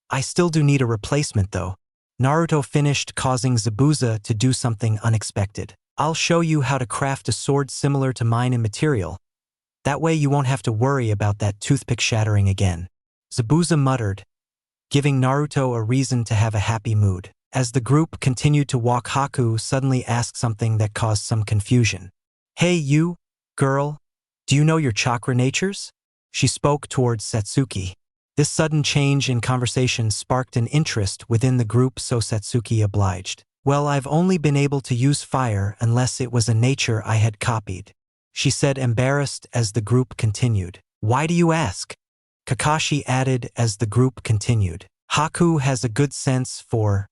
I still do need a replacement though. Naruto finished, causing Zabuza to do something unexpected. I'll show you how to craft a sword similar to mine in material. That way you won't have to worry about that toothpick shattering again. Zabuza muttered, giving Naruto a reason to have a happy mood. As the group continued to walk, Haku suddenly asked something that caused some confusion. Hey you, girl, do you know your chakra natures? She spoke towards Satsuki. This sudden change in conversation sparked an interest within the group, so Satsuki obliged. Well, I've only been able to use fire unless it was a nature I had copied, she said, embarrassed as the group continued. Why do you ask? Kakashi added as the group continued. Haku has a good sense for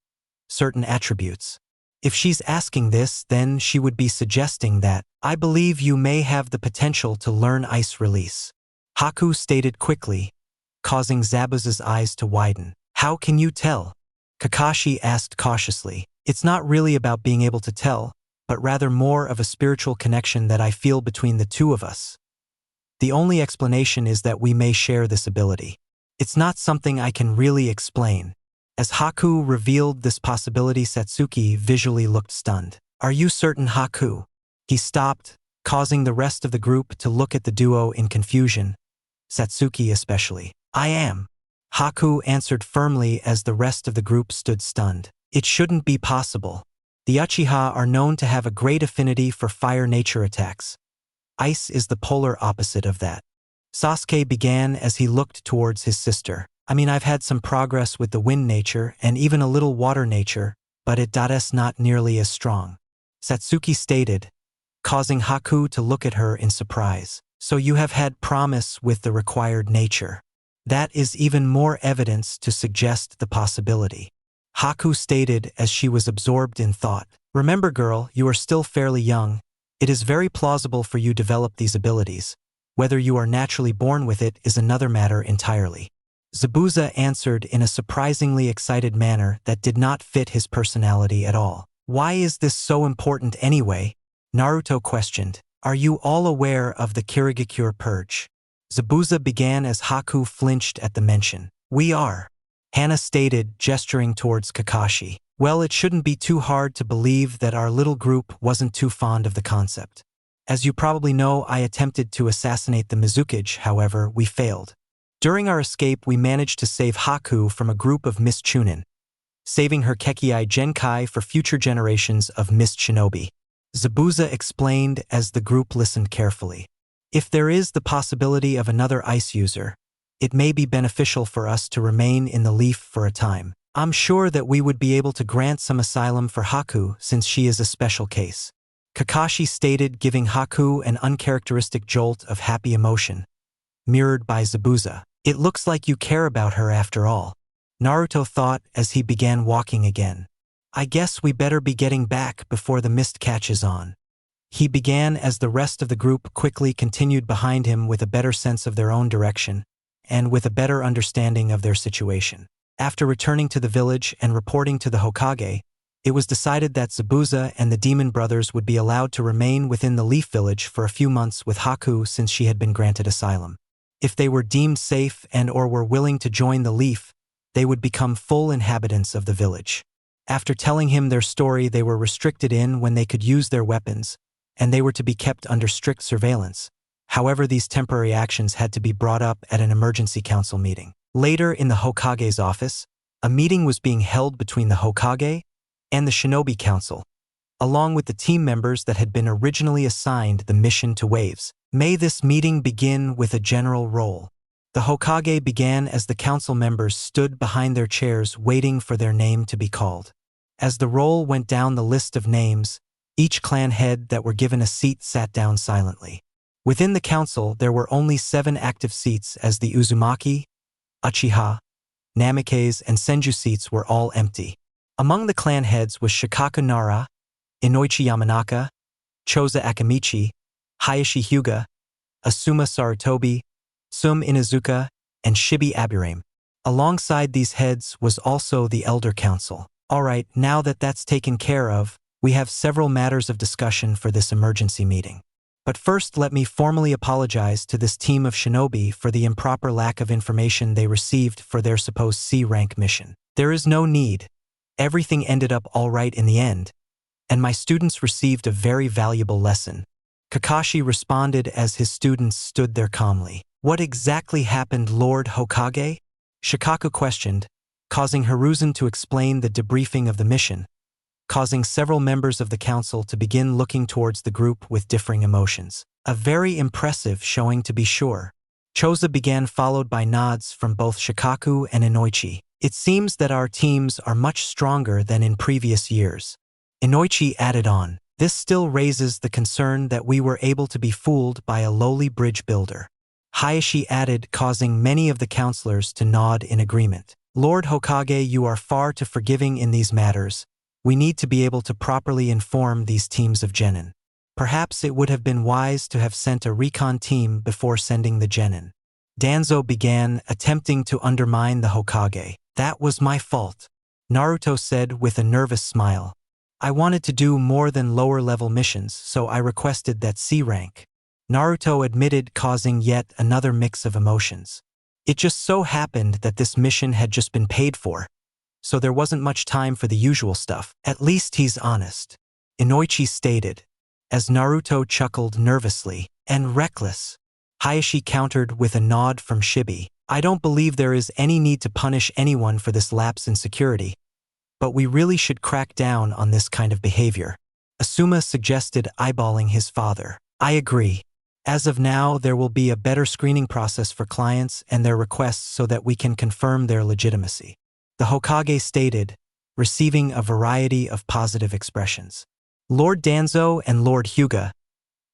certain attributes. If she's asking this, then she would be suggesting that, I believe you may have the potential to learn ice release. Haku stated quickly, causing Zabuza's eyes to widen. How can you tell? Kakashi asked cautiously. It's not really about being able to tell, but rather more of a spiritual connection that I feel between the two of us. The only explanation is that we may share this ability. It's not something I can really explain. As Haku revealed this possibility, Satsuki visually looked stunned. Are you certain, Haku? He stopped, causing the rest of the group to look at the duo in confusion, Satsuki especially. I am. Haku answered firmly as the rest of the group stood stunned. It shouldn't be possible. The Uchiha are known to have a great affinity for fire nature attacks. Ice is the polar opposite of that. Sasuke began as he looked towards his sister. I mean, I've had some progress with the wind nature and even a little water nature, but it's not nearly as strong. Satsuki stated, causing Haku to look at her in surprise. So you have had promise with the required nature. That is even more evidence to suggest the possibility. Haku stated as she was absorbed in thought. Remember, girl, you are still fairly young. It is very plausible for you to develop these abilities. Whether you are naturally born with it is another matter entirely. Zabuza answered in a surprisingly excited manner that did not fit his personality at all. Why is this so important anyway? Naruto questioned. Are you all aware of the Kirigakure purge? Zabuza began as Haku flinched at the mention. We are. Hana stated, gesturing towards Kakashi. Well, it shouldn't be too hard to believe that our little group wasn't too fond of the concept. As you probably know, I attempted to assassinate the Mizukage, however, we failed. During our escape, we managed to save Haku from a group of Mist Chunin, saving her Kekkei Genkai for future generations of Mist Shinobi. Zabuza explained as the group listened carefully. If there is the possibility of another ice user, it may be beneficial for us to remain in the leaf for a time. I'm sure that we would be able to grant some asylum for Haku since she is a special case. Kakashi stated, giving Haku an uncharacteristic jolt of happy emotion, mirrored by Zabuza. It looks like you care about her after all. Naruto thought as he began walking again. I guess we better be getting back before the mist catches on. He began as the rest of the group quickly continued behind him with a better sense of their own direction and with a better understanding of their situation. After returning to the village and reporting to the Hokage, it was decided that Zabuza and the Demon Brothers would be allowed to remain within the Leaf Village for a few months with Haku since she had been granted asylum. If they were deemed safe and/or were willing to join the Leaf, they would become full inhabitants of the village. After telling him their story, they were restricted in when they could use their weapons, and they were to be kept under strict surveillance. However, these temporary actions had to be brought up at an emergency council meeting. Later, in the Hokage's office, a meeting was being held between the Hokage and the Shinobi Council, along with the team members that had been originally assigned the mission to Waves. May this meeting begin with a general roll. The Hokage began as the council members stood behind their chairs waiting for their name to be called. As the roll went down the list of names, each clan head that were given a seat sat down silently. Within the council, there were only 7 active seats as the Uzumaki, Uchiha, Namikaze, and Senju seats were all empty. Among the clan heads was Shikaku Nara, Inoichi Yamanaka, Choza Akamichi, Hayashi Hyuga, Asuma Sarutobi, Sum Inazuka, and Shibi Aburame. Alongside these heads was also the Elder Council. Alright, now that that's taken care of, we have several matters of discussion for this emergency meeting. But first let me formally apologize to this team of shinobi for the improper lack of information they received for their supposed C-rank mission. There is no need. Everything ended up all right in the end, and my students received a very valuable lesson. Kakashi responded as his students stood there calmly. What exactly happened, Lord Hokage? Shikaku questioned, causing Hiruzen to explain the debriefing of the mission, causing several members of the council to begin looking towards the group with differing emotions. A very impressive showing, to be sure. Choza began, followed by nods from both Shikaku and Inoichi. It seems that our teams are much stronger than in previous years. Inoichi added on. This still raises the concern that we were able to be fooled by a lowly bridge builder. Hayashi added, causing many of the counselors to nod in agreement. Lord Hokage, you are far too forgiving in these matters. We need to be able to properly inform these teams of genin. Perhaps it would have been wise to have sent a recon team before sending the genin. Danzo began, attempting to undermine the Hokage. That was my fault, Naruto said with a nervous smile. I wanted to do more than lower-level missions, so I requested that C rank. Naruto admitted, causing yet another mix of emotions. It just so happened that this mission had just been paid for, so there wasn't much time for the usual stuff. At least he's honest, Inoichi stated, as Naruto chuckled nervously. And reckless, Hayashi countered with a nod from Shibi. I don't believe there is any need to punish anyone for this lapse in security, but we really should crack down on this kind of behavior. Asuma suggested, eyeballing his father. I agree. As of now, there will be a better screening process for clients and their requests so that we can confirm their legitimacy. The Hokage stated, receiving a variety of positive expressions. Lord Danzo and Lord Hyuga,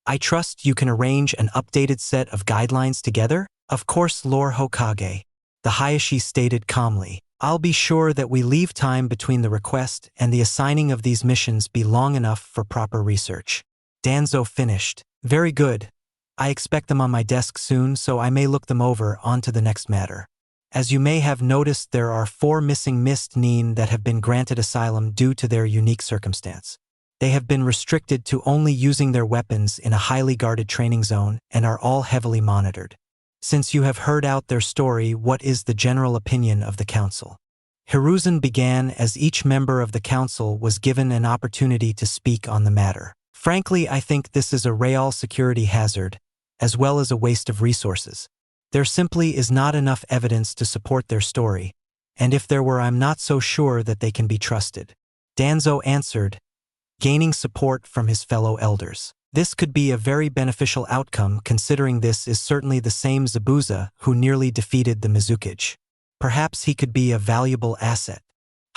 I trust you can arrange an updated set of guidelines together? Of course, Lord Hokage, the Hayashi stated calmly. I'll be sure that we leave time between the request and the assigning of these missions be long enough for proper research. Danzo finished. Very good. I expect them on my desk soon, so I may look them over. On to the next matter. As you may have noticed, there are 4 missing Mist Nin that have been granted asylum due to their unique circumstance. They have been restricted to only using their weapons in a highly guarded training zone and are all heavily monitored. Since you have heard out their story, what is the general opinion of the council? Hiruzen began, as each member of the council was given an opportunity to speak on the matter. Frankly, I think this is a real security hazard, as well as a waste of resources. There simply is not enough evidence to support their story, and if there were, I'm not so sure that they can be trusted. Danzo answered, gaining support from his fellow elders. This could be a very beneficial outcome, considering this is certainly the same Zabuza who nearly defeated the Mizukage. Perhaps he could be a valuable asset.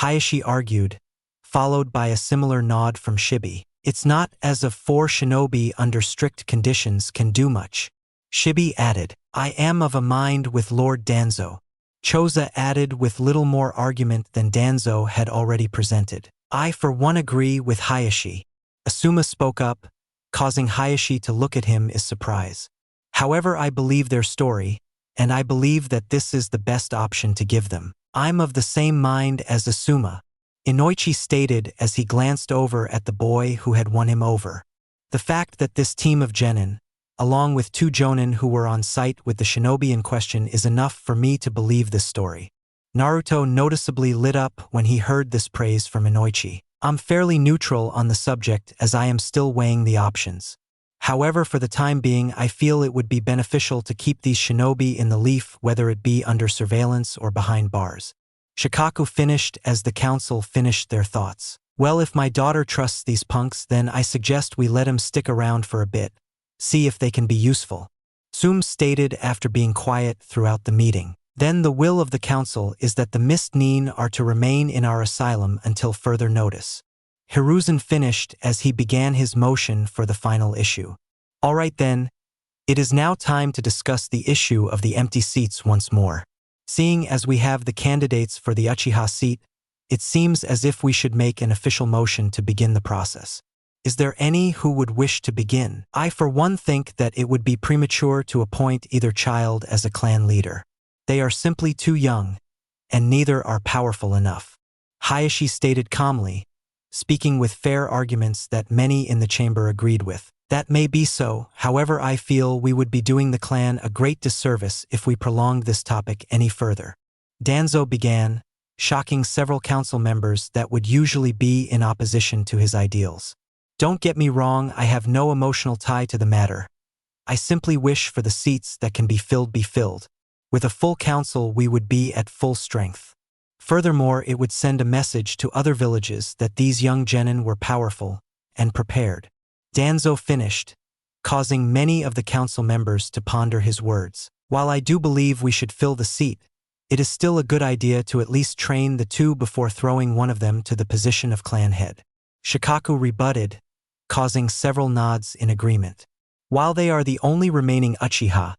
Hayashi argued, followed by a similar nod from Shibi. It's not as if 4 shinobi under strict conditions can do much. Shibi added, I am of a mind with Lord Danzo. Choza added with little more argument than Danzo had already presented. I for one agree with Hayashi. Asuma spoke up, causing Hayashi to look at him in surprise. However, I believe their story, and I believe that this is the best option to give them. I'm of the same mind as Asuma, Inoichi stated as he glanced over at the boy who had won him over. The fact that this team of genin, along with 2 jonin who were on site with the shinobi in question, is enough for me to believe this story. Naruto noticeably lit up when he heard this praise from Inoichi. I'm fairly neutral on the subject as I am still weighing the options. However, for the time being, I feel it would be beneficial to keep these shinobi in the leaf, whether it be under surveillance or behind bars. Shikaku finished as the council finished their thoughts. Well, if my daughter trusts these punks, then I suggest we let him stick around for a bit, see if they can be useful. Sum stated after being quiet throughout the meeting. Then the will of the council is that the Mist Nin are to remain in our asylum until further notice. Hiruzen finished as he began his motion for the final issue. All right then, it is now time to discuss the issue of the empty seats once more. Seeing as we have the candidates for the Uchiha seat, it seems as if we should make an official motion to begin the process. Is there any who would wish to begin? I for one think that it would be premature to appoint either child as a clan leader. They are simply too young, and neither are powerful enough. Hayashi stated calmly, speaking with fair arguments that many in the chamber agreed with. That may be so, however I feel we would be doing the clan a great disservice if we prolonged this topic any further. Danzo began, shocking several council members that would usually be in opposition to his ideals. Don't get me wrong, I have no emotional tie to the matter. I simply wish for the seats that can be filled. With a full council we would be at full strength. Furthermore, it would send a message to other villages that these young genin were powerful and prepared. Danzo finished, causing many of the council members to ponder his words. While I do believe we should fill the seat, it is still a good idea to at least train the two before throwing one of them to the position of clan head. Shikaku rebutted, causing several nods in agreement. While they are the only remaining Uchiha,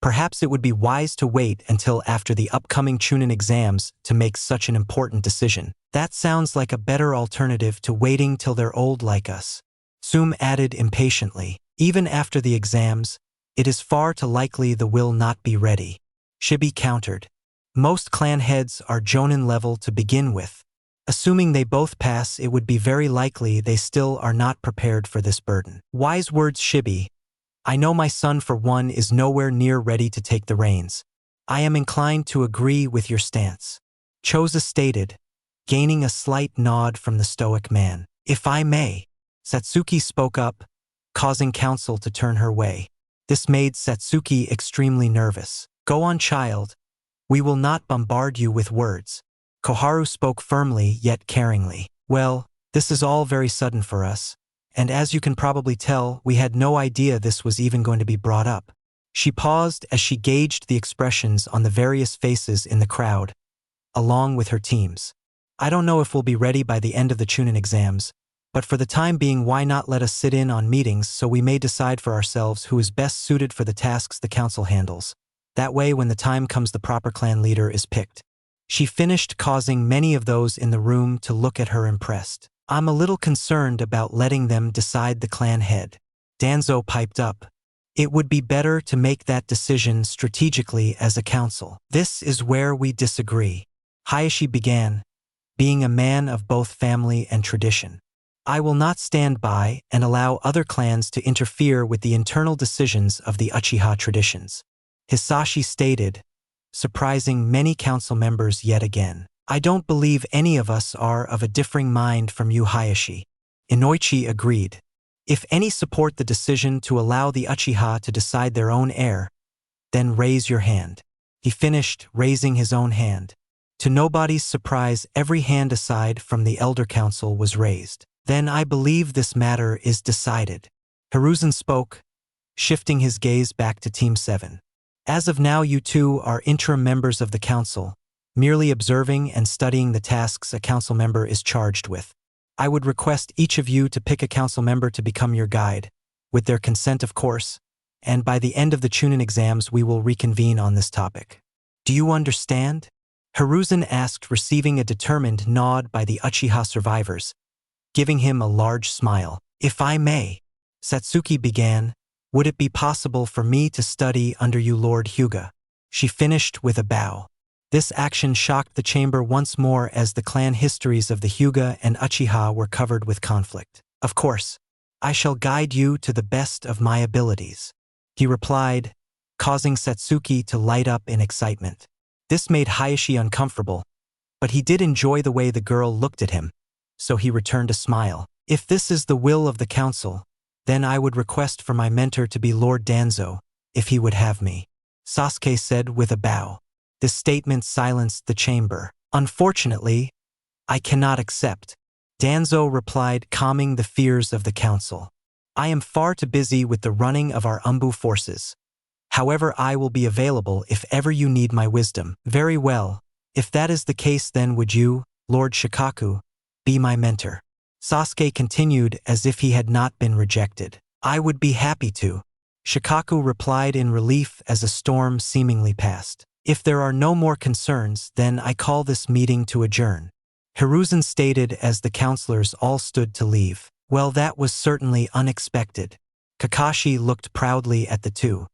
perhaps it would be wise to wait until after the upcoming Chunin exams to make such an important decision. That sounds like a better alternative to waiting till they're old like us. Sum added impatiently. Even after the exams, it is far too likely the will not be ready. Shibi countered. Most clan heads are Jonin level to begin with. Assuming they both pass, it would be very likely they still are not prepared for this burden. Wise words, Shibi. I know my son for one is nowhere near ready to take the reins. I am inclined to agree with your stance. Choza stated, gaining a slight nod from the stoic man. If I may. Satsuki spoke up, causing council to turn her way. This made Satsuki extremely nervous. Go on, child. We will not bombard you with words. Koharu spoke firmly yet caringly. Well, this is all very sudden for us, and as you can probably tell, we had no idea this was even going to be brought up. She paused as she gauged the expressions on the various faces in the crowd, along with her teams. I don't know if we'll be ready by the end of the Chunin exams, but for the time being, why not let us sit in on meetings so we may decide for ourselves who is best suited for the tasks the council handles. That way, when the time comes, the proper clan leader is picked. She finished, causing many of those in the room to look at her impressed. I'm a little concerned about letting them decide the clan head. Danzo piped up. It would be better to make that decision strategically as a council. This is where we disagree. Hayashi began, being a man of both family and tradition. I will not stand by and allow other clans to interfere with the internal decisions of the Uchiha traditions. Hisashi stated, surprising many council members yet again. I don't believe any of us are of a differing mind from you, Hayashi. Inoichi agreed. If any support the decision to allow the Uchiha to decide their own heir, then raise your hand. He finished, raising his own hand. To nobody's surprise, every hand aside from the Elder Council was raised. Then I believe this matter is decided. Hiruzen spoke, shifting his gaze back to Team 7. As of now, you two are interim members of the council, merely observing and studying the tasks a council member is charged with. I would request each of you to pick a council member to become your guide, with their consent of course, and by the end of the Chunin exams we will reconvene on this topic. Do you understand? Hiruzen asked, receiving a determined nod by the Uchiha survivors, giving him a large smile. If I may, Satsuki began, would it be possible for me to study under you, Lord Hyuga? She finished with a bow. This action shocked the chamber once more as the clan histories of the Hyuga and Uchiha were covered with conflict. Of course, I shall guide you to the best of my abilities, he replied, causing Satsuki to light up in excitement. This made Hayashi uncomfortable, but he did enjoy the way the girl looked at him, so he returned a smile. If this is the will of the council, then I would request for my mentor to be Lord Danzo, if he would have me, Sasuke said with a bow. This statement silenced the chamber. Unfortunately, I cannot accept, Danzo replied, calming the fears of the council. I am far too busy with the running of our Umbu forces. However, I will be available if ever you need my wisdom. Very well. If that is the case, then would you, Lord Shikaku, be my mentor? Sasuke continued as if he had not been rejected. I would be happy to, Shikaku replied in relief as a storm seemingly passed. If there are no more concerns, then I call this meeting to adjourn, Hiruzen stated as the counselors all stood to leave. Well, that was certainly unexpected. Kakashi looked proudly at the two.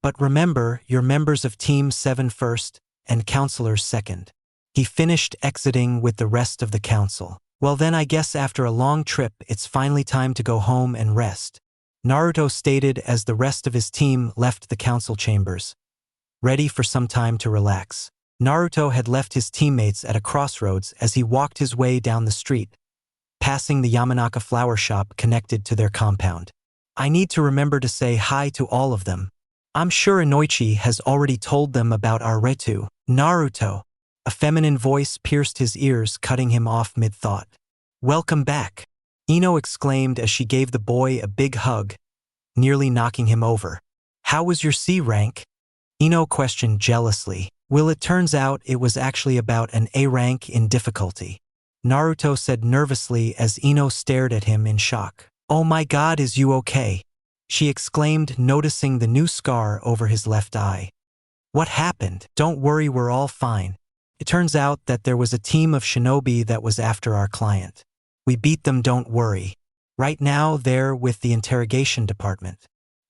But remember, you're members of Team 7 first, and counselors second. He finished, exiting with the rest of the council. Well then, I guess after a long trip it's finally time to go home and rest. Naruto stated as the rest of his team left the council chambers, ready for some time to relax. Naruto had left his teammates at a crossroads as he walked his way down the street, passing the Yamanaka flower shop connected to their compound. I need to remember to say hi to all of them. I'm sure Inoichi has already told them about our Retu. Naruto. A feminine voice pierced his ears, cutting him off mid-thought. Welcome back, Ino exclaimed as she gave the boy a big hug, nearly knocking him over. How was your C rank? Ino questioned jealously. Well, it turns out it was actually about an A rank in difficulty, Naruto said nervously as Ino stared at him in shock. Oh my god, is you okay? She exclaimed, noticing the new scar over his left eye. What happened? Don't worry, we're all fine. It turns out that there was a team of shinobi that was after our client. We beat them, don't worry. Right now they're with the interrogation department.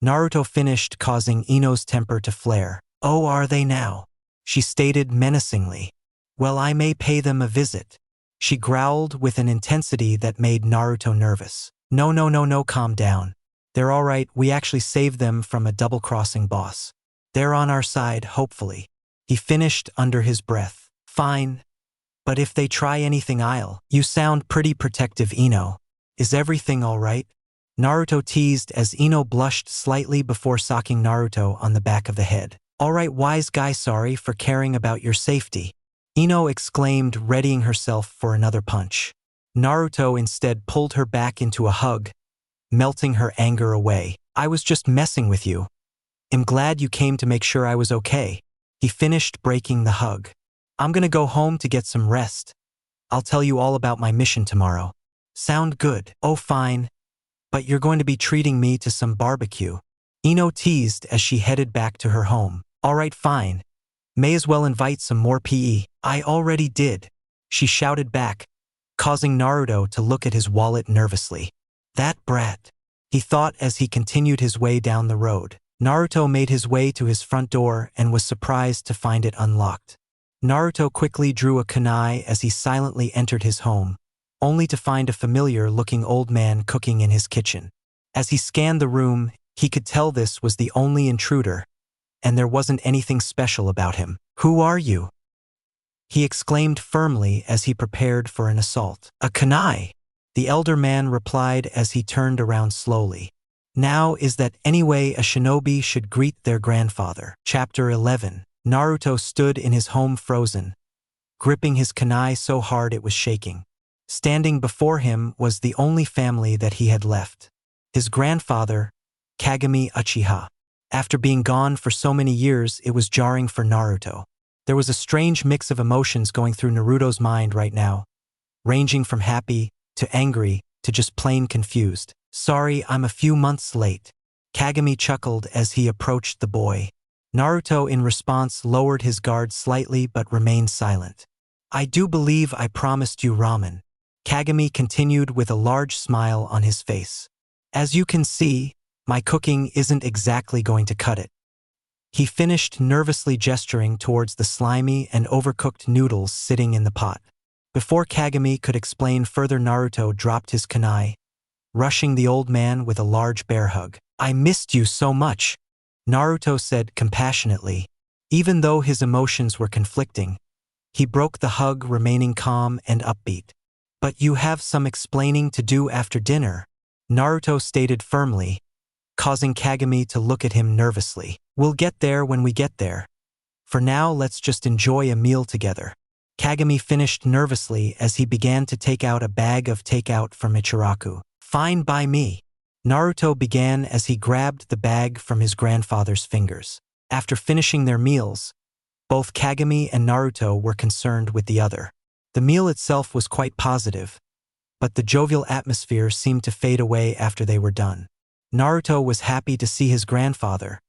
Naruto finished, causing Ino's temper to flare. Oh, are they now? She stated menacingly. Well, I may pay them a visit. She growled with an intensity that made Naruto nervous. No, calm down. They're all right, we actually saved them from a double-crossing boss. They're on our side, hopefully. He finished under his breath. Fine. But if they try anything, You sound pretty protective, Ino. Is everything all right? Naruto teased as Ino blushed slightly before socking Naruto on the back of the head. All right, wise guy, sorry for caring about your safety, Ino exclaimed, readying herself for another punch. Naruto instead pulled her back into a hug, melting her anger away. I was just messing with you. I'm glad you came to make sure I was okay. He finished, breaking the hug. I'm gonna go home to get some rest. I'll tell you all about my mission tomorrow. Sound good? Oh, fine. But you're going to be treating me to some barbecue, Ino teased as she headed back to her home. All right, fine. May as well invite some more PE. I already did, she shouted back, causing Naruto to look at his wallet nervously. That brat, he thought as he continued his way down the road. Naruto made his way to his front door and was surprised to find it unlocked. Naruto quickly drew a kunai as he silently entered his home, only to find a familiar-looking old man cooking in his kitchen. As he scanned the room, he could tell this was the only intruder, and there wasn't anything special about him. Who are you? He exclaimed firmly as he prepared for an assault. A kunai, the elder man replied as he turned around slowly. Now is that any way a shinobi should greet their grandfather. Chapter 11. Naruto stood in his home frozen, gripping his kunai so hard it was shaking. Standing before him was the only family that he had left. His grandfather, Kagami Uchiha. After being gone for so many years, it was jarring for Naruto. There was a strange mix of emotions going through Naruto's mind right now, ranging from happy to angry to just plain confused. Sorry, I'm a few months late, Kagami chuckled as he approached the boy. Naruto in response lowered his guard slightly but remained silent. I do believe I promised you ramen, Kagami continued with a large smile on his face. As you can see, my cooking isn't exactly going to cut it. He finished, nervously gesturing towards the slimy and overcooked noodles sitting in the pot. Before Kagami could explain further, Naruto dropped his kunai, rushing the old man with a large bear hug. I missed you so much, Naruto said compassionately. Even though his emotions were conflicting, he broke the hug, remaining calm and upbeat. But you have some explaining to do after dinner, Naruto stated firmly, causing Kagami to look at him nervously. We'll get there when we get there. For now, let's just enjoy a meal together, Kagami finished nervously as he began to take out a bag of takeout from Ichiraku. Fine by me, Naruto began as he grabbed the bag from his grandfather's fingers. After finishing their meals, both Kagami and Naruto were concerned with the other. The meal itself was quite positive, but the jovial atmosphere seemed to fade away after they were done. Naruto was happy to see his grandfather,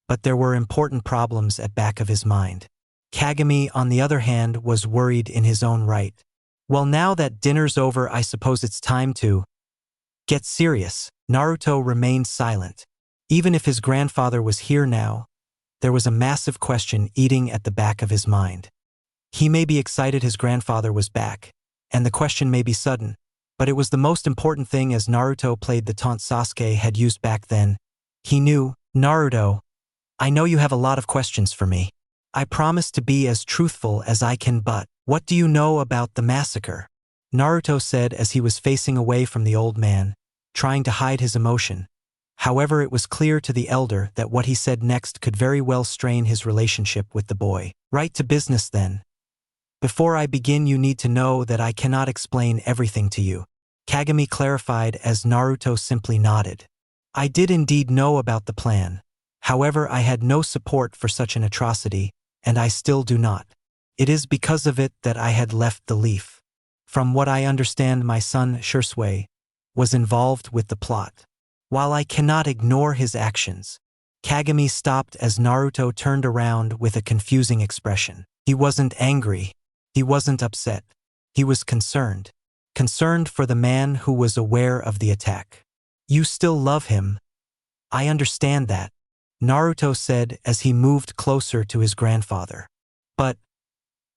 but there were important problems at back of his mind. Kagami, on the other hand, was worried in his own right. Well, now that dinner's over, I suppose it's time to get serious. Naruto remained silent. Even if his grandfather was here now, there was a massive question eating at the back of his mind. He may be excited his grandfather was back, and the question may be sudden. But it was the most important thing as Naruto played the taunt Sasuke had used back then. He knew, "Naruto, I know you have a lot of questions for me. I promise to be as truthful as I can, but what do you know about the massacre?" Naruto said as he was facing away from the old man, trying to hide his emotion. However, it was clear to the elder that what he said next could very well strain his relationship with the boy. "Right to business then. Before I begin, you need to know that I cannot explain everything to you," Kagami clarified as Naruto simply nodded. "I did indeed know about the plan. However, I had no support for such an atrocity, and I still do not. It is because of it that I had left the leaf. From what I understand, my son Shursui was involved with the plot. While I cannot ignore his actions." Kagami stopped as Naruto turned around with a confusing expression. He wasn't angry. He wasn't upset. He was concerned. Concerned for the man who was aware of the attack. "You still love him. I understand that," Naruto said as he moved closer to his grandfather. "But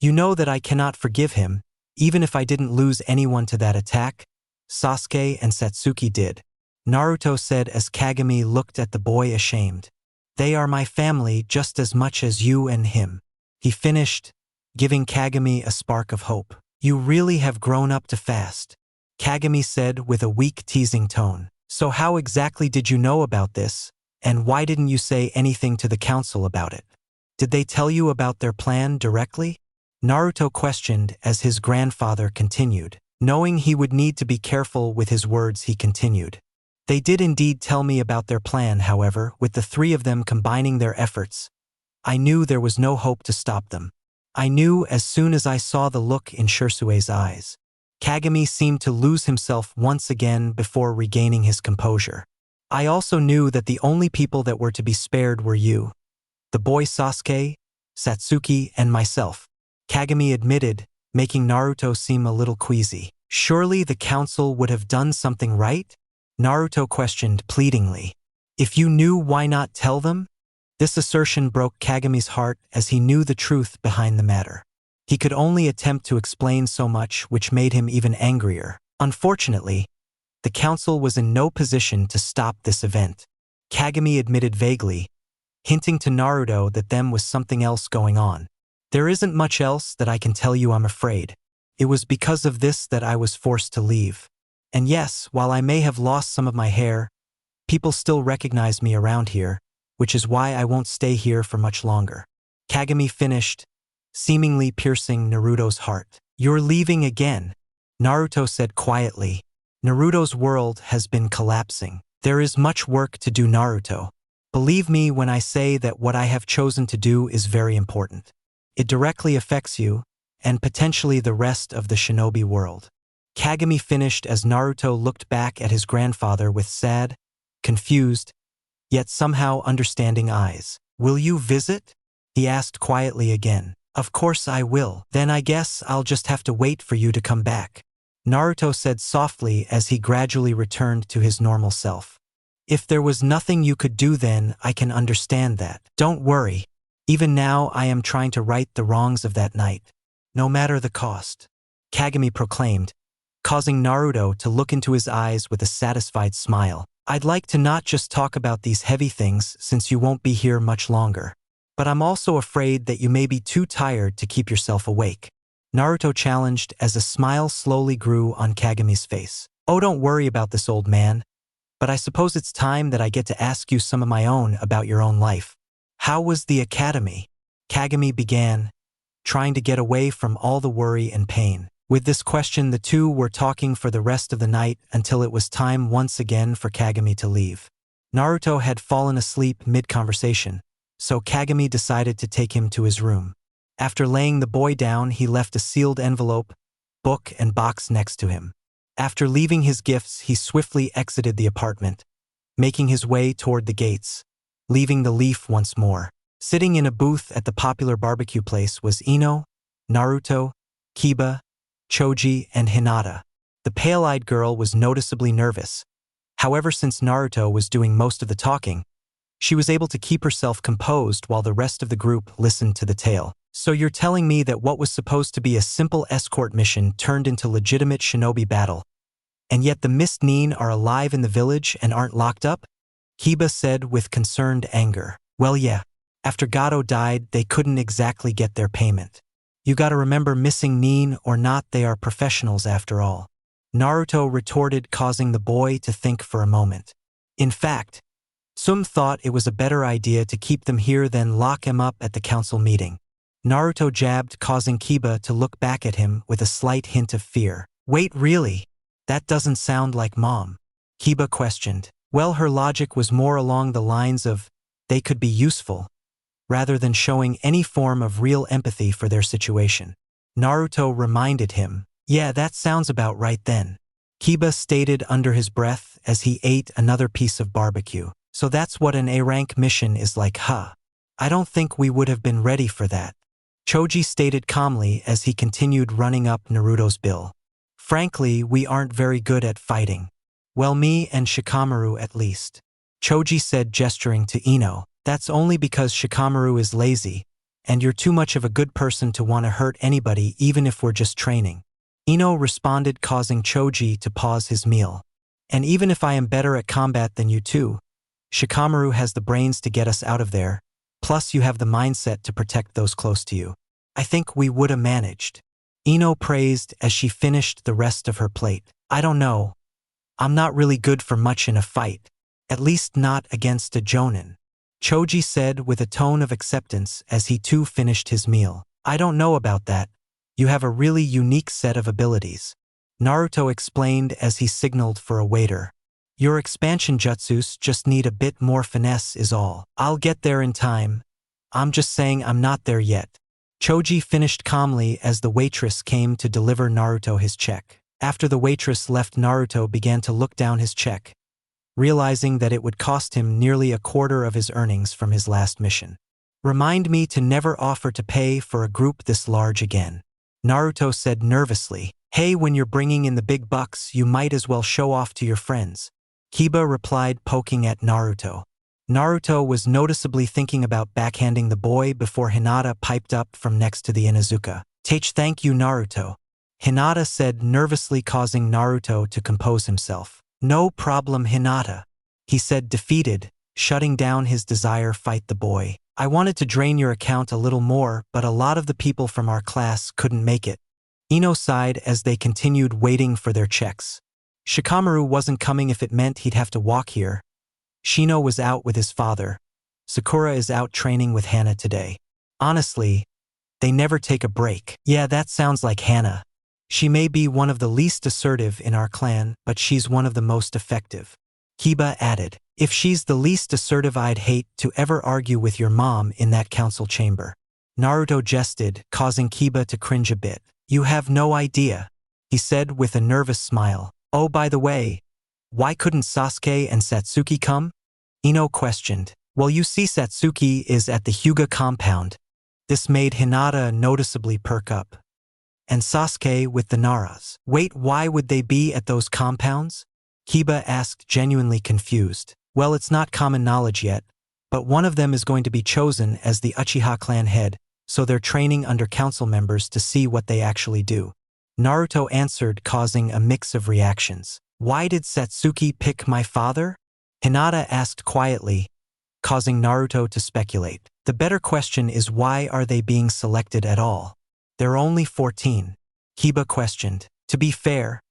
you know that I cannot forgive him, even if I didn't lose anyone to that attack. Sasuke and Satsuki did," Naruto said as Kagami looked at the boy ashamed. "They are my family just as much as you and him," he finished, giving Kagami a spark of hope. "You really have grown up too fast," Kagami said with a weak teasing tone. "So how exactly did you know about this, and why didn't you say anything to the council about it? Did they tell you about their plan directly?" Naruto questioned as his grandfather continued. Knowing he would need to be careful with his words, he continued. "They did indeed tell me about their plan, however, with the three of them combining their efforts, I knew there was no hope to stop them. I knew as soon as I saw the look in Shursue's eyes." Kagami seemed to lose himself once again before regaining his composure. "I also knew that the only people that were to be spared were you, the boy Sasuke, Satsuki, and myself," Kagami admitted, making Naruto seem a little queasy. "Surely the council would have done something right?" Naruto questioned pleadingly. "If you knew, why not tell them?" This assertion broke Kagami's heart as he knew the truth behind the matter. He could only attempt to explain so much, which made him even angrier. Unfortunately, the council was in no position to stop this event. Kagami admitted vaguely, hinting to Naruto that there was something else going on. "There isn't much else that I can tell you, I'm afraid. It was because of this that I was forced to leave. And yes, while I may have lost some of my hair, people still recognize me around here, which is why I won't stay here for much longer," Kagami finished, seemingly piercing Naruto's heart. "You're leaving again," Naruto said quietly. "Naruto's world has been collapsing. There is much work to do, Naruto. Believe me when I say that what I have chosen to do is very important. It directly affects you, and potentially the rest of the shinobi world." Kagami finished as Naruto looked back at his grandfather with sad, confused, yet somehow understanding eyes. "Will you visit?" he asked quietly again. "Of course I will. Then I guess I'll just have to wait for you to come back," Naruto said softly as he gradually returned to his normal self. "If there was nothing you could do then, I can understand that. Don't worry. Even now I am trying to right the wrongs of that night, no matter the cost," Kagami proclaimed, causing Naruto to look into his eyes with a satisfied smile. "I'd like to not just talk about these heavy things since you won't be here much longer. But I'm also afraid that you may be too tired to keep yourself awake," Naruto challenged as a smile slowly grew on Kagami's face. "Oh, don't worry about this, old man. But I suppose it's time that I get to ask you some of my own about your own life. How was the academy?" Kagami began, trying to get away from all the worry and pain. With this question, the two were talking for the rest of the night until it was time once again for Kagami to leave. Naruto had fallen asleep mid-conversation, so Kagami decided to take him to his room. After laying the boy down, he left a sealed envelope, book, and box next to him. After leaving his gifts, he swiftly exited the apartment, making his way toward the gates, leaving the leaf once more. Sitting in a booth at the popular barbecue place was Ino, Naruto, Kiba, Choji, and Hinata. The pale-eyed girl was noticeably nervous. However, since Naruto was doing most of the talking, she was able to keep herself composed while the rest of the group listened to the tale. "So you're telling me that what was supposed to be a simple escort mission turned into legitimate shinobi battle, And yet the Mist Nin are alive in the village and aren't locked up? Kiba said with concerned anger. Well yeah. After Gato died, they couldn't exactly get their payment. You gotta remember, missing Nin or not, they are professionals after all. Naruto retorted, causing the boy to think for a moment. In fact, Sum thought it was a better idea to keep them here than lock him up at the council meeting. Naruto jabbed, causing Kiba to look back at him with a slight hint of fear. Wait, really? That doesn't sound like Mom. Kiba questioned. Well, her logic was more along the lines of, they could be useful, rather than showing any form of real empathy for their situation. Naruto reminded him. Yeah, that sounds about right then. Kiba stated under his breath as he ate another piece of barbecue. So that's what an A-rank mission is like, huh? I don't think we would have been ready for that. Choji stated calmly as he continued running up Naruto's bill. Frankly, we aren't very good at fighting. Well, me and Shikamaru at least. Choji said, gesturing to Ino. That's only because Shikamaru is lazy, and you're too much of a good person to want to hurt anybody even if we're just training. Ino responded, causing Choji to pause his meal. And even if I am better at combat than you two, Shikamaru has the brains to get us out of there, plus you have the mindset to protect those close to you. I think we would have managed. Ino praised as she finished the rest of her plate. I don't know. I'm not really good for much in a fight, at least not against a Jonin. Choji said with a tone of acceptance as he too finished his meal. I don't know about that. You have a really unique set of abilities. Naruto explained as he signaled for a waiter. Your expansion jutsus just need a bit more finesse is all. I'll get there in time. I'm just saying I'm not there yet. Choji finished calmly as the waitress came to deliver Naruto his check. After the waitress left, Naruto began to look down his check, realizing that it would cost him nearly a quarter of his earnings from his last mission. Remind me to never offer to pay for a group this large again. Naruto said nervously. Hey, when you're bringing in the big bucks, you might as well show off to your friends. Kiba replied, poking at Naruto. Naruto was noticeably thinking about backhanding the boy before Hinata piped up from next to the Inuzuka. Thank you, Naruto. Hinata said nervously, causing Naruto to compose himself. No problem, Hinata. He said, defeated, shutting down his desire fight the boy. I wanted to drain your account a little more, but a lot of the people from our class couldn't make it. Ino sighed as they continued waiting for their checks. Shikamaru wasn't coming if it meant he'd have to walk here. Shino was out with his father. Sakura is out training with Hana today. Honestly, they never take a break. Yeah, that sounds like Hana. She may be one of the least assertive in our clan, but she's one of the most effective. Kiba added, if she's the least assertive, I'd hate to ever argue with your mom in that council chamber. Naruto jested, causing Kiba to cringe a bit. You have no idea, he said with a nervous smile. Oh, by the way, why couldn't Sasuke and Satsuki come? Ino questioned. Well, you see, Satsuki is at the Hyuga compound. This made Hinata noticeably perk up. And Sasuke with the Naras. Wait, why would they be at those compounds? Kiba asked, genuinely confused. Well, it's not common knowledge yet, but one of them is going to be chosen as the Uchiha clan head, so they're training under council members to see what they actually do. Naruto answered, causing a mix of reactions. Why did Satsuki pick my father? Hinata asked quietly, causing Naruto to speculate. The better question is, why are they being selected at all? They're only 14. Kiba questioned. To be fair,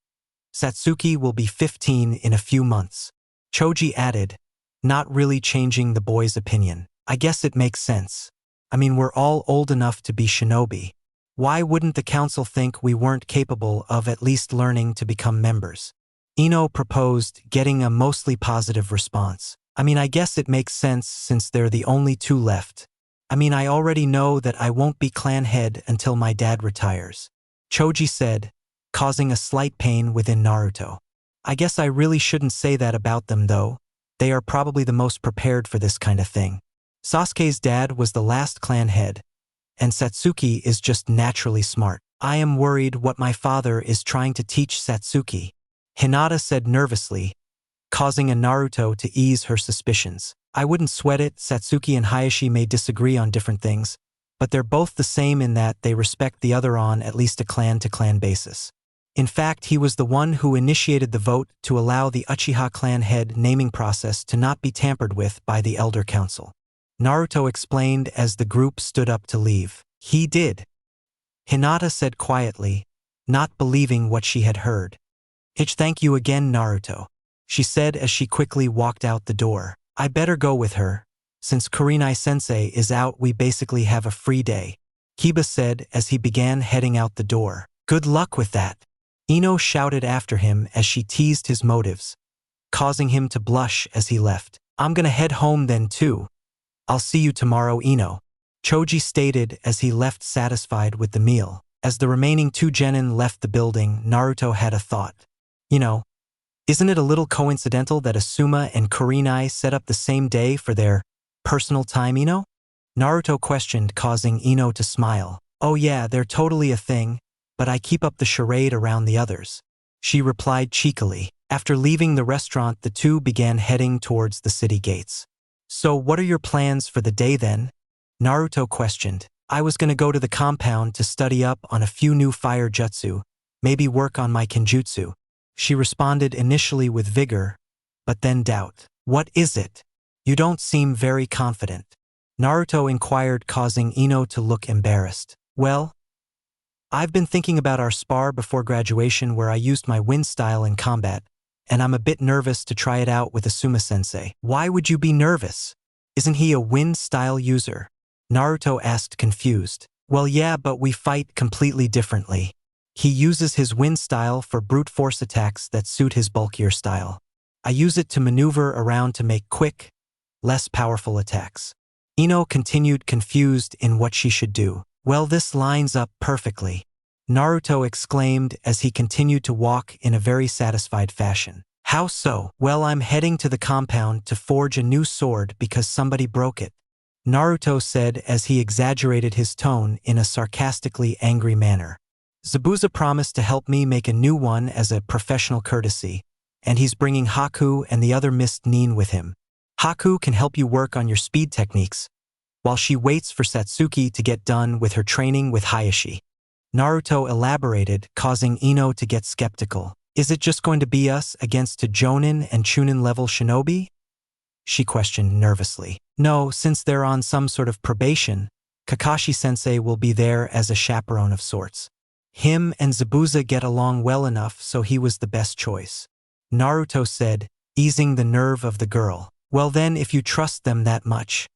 Satsuki will be 15 in a few months. Choji added, not really changing the boy's opinion. I guess it makes sense. I mean, we're all old enough to be shinobi. Why wouldn't the council think we weren't capable of at least learning to become members? Ino proposed, getting a mostly positive response. I mean, I guess it makes sense since they're the only two left. I mean, I already know that I won't be clan head until my dad retires. Choji said, causing a slight pain within Naruto. I guess I really shouldn't say that about them though. They are probably the most prepared for this kind of thing. Sasuke's dad was the last clan head, and Satsuki is just naturally smart. I am worried what my father is trying to teach Satsuki, Hinata said nervously, causing a Naruto to ease her suspicions. I wouldn't sweat it. Satsuki and Hayashi may disagree on different things, but they're both the same in that they respect the other on at least a clan-to-clan basis. In fact, he was the one who initiated the vote to allow the Uchiha clan head naming process to not be tampered with by the Elder Council. Naruto explained as the group stood up to leave. He did. Hinata said quietly, not believing what she had heard. Thank you again, Naruto, she said as she quickly walked out the door. I better go with her. Since Kurenai-sensei is out, we basically have a free day, Kiba said as he began heading out the door. Good luck with that, Ino shouted after him as she teased his motives, causing him to blush as he left. I'm gonna head home then too. I'll see you tomorrow, Ino, Choji stated as he left satisfied with the meal. As the remaining two genin left the building, Naruto had a thought. Isn't it a little coincidental that Asuma and Kurenai set up the same day for their personal time, Ino? Naruto questioned, causing Ino to smile. Oh yeah, they're totally a thing, but I keep up the charade around the others, she replied cheekily. After leaving the restaurant, the two began heading towards the city gates. So what are your plans for the day then? Naruto questioned. I was gonna go to the compound to study up on a few new fire jutsu, maybe work on my kenjutsu, she responded initially with vigor, but then doubt. What is it? You don't seem very confident, Naruto inquired, causing Ino to look embarrassed. Well, I've been thinking about our spar before graduation where I used my wind style in combat, and I'm a bit nervous to try it out with Asuma-sensei. Why would you be nervous? Isn't he a wind style user? Naruto asked, confused. Well yeah, but we fight completely differently. He uses his wind style for brute force attacks that suit his bulkier style. I use it to maneuver around to make quick, less powerful attacks. Ino continued, confused in what she should do. Well, this lines up perfectly, Naruto exclaimed as he continued to walk in a very satisfied fashion. How so? Well, I'm heading to the compound to forge a new sword because somebody broke it, Naruto said as he exaggerated his tone in a sarcastically angry manner. Zabuza promised to help me make a new one as a professional courtesy, and he's bringing Haku and the other Mist Nin with him. Haku can help you work on your speed techniques, while she waits for Satsuki to get done with her training with Hayashi. Naruto elaborated, causing Ino to get skeptical. Is it just going to be us against a Jonin and Chunin level shinobi? She questioned nervously. No, since they're on some sort of probation, Kakashi-sensei will be there as a chaperone of sorts. Him and Zabuza get along well enough, so he was the best choice, Naruto said, easing the nerve of the girl. Well then, if you trust them that much,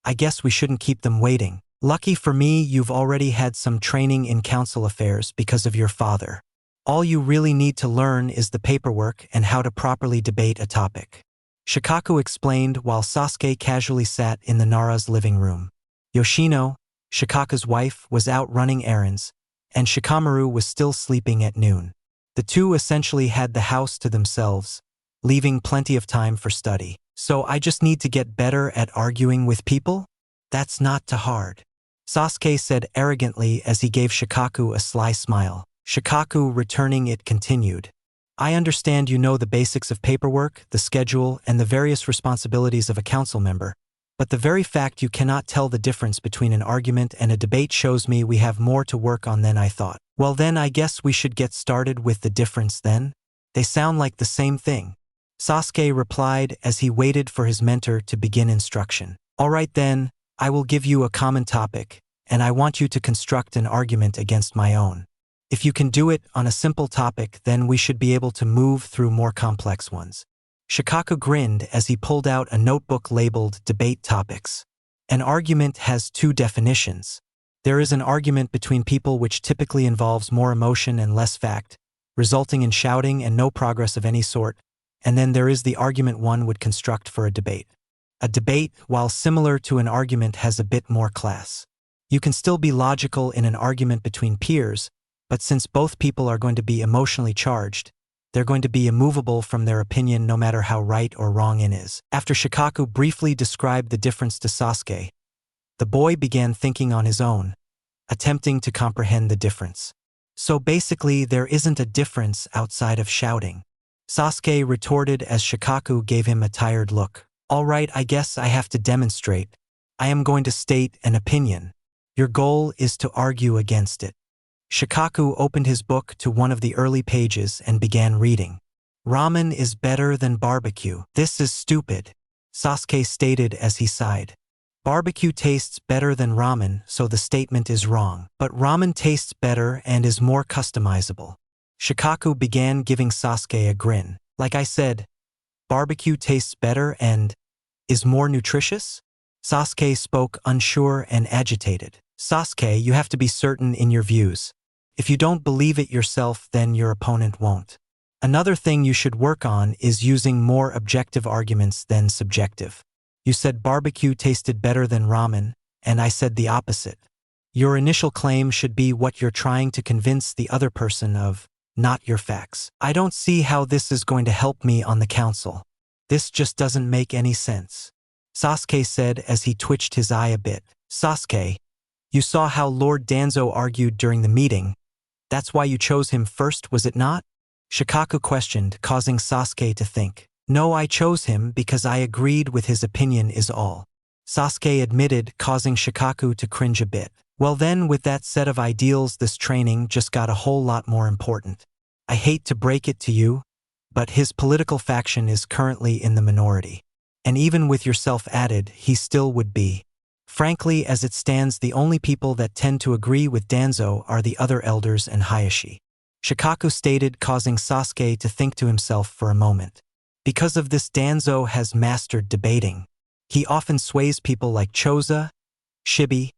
I guess we shouldn't keep them waiting. Lucky for me, you've already had some training in council affairs because of your father. All you really need to learn is the paperwork and how to properly debate a topic, Shikaku explained while Sasuke casually sat in the Nara's living room. Yoshino, Shikaku's wife, was out running errands, and Shikamaru was still sleeping at noon. The two essentially had the house to themselves, leaving plenty of time for study. So I just need to get better at arguing with people? That's not too hard, Sasuke said arrogantly as he gave Shikaku a sly smile. Shikaku, returning it, continued. I understand you know the basics of paperwork, the schedule, and the various responsibilities of a council member, but the very fact you cannot tell the difference between an argument and a debate shows me we have more to work on than I thought. Well then, I guess we should get started with the difference then? They sound like the same thing, Sasuke replied as he waited for his mentor to begin instruction. All right then, I will give you a common topic, and I want you to construct an argument against my own. If you can do it on a simple topic, then we should be able to move through more complex ones. Shikaku grinned as he pulled out a notebook labeled Debate Topics. An argument has two definitions. There is an argument between people which typically involves more emotion and less fact, resulting in shouting and no progress of any sort, and then there is the argument one would construct for a debate. A debate, while similar to an argument, has a bit more class. You can still be logical in an argument between peers, but since both people are going to be emotionally charged, they're going to be immovable from their opinion no matter how right or wrong it is. After Shikaku briefly described the difference to Sasuke, the boy began thinking on his own, attempting to comprehend the difference. So basically, there isn't a difference outside of shouting, Sasuke retorted as Shikaku gave him a tired look. All right, I guess I have to demonstrate. I am going to state an opinion. Your goal is to argue against it, Shikaku opened his book to one of the early pages and began reading. Ramen is better than barbecue. This is stupid, Sasuke stated as he sighed. Barbecue tastes better than ramen, so the statement is wrong. But ramen tastes better and is more customizable. Shikaku began giving Sasuke a grin. Like I said, barbecue tastes better and is more nutritious? Sasuke spoke unsure and agitated. Sasuke, you have to be certain in your views. If you don't believe it yourself, then your opponent won't. Another thing you should work on is using more objective arguments than subjective. You said barbecue tasted better than ramen, and I said the opposite. Your initial claim should be what you're trying to convince the other person of, not your facts. I don't see how this is going to help me on the council. This just doesn't make any sense, Sasuke said as he twitched his eye a bit. Sasuke, you saw how Lord Danzo argued during the meeting. That's why you chose him first, was it not? Shikaku questioned, causing Sasuke to think. No, I chose him because I agreed with his opinion is all, Sasuke admitted, causing Shikaku to cringe a bit. Well then, with that set of ideals, this training just got a whole lot more important. I hate to break it to you, but his political faction is currently in the minority. And even with yourself added, he still would be. Frankly, as it stands, the only people that tend to agree with Danzo are the other elders and Hayashi, Shikaku stated, causing Sasuke to think to himself for a moment. Because of this, Danzo has mastered debating. He often sways people like Choza, Shibi,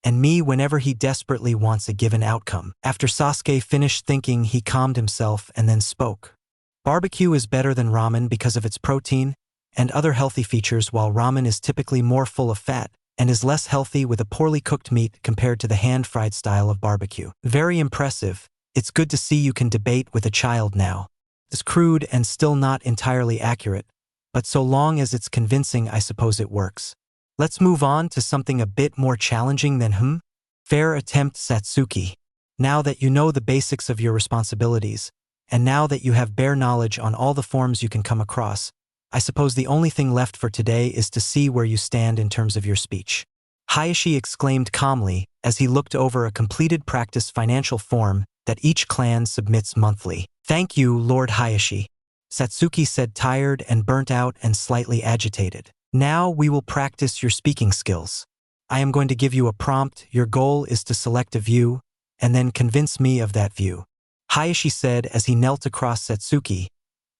and me whenever he desperately wants a given outcome. After Sasuke finished thinking, he calmed himself and then spoke. Barbecue is better than ramen because of its protein and other healthy features, while ramen is typically more full of fat and is less healthy with a poorly cooked meat compared to the hand-fried style of barbecue. Very impressive. It's good to see you can debate with a child now. It's crude and still not entirely accurate, but so long as it's convincing, I suppose it works. Let's move on to something a bit more challenging than Fair attempt, Satsuki. Now that you know the basics of your responsibilities, and now that you have bare knowledge on all the forms you can come across, I suppose the only thing left for today is to see where you stand in terms of your speech, Hayashi exclaimed calmly as he looked over a completed practice financial form that each clan submits monthly. Thank you, Lord Hayashi, Satsuki said, tired and burnt out and slightly agitated. Now we will practice your speaking skills. I am going to give you a prompt. Your goal is to select a view and then convince me of that view, Hayashi said as he knelt across Satsuki,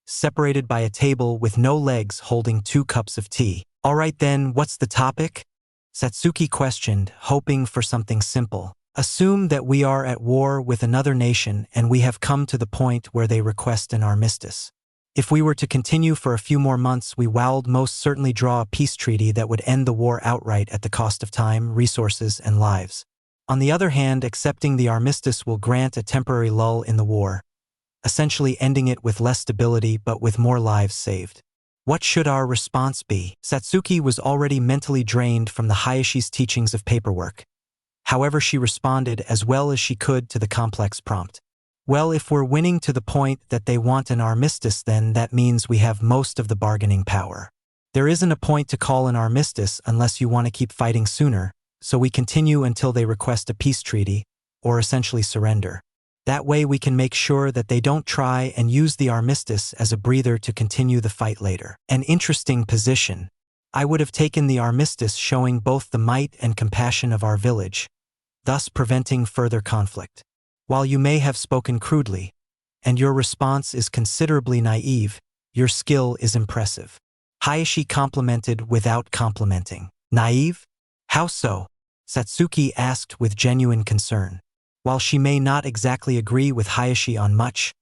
separated by a table with no legs, holding 2 cups of tea. All right then, what's the topic? Satsuki questioned, hoping for something simple. Assume that we are at war with another nation and we have come to the point where they request an armistice. If we were to continue for a few more months, we would most certainly draw a peace treaty that would end the war outright at the cost of time, resources, and lives. On the other hand, accepting the armistice will grant a temporary lull in the war, essentially ending it with less stability but with more lives saved. What should our response be? Satsuki was already mentally drained from the Hayashi's teachings of paperwork. However, she responded as well as she could to the complex prompt. Well, if we're winning to the point that they want an armistice, then that means we have most of the bargaining power. There isn't a point to call an armistice unless you want to keep fighting sooner, so we continue until they request a peace treaty, or essentially surrender. That way we can make sure that they don't try and use the armistice as a breather to continue the fight later. An interesting position. I would have taken the armistice showing both the might and compassion of our village, thus preventing further conflict. While you may have spoken crudely, and your response is considerably naive, your skill is impressive, Hayashi complimented without complimenting. Naive? How so? Satsuki asked with genuine concern. While she may not exactly agree with Hayashi on much,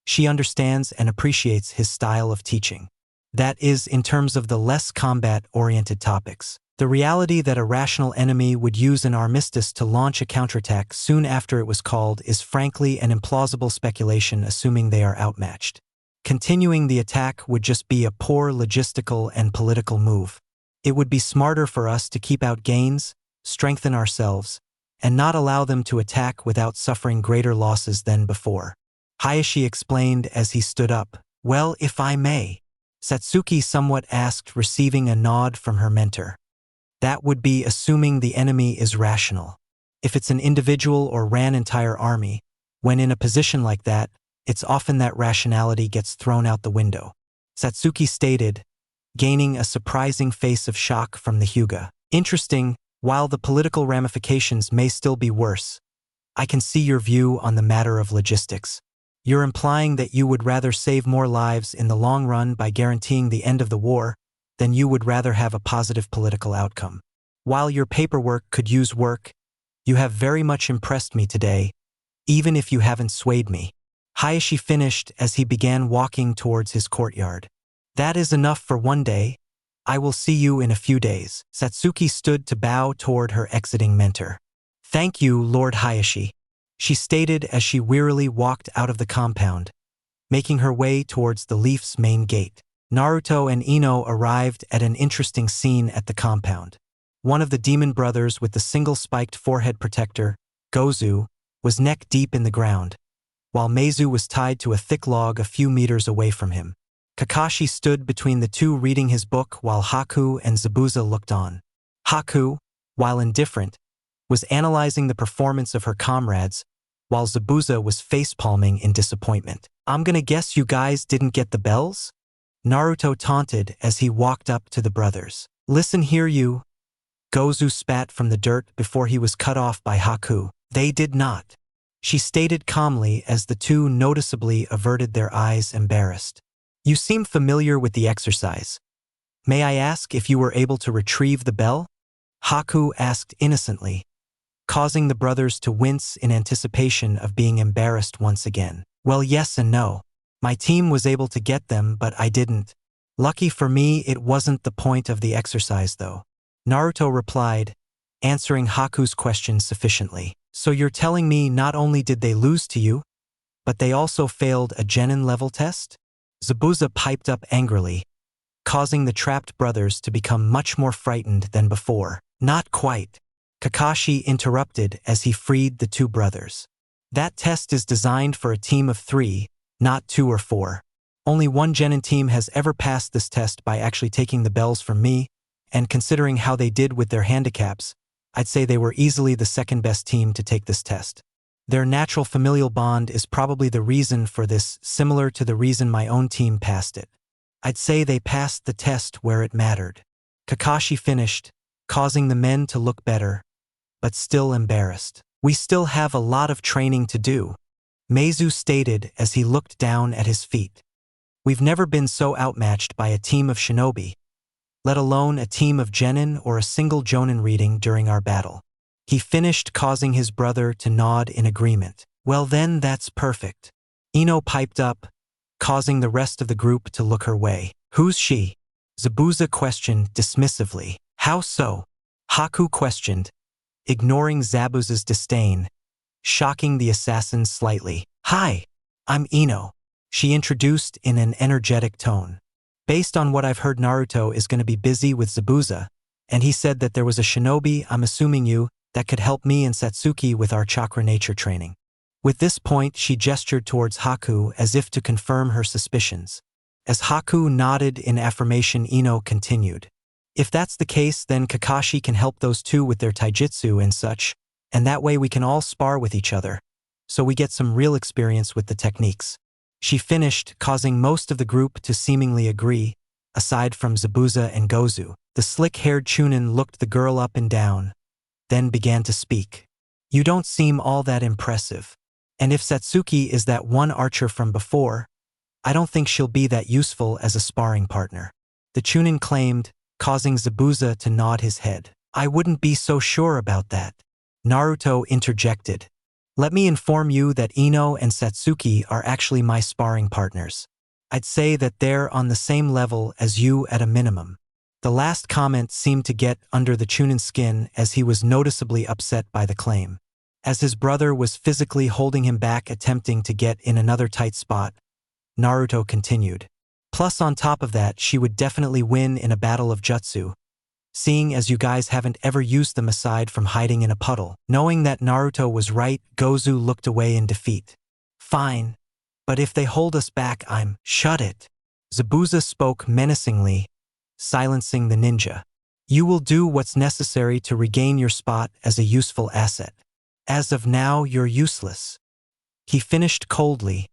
she understands and appreciates his style of teaching. That is, in terms of the less combat-oriented topics. The reality that a rational enemy would use an armistice to launch a counterattack soon after it was called is frankly an implausible speculation, assuming they are outmatched. Continuing the attack would just be a poor logistical and political move. It would be smarter for us to keep out gains, strengthen ourselves, and not allow them to attack without suffering greater losses than before, Hayashi explained as he stood up. Well, if I may, Satsuki somewhat asked, receiving a nod from her mentor. That would be assuming the enemy is rational. If it's an individual or ran entire army, when in a position like that, it's often that rationality gets thrown out the window. Satsuki stated, gaining a surprising face of shock from the Hyuga. Interesting, while the political ramifications may still be worse, I can see your view on the matter of logistics. You're implying that you would rather save more lives in the long run by guaranteeing the end of the war than you would rather have a positive political outcome. While your paperwork could use work, you have very much impressed me today, even if you haven't swayed me. Hayashi finished as he began walking towards his courtyard. That is enough for one day. I will see you in a few days. Satsuki stood to bow toward her exiting mentor. Thank you, Lord Hayashi, she stated as she wearily walked out of the compound, making her way towards the Leaf's main gate. Naruto and Ino arrived at an interesting scene at the compound. One of the demon brothers with the single-spiked forehead protector, Gozu, was neck-deep in the ground, while Meizu was tied to a thick log a few meters away from him. Kakashi stood between the two reading his book while Haku and Zabuza looked on. Haku, while indifferent, was analyzing the performance of her comrades, while Zabuza was face-palming in disappointment. I'm gonna guess you guys didn't get the bells? Naruto taunted as he walked up to the brothers. Listen here you. Gozu spat from the dirt before he was cut off by Haku. They did not, she stated calmly as the two noticeably averted their eyes embarrassed. You seem familiar with the exercise. May I ask if you were able to retrieve the bell? Haku asked innocently, causing the brothers to wince in anticipation of being embarrassed once again. Well, yes and no. My team was able to get them, but I didn't. Lucky for me, it wasn't the point of the exercise though. Naruto replied, answering Haku's question sufficiently. So you're telling me not only did they lose to you, but they also failed a genin level test? Zabuza piped up angrily, causing the trapped brothers to become much more frightened than before. Not quite. Kakashi interrupted as he freed the two brothers. That test is designed for a team of 3, not 2 or 4. Only one genin team has ever passed this test by actually taking the bells from me, and considering how they did with their handicaps, I'd say they were easily the second best team to take this test. Their natural familial bond is probably the reason for this, similar to the reason my own team passed it. I'd say they passed the test where it mattered. Kakashi finished, causing the men to look better, but still embarrassed. We still have a lot of training to do, Meizu stated as he looked down at his feet. We've never been so outmatched by a team of shinobi, let alone a team of genin or a single jonin reading during our battle. He finished, causing his brother to nod in agreement. Well then, that's perfect. Ino piped up, causing the rest of the group to look her way. Who's she? Zabuza questioned dismissively. How so? Haku questioned, ignoring Zabuza's disdain, shocking the assassin slightly. Hi, I'm Ino, she introduced in an energetic tone. Based on what I've heard, Naruto is going to be busy with Zabuza, and he said that there was a shinobi, I'm assuming you, that could help me and Satsuki with our chakra nature training. With this point, she gestured towards Haku as if to confirm her suspicions. As Haku nodded in affirmation, Ino continued. If that's the case, then Kakashi can help those two with their taijutsu and such, and that way we can all spar with each other, so we get some real experience with the techniques. She finished, causing most of the group to seemingly agree, aside from Zabuza and Gozu. The slick-haired Chunin looked the girl up and down, then began to speak. You don't seem all that impressive. And if Satsuki is that one archer from before, I don't think she'll be that useful as a sparring partner. The Chunin claimed, causing Zabuza to nod his head. I wouldn't be so sure about that. Naruto interjected. Let me inform you that Ino and Satsuki are actually my sparring partners. I'd say that they're on the same level as you at a minimum. The last comment seemed to get under the Chunin's skin as he was noticeably upset by the claim. As his brother was physically holding him back, attempting to get in another tight spot, Naruto continued. Plus on top of that, she would definitely win in a battle of jutsu, seeing as you guys haven't ever used them aside from hiding in a puddle. Knowing that Naruto was right, Gozu looked away in defeat. Fine, but if they hold us back, Shut it. Zabuza spoke menacingly, silencing the ninja. You will do what's necessary to regain your spot as a useful asset. As of now, you're useless. He finished coldly,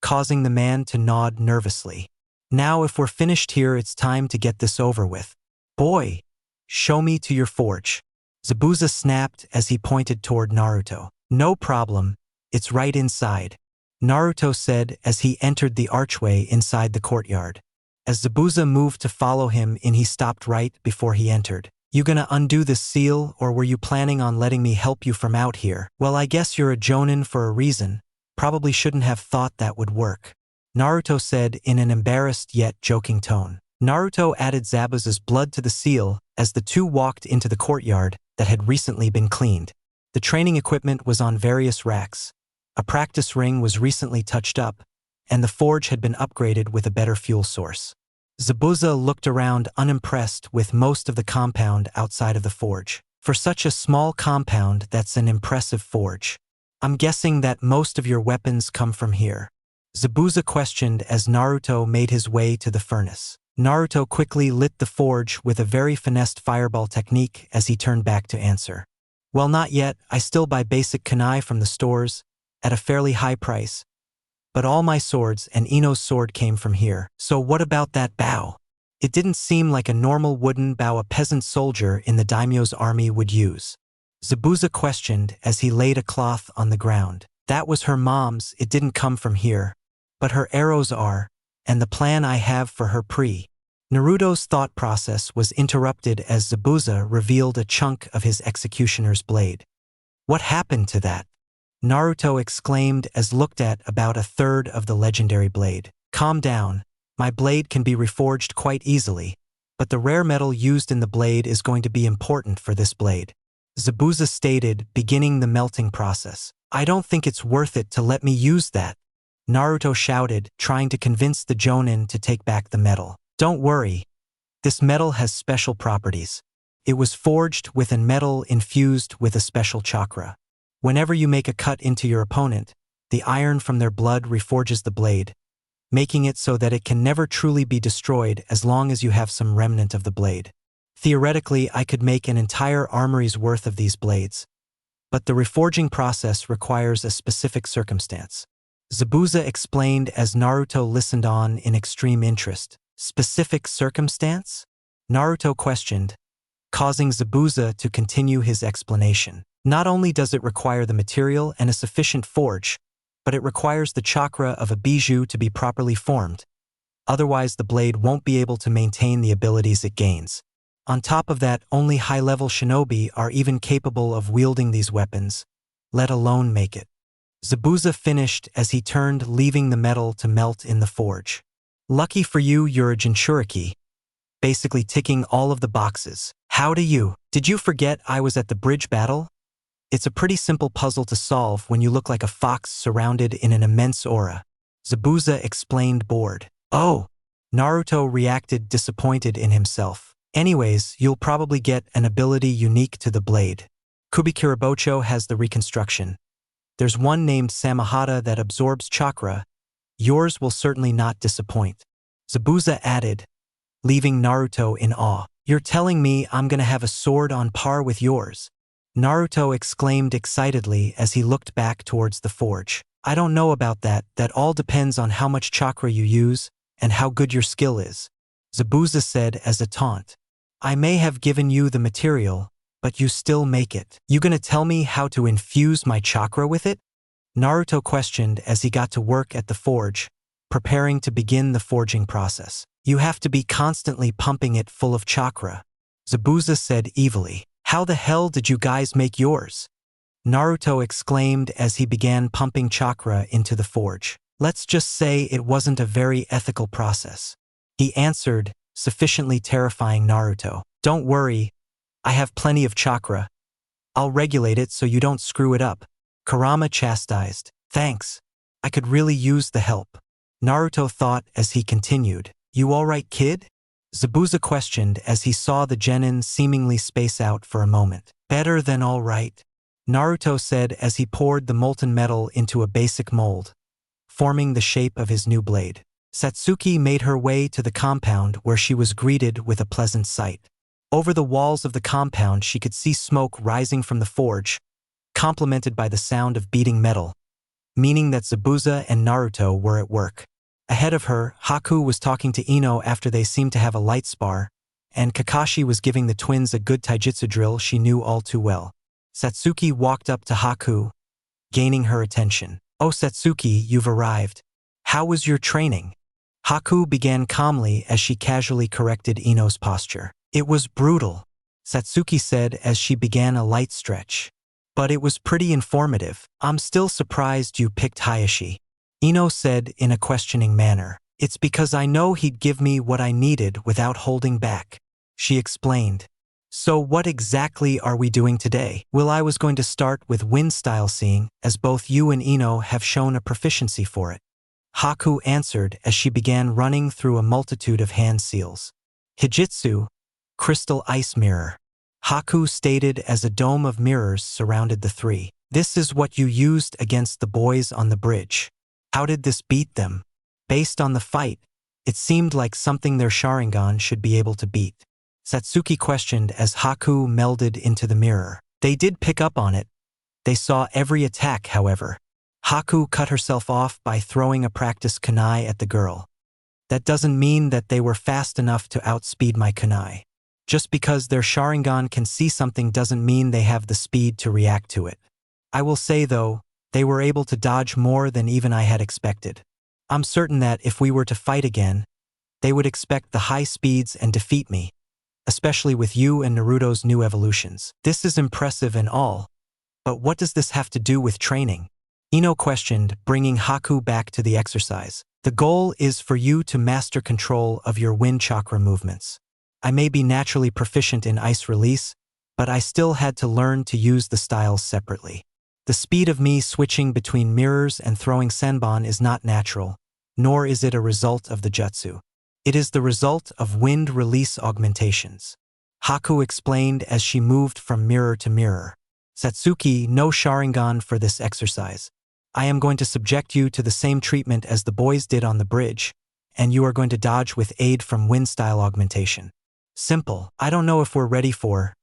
causing the man to nod nervously. Now if we're finished here, it's time to get this over with. Boy, show me to your forge. Zabuza snapped as he pointed toward Naruto. No problem, it's right inside, Naruto said as he entered the archway inside the courtyard. As Zabuza moved to follow him in, he stopped right before he entered. You gonna undo this seal, or were you planning on letting me help you from out here? Well, I guess you're a jonin for a reason. Probably shouldn't have thought that would work, Naruto said in an embarrassed yet joking tone. Naruto added Zabuza's blood to the seal as the two walked into the courtyard that had recently been cleaned. The training equipment was on various racks. A practice ring was recently touched up, and the forge had been upgraded with a better fuel source. Zabuza looked around unimpressed with most of the compound outside of the forge. For such a small compound, that's an impressive forge. I'm guessing that most of your weapons come from here, Zabuza questioned as Naruto made his way to the furnace. Naruto quickly lit the forge with a very finessed fireball technique as he turned back to answer. Well, not yet. I still buy basic kunai from the stores at a fairly high price. But all my swords and Ino's sword came from here. So what about that bow? It didn't seem like a normal wooden bow a peasant soldier in the daimyo's army would use, Zabuza questioned as he laid a cloth on the ground. That was her mom's, it didn't come from here. But her arrows are, and the plan I have for her Naruto's thought process was interrupted as Zabuza revealed a chunk of his executioner's blade. What happened to that? Naruto exclaimed as looked at about a third of the legendary blade. Calm down, my blade can be reforged quite easily, but the rare metal used in the blade is going to be important for this blade, Zabuza stated, beginning the melting process. I don't think it's worth it to let me use that, Naruto shouted, trying to convince the jonin to take back the metal. Don't worry, this metal has special properties. It was forged with a metal infused with a special chakra. Whenever you make a cut into your opponent, the iron from their blood reforges the blade, making it so that it can never truly be destroyed as long as you have some remnant of the blade. Theoretically, I could make an entire armory's worth of these blades, but the reforging process requires a specific circumstance, Zabuza explained as Naruto listened on in extreme interest. Specific circumstance? Naruto questioned, causing Zabuza to continue his explanation. Not only does it require the material and a sufficient forge, but it requires the chakra of a bijou to be properly formed. Otherwise, the blade won't be able to maintain the abilities it gains. On top of that, only high-level shinobi are even capable of wielding these weapons, let alone make it. Zabuza finished as he turned, leaving the metal to melt in the forge. Lucky for you, you're a Jinchuriki, basically ticking all of the boxes. How do you? Did you forget I was at the bridge battle? It's a pretty simple puzzle to solve when you look like a fox surrounded in an immense aura, Zabuza explained, bored. Oh, Naruto reacted, disappointed in himself. Anyways, you'll probably get an ability unique to the blade. Kubikirabocho has the reconstruction. There's one named Samahata that absorbs chakra. Yours will certainly not disappoint, Zabuza added, leaving Naruto in awe. You're telling me I'm gonna have a sword on par with yours? Naruto exclaimed excitedly as he looked back towards the forge. I don't know about that, that all depends on how much chakra you use and how good your skill is, Zabuza said as a taunt. I may have given you the material, but you still make it. You gonna tell me how to infuse my chakra with it? Naruto questioned as he got to work at the forge, preparing to begin the forging process. You have to be constantly pumping it full of chakra, Zabuza said evilly. How the hell did you guys make yours? Naruto exclaimed as he began pumping chakra into the forge. Let's just say it wasn't a very ethical process, he answered, sufficiently terrifying Naruto. Don't worry, I have plenty of chakra. I'll regulate it so you don't screw it up, Kurama chastised. Thanks, I could really use the help, Naruto thought as he continued. You alright, kid? Zabuza questioned as he saw the genin seemingly space out for a moment. Better than alright, Naruto said as he poured the molten metal into a basic mold, forming the shape of his new blade. Satsuki made her way to the compound where she was greeted with a pleasant sight. Over the walls of the compound she could see smoke rising from the forge, complemented by the sound of beating metal, meaning that Zabuza and Naruto were at work. Ahead of her, Haku was talking to Ino after they seemed to have a light spar, and Kakashi was giving the twins a good taijutsu drill she knew all too well. Satsuki walked up to Haku, gaining her attention. "Oh Satsuki, you've arrived. How was your training?" Haku began calmly as she casually corrected Ino's posture. "It was brutal," Satsuki said as she began a light stretch. "But it was pretty informative. I'm still surprised you picked Hayashi," Ino said in a questioning manner. "It's because I know he'd give me what I needed without holding back," she explained. "So what exactly are we doing today?" "Well, I was going to start with wind style seeing, as both you and Ino have shown a proficiency for it," Haku answered as she began running through a multitude of hand seals. "Hijitsu, crystal ice mirror," Haku stated as a dome of mirrors surrounded the three. "This is what you used against the boys on the bridge. How did this beat them?" Based on the fight, it seemed like something their Sharingan should be able to beat, Satsuki questioned as Haku melded into the mirror. "They did pick up on it. They saw every attack, however." Haku cut herself off by throwing a practice kunai at the girl. "That doesn't mean that they were fast enough to outspeed my kunai. Just because their Sharingan can see something doesn't mean they have the speed to react to it. I will say, though, they were able to dodge more than even I had expected. I'm certain that if we were to fight again, they would expect the high speeds and defeat me, especially with you and Naruto's new evolutions. This is impressive and all, but what does this have to do with training?" Ino questioned, bringing Haku back to the exercise. "The goal is for you to master control of your wind chakra movements. I may be naturally proficient in ice release, but I still had to learn to use the styles separately. The speed of me switching between mirrors and throwing senbon is not natural, nor is it a result of the jutsu. It is the result of wind release augmentations," Haku explained as she moved from mirror to mirror. "Satsuki, no Sharingan for this exercise. I am going to subject you to the same treatment as the boys did on the bridge, and you are going to dodge with aid from wind style augmentation. Simple. I don't know if we're ready for..."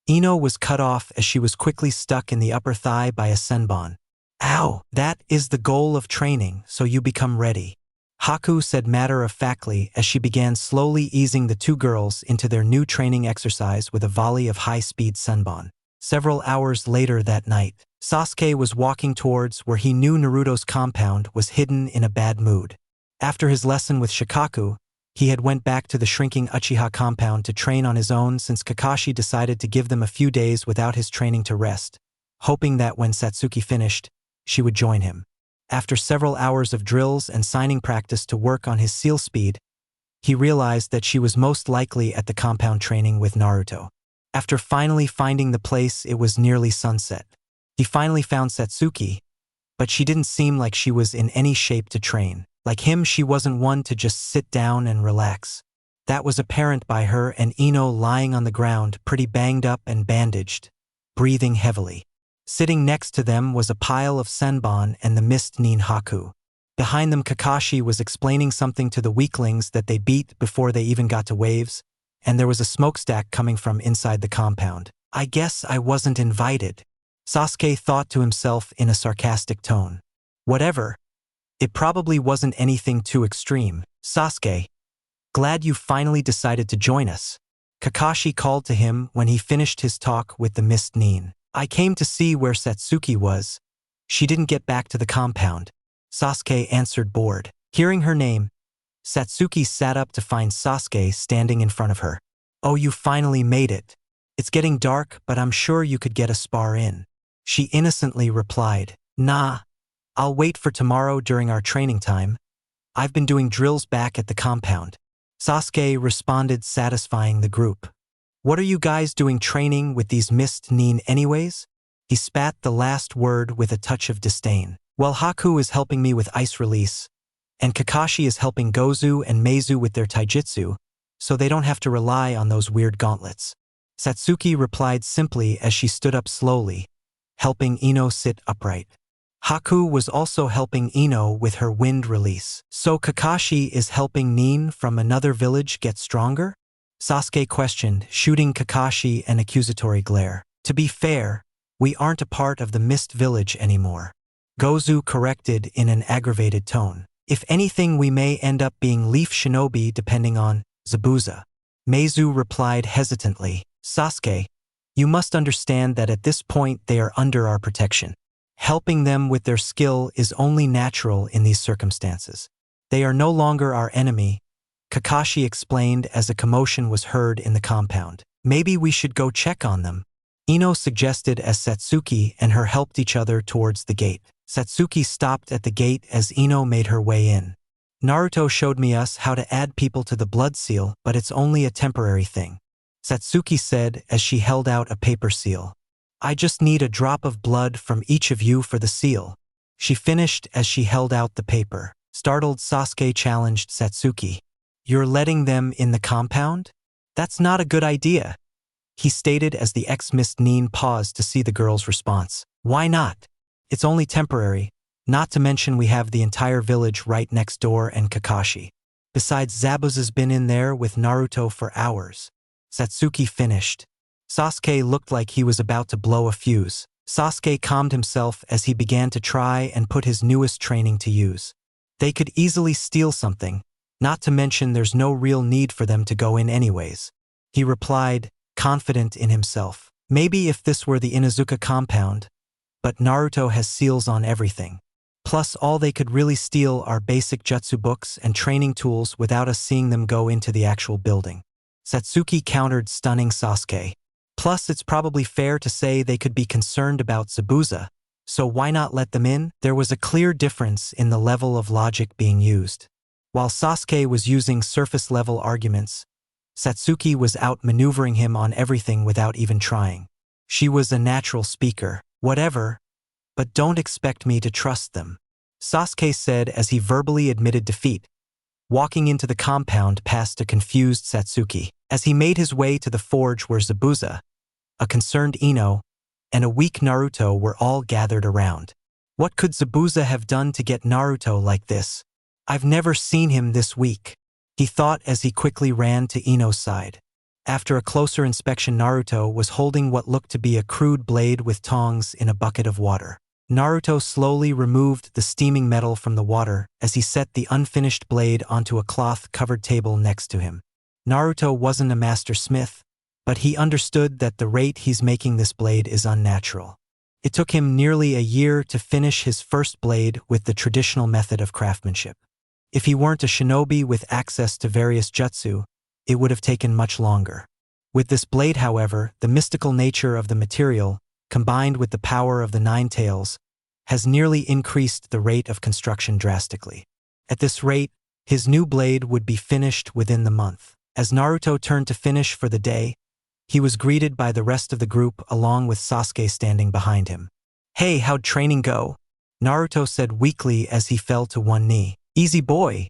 Ino was cut off as she was quickly stuck in the upper thigh by a senbon. "Ow! That is the goal of training, so you become ready," Haku said matter-of-factly as she began slowly easing the two girls into their new training exercise with a volley of high-speed senbon. Several hours later that night, Sasuke was walking towards where he knew Naruto's compound was hidden in a bad mood. After his lesson with Shikaku, he had went back to the shrinking Uchiha compound to train on his own since Kakashi decided to give them a few days without his training to rest, hoping that when Satsuki finished, she would join him. After several hours of drills and signing practice to work on his seal speed, he realized that she was most likely at the compound training with Naruto. After finally finding the place, it was nearly sunset. He finally found Satsuki, but she didn't seem like she was in any shape to train. Like him, she wasn't one to just sit down and relax. That was apparent by her and Ino lying on the ground, pretty banged up and bandaged, breathing heavily. Sitting next to them was a pile of senbon and the mist Nin Haku. Behind them, Kakashi was explaining something to the weaklings that they beat before they even got to waves, and there was a smokestack coming from inside the compound. "I guess I wasn't invited," Sasuke thought to himself in a sarcastic tone. Whatever. It probably wasn't anything too extreme. "Sasuke, glad you finally decided to join us," Kakashi called to him when he finished his talk with the Mist Nin. "I came to see where Satsuki was. She didn't get back to the compound," Sasuke answered, bored. Hearing her name, Satsuki sat up to find Sasuke standing in front of her. "Oh, you finally made it. It's getting dark, but I'm sure you could get a spar in," she innocently replied. "Nah, I'll wait for tomorrow during our training time. I've been doing drills back at the compound," Sasuke responded, satisfying the group. "What are you guys doing training with these Mist Nin anyways?" He spat the last word with a touch of disdain. "Well, Haku is helping me with ice release, and Kakashi is helping Gozu and Meizu with their taijutsu, so they don't have to rely on those weird gauntlets," Satsuki replied simply as she stood up slowly, helping Ino sit upright. Haku was also helping Ino with her wind release. "So Kakashi is helping Nin from another village get stronger?" Sasuke questioned, shooting Kakashi an accusatory glare. To be fair, We aren't a part of the Mist Village anymore. Gozu corrected in an aggravated tone. If anything, we may end up being Leaf Shinobi depending on Zabuza. Meizu replied hesitantly. Sasuke, you must understand that at this point they are under our protection. Helping them with their skill is only natural in these circumstances. They are no longer our enemy, Kakashi explained as a commotion was heard in the compound. Maybe we should go check on them, Ino suggested as Satsuki and her helped each other towards the gate. Satsuki stopped at the gate as Ino made her way in. Naruto showed me us how to add people to the blood seal, but it's only a temporary thing, Satsuki said as she held out a paper seal. I just need a drop of blood from each of you for the seal, she finished as she held out the paper. Startled, Sasuke challenged Satsuki. You're letting them in the compound? That's not a good idea, he stated as the ex-Mist Nin paused to see the girl's response. Why not? It's only temporary, not to mention we have the entire village right next door and Kakashi. Besides, Zabuza's been in there with Naruto for hours, Satsuki finished. Sasuke looked like he was about to blow a fuse. Sasuke calmed himself as he began to try and put his newest training to use. They could easily steal something, not to mention there's no real need for them to go in anyways, he replied, confident in himself. Maybe if this were the Inuzuka compound, but Naruto has seals on everything. Plus, all they could really steal are basic jutsu books and training tools without us seeing them go into the actual building. Satsuki countered, stunning Sasuke. Plus, it's probably fair to say they could be concerned about Zabuza, so why not let them in? There was a clear difference in the level of logic being used. While Sasuke was using surface-level arguments, Satsuki was outmaneuvering him on everything without even trying. She was a natural speaker. Whatever, but don't expect me to trust them, Sasuke said as he verbally admitted defeat, walking into the compound past a confused Satsuki. As he made his way to the forge where Zabuza, a concerned Ino, and a weak Naruto were all gathered around. What could Zabuza have done to get Naruto like this? I've never seen him this weak, he thought as he quickly ran to Ino's side. After a closer inspection, Naruto was holding what looked to be a crude blade with tongs in a bucket of water. Naruto slowly removed the steaming metal from the water as he set the unfinished blade onto a cloth-covered table next to him. Naruto wasn't a master smith, but he understood that the rate he's making this blade is unnatural. It took him nearly a year to finish his first blade with the traditional method of craftsmanship. If he weren't a shinobi with access to various jutsu, it would have taken much longer. With this blade, however, the mystical nature of the material, combined with the power of the Nine Tails, has nearly increased the rate of construction drastically. At this rate, his new blade would be finished within the month. As Naruto turned to finish for the day, he was greeted by the rest of the group along with Sasuke standing behind him. Hey, how'd training go? Naruto said weakly as he fell to one knee. Easy boy.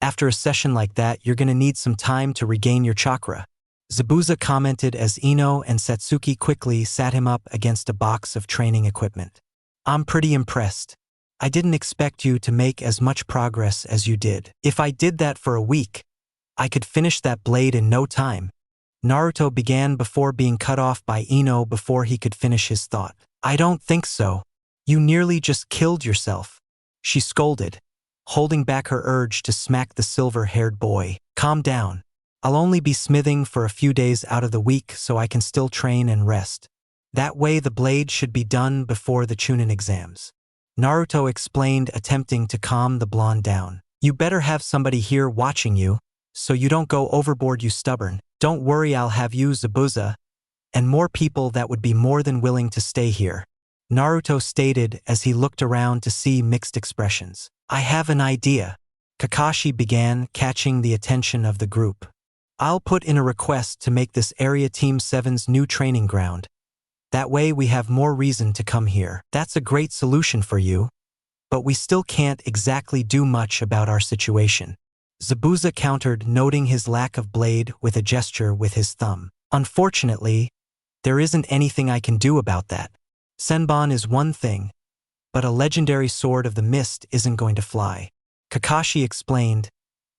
After a session like that, you're gonna need some time to regain your chakra, Zabuza commented as Ino and Satsuki quickly sat him up against a box of training equipment. I'm pretty impressed. I didn't expect you to make as much progress as you did. If I did that for a week, I could finish that blade in no time, Naruto began before being cut off by Ino before he could finish his thought. I don't think so. You nearly just killed yourself, she scolded, holding back her urge to smack the silver-haired boy. Calm down. I'll only be smithing for a few days out of the week so I can still train and rest. That way the blade should be done before the Chunin exams, Naruto explained, attempting to calm the blonde down. You better have somebody here watching you, so you don't go overboard, you stubborn. Don't worry, I'll have you, Zabuza, and more people that would be more than willing to stay here, Naruto stated as he looked around to see mixed expressions. I have an idea, Kakashi began, catching the attention of the group. I'll put in a request to make this Area Team 7's new training ground. That way we have more reason to come here. That's a great solution for you, but we still can't exactly do much about our situation, Zabuza countered, noting his lack of blade with a gesture with his thumb. Unfortunately, there isn't anything I can do about that. Senbon is one thing, but a legendary sword of the mist isn't going to fly, Kakashi explained,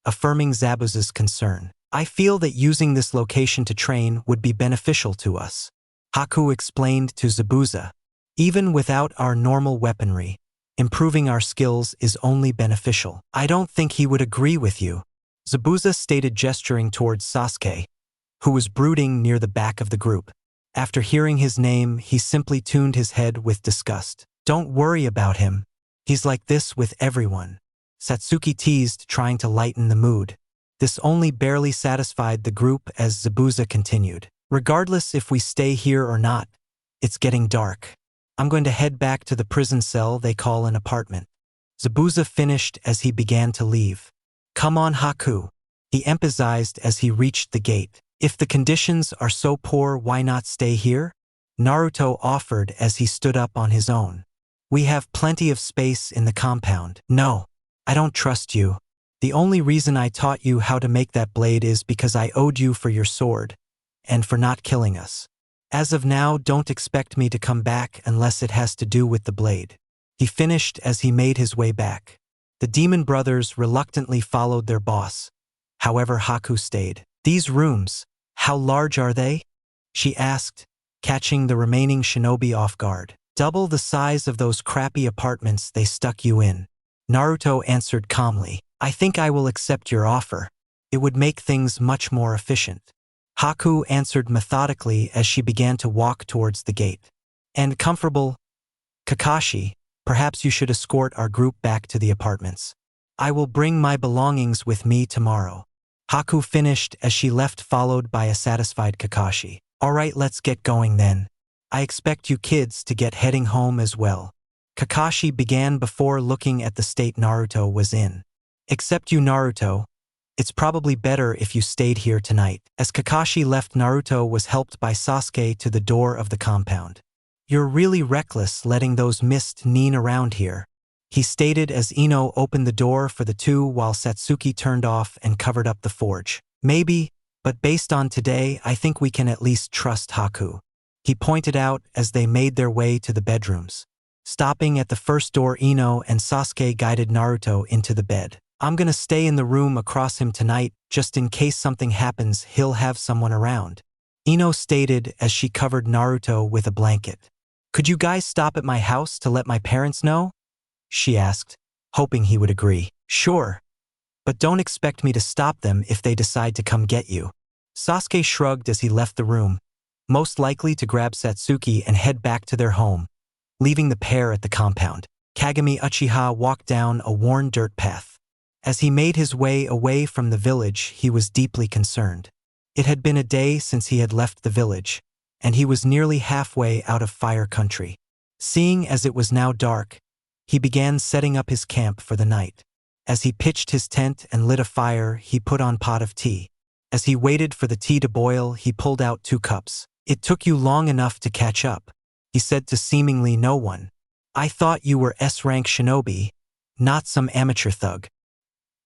affirming Zabuza's concern. I feel that using this location to train would be beneficial to us, Haku explained to Zabuza. Even without our normal weaponry, improving our skills is only beneficial. I don't think he would agree with you, Zabuza stated, gesturing towards Sasuke, who was brooding near the back of the group. After hearing his name, he simply turned his head with disgust. Don't worry about him. He's like this with everyone, Satsuki teased, trying to lighten the mood. This only barely satisfied the group as Zabuza continued. Regardless if we stay here or not, it's getting dark. I'm going to head back to the prison cell they call an apartment. Zabuza finished as he began to leave. Come on, Haku, he emphasized as he reached the gate. If the conditions are so poor, why not stay here? Naruto offered as he stood up on his own. We have plenty of space in the compound. No, I don't trust you. The only reason I taught you how to make that blade is because I owed you for your sword, and for not killing us. As of now, don't expect me to come back unless it has to do with the blade. He finished as he made his way back. The demon brothers reluctantly followed their boss. However, Haku stayed. These rooms, how large are they? She asked, catching the remaining shinobi off guard. Double the size of those crappy apartments they stuck you in. Naruto answered calmly. I think I will accept your offer. It would make things much more efficient. Haku answered methodically as she began to walk towards the gate. And comfortable? Kakashi, perhaps you should escort our group back to the apartments. I will bring my belongings with me tomorrow. Haku finished as she left, followed by a satisfied Kakashi. All right, let's get going then. I expect you kids to get heading home as well. Kakashi began before looking at the state Naruto was in. Except you, Naruto. It's probably better if you stayed here tonight. As Kakashi left, Naruto was helped by Sasuke to the door of the compound. You're really reckless letting those mist neen around here, he stated as Ino opened the door for the two while Satsuki turned off and covered up the forge. Maybe, but based on today, I think we can at least trust Haku, he pointed out as they made their way to the bedrooms. Stopping at the first door, Ino and Sasuke guided Naruto into the bed. I'm gonna stay in the room across him tonight, just in case something happens, he'll have someone around, Ino stated as she covered Naruto with a blanket. Could you guys stop at my house to let my parents know? She asked, hoping he would agree. Sure, but don't expect me to stop them if they decide to come get you. Sasuke shrugged as he left the room, most likely to grab Satsuki and head back to their home, leaving the pair at the compound. Kagami Uchiha walked down a worn dirt path. As he made his way away from the village, he was deeply concerned. It had been a day since he had left the village, and he was nearly halfway out of Fire Country. Seeing as it was now dark, he began setting up his camp for the night. As he pitched his tent and lit a fire, he put on a pot of tea. As he waited for the tea to boil, he pulled out 2 cups. It took you long enough to catch up, he said to seemingly no one. I thought you were S-rank shinobi, not some amateur thug,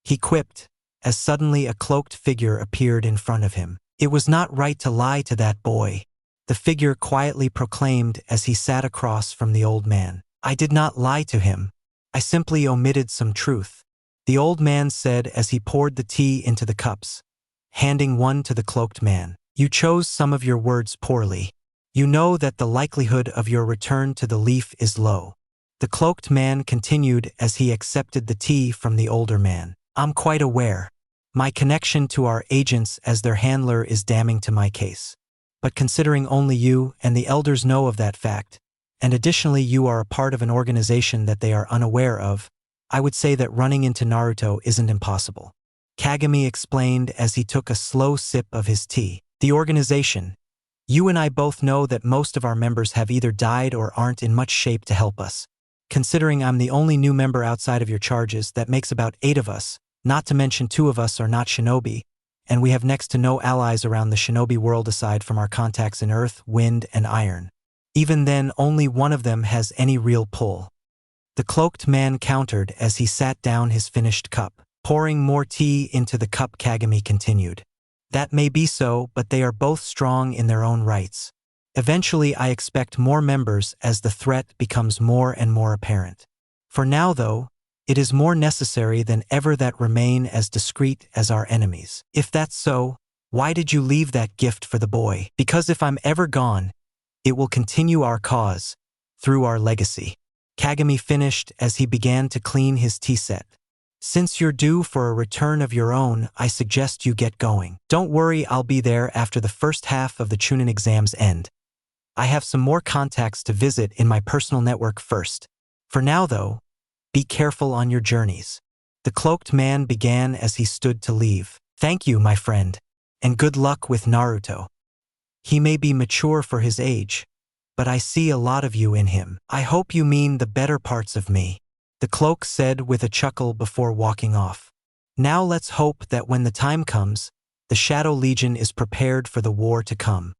he quipped, as suddenly a cloaked figure appeared in front of him. It was not right to lie to that boy, the figure quietly proclaimed as he sat across from the old man. I did not lie to him. I simply omitted some truth, the old man said as he poured the tea into the cups, handing one to the cloaked man. You chose some of your words poorly. You know that the likelihood of your return to the leaf is low. The cloaked man continued as he accepted the tea from the older man. I'm quite aware. My connection to our agents as their handler is damning to my case. But considering only you and the elders know of that fact, and additionally you are a part of an organization that they are unaware of, I would say that running into Naruto isn't impossible. Kagami explained as he took a slow sip of his tea. The organization. You and I both know that most of our members have either died or aren't in much shape to help us. Considering I'm the only new member outside of your charges, that makes about 8 of us, not to mention 2 of us are not shinobi, and we have next to no allies around the shinobi world aside from our contacts in earth, wind, and iron. Even then, only one of them has any real pull. The cloaked man countered as he sat down his finished cup. Pouring more tea into the cup, Kagami continued. That may be so, but they are both strong in their own rights. Eventually, I expect more members as the threat becomes more and more apparent. For now, though, it is more necessary than ever that remain as discreet as our enemies. If that's so, why did you leave that gift for the boy? Because if I'm ever gone, it will continue our cause, through our legacy. Kagami finished as he began to clean his tea set. Since you're due for a return of your own, I suggest you get going. Don't worry, I'll be there after the first half of the Chunin exams end. I have some more contacts to visit in my personal network first. For now, though, be careful on your journeys. The cloaked man began as he stood to leave. Thank you, my friend, and good luck with Naruto. He may be mature for his age, but I see a lot of you in him. I hope you mean the better parts of me, the cloak said with a chuckle before walking off. Now let's hope that when the time comes, the Shadow Legion is prepared for the war to come.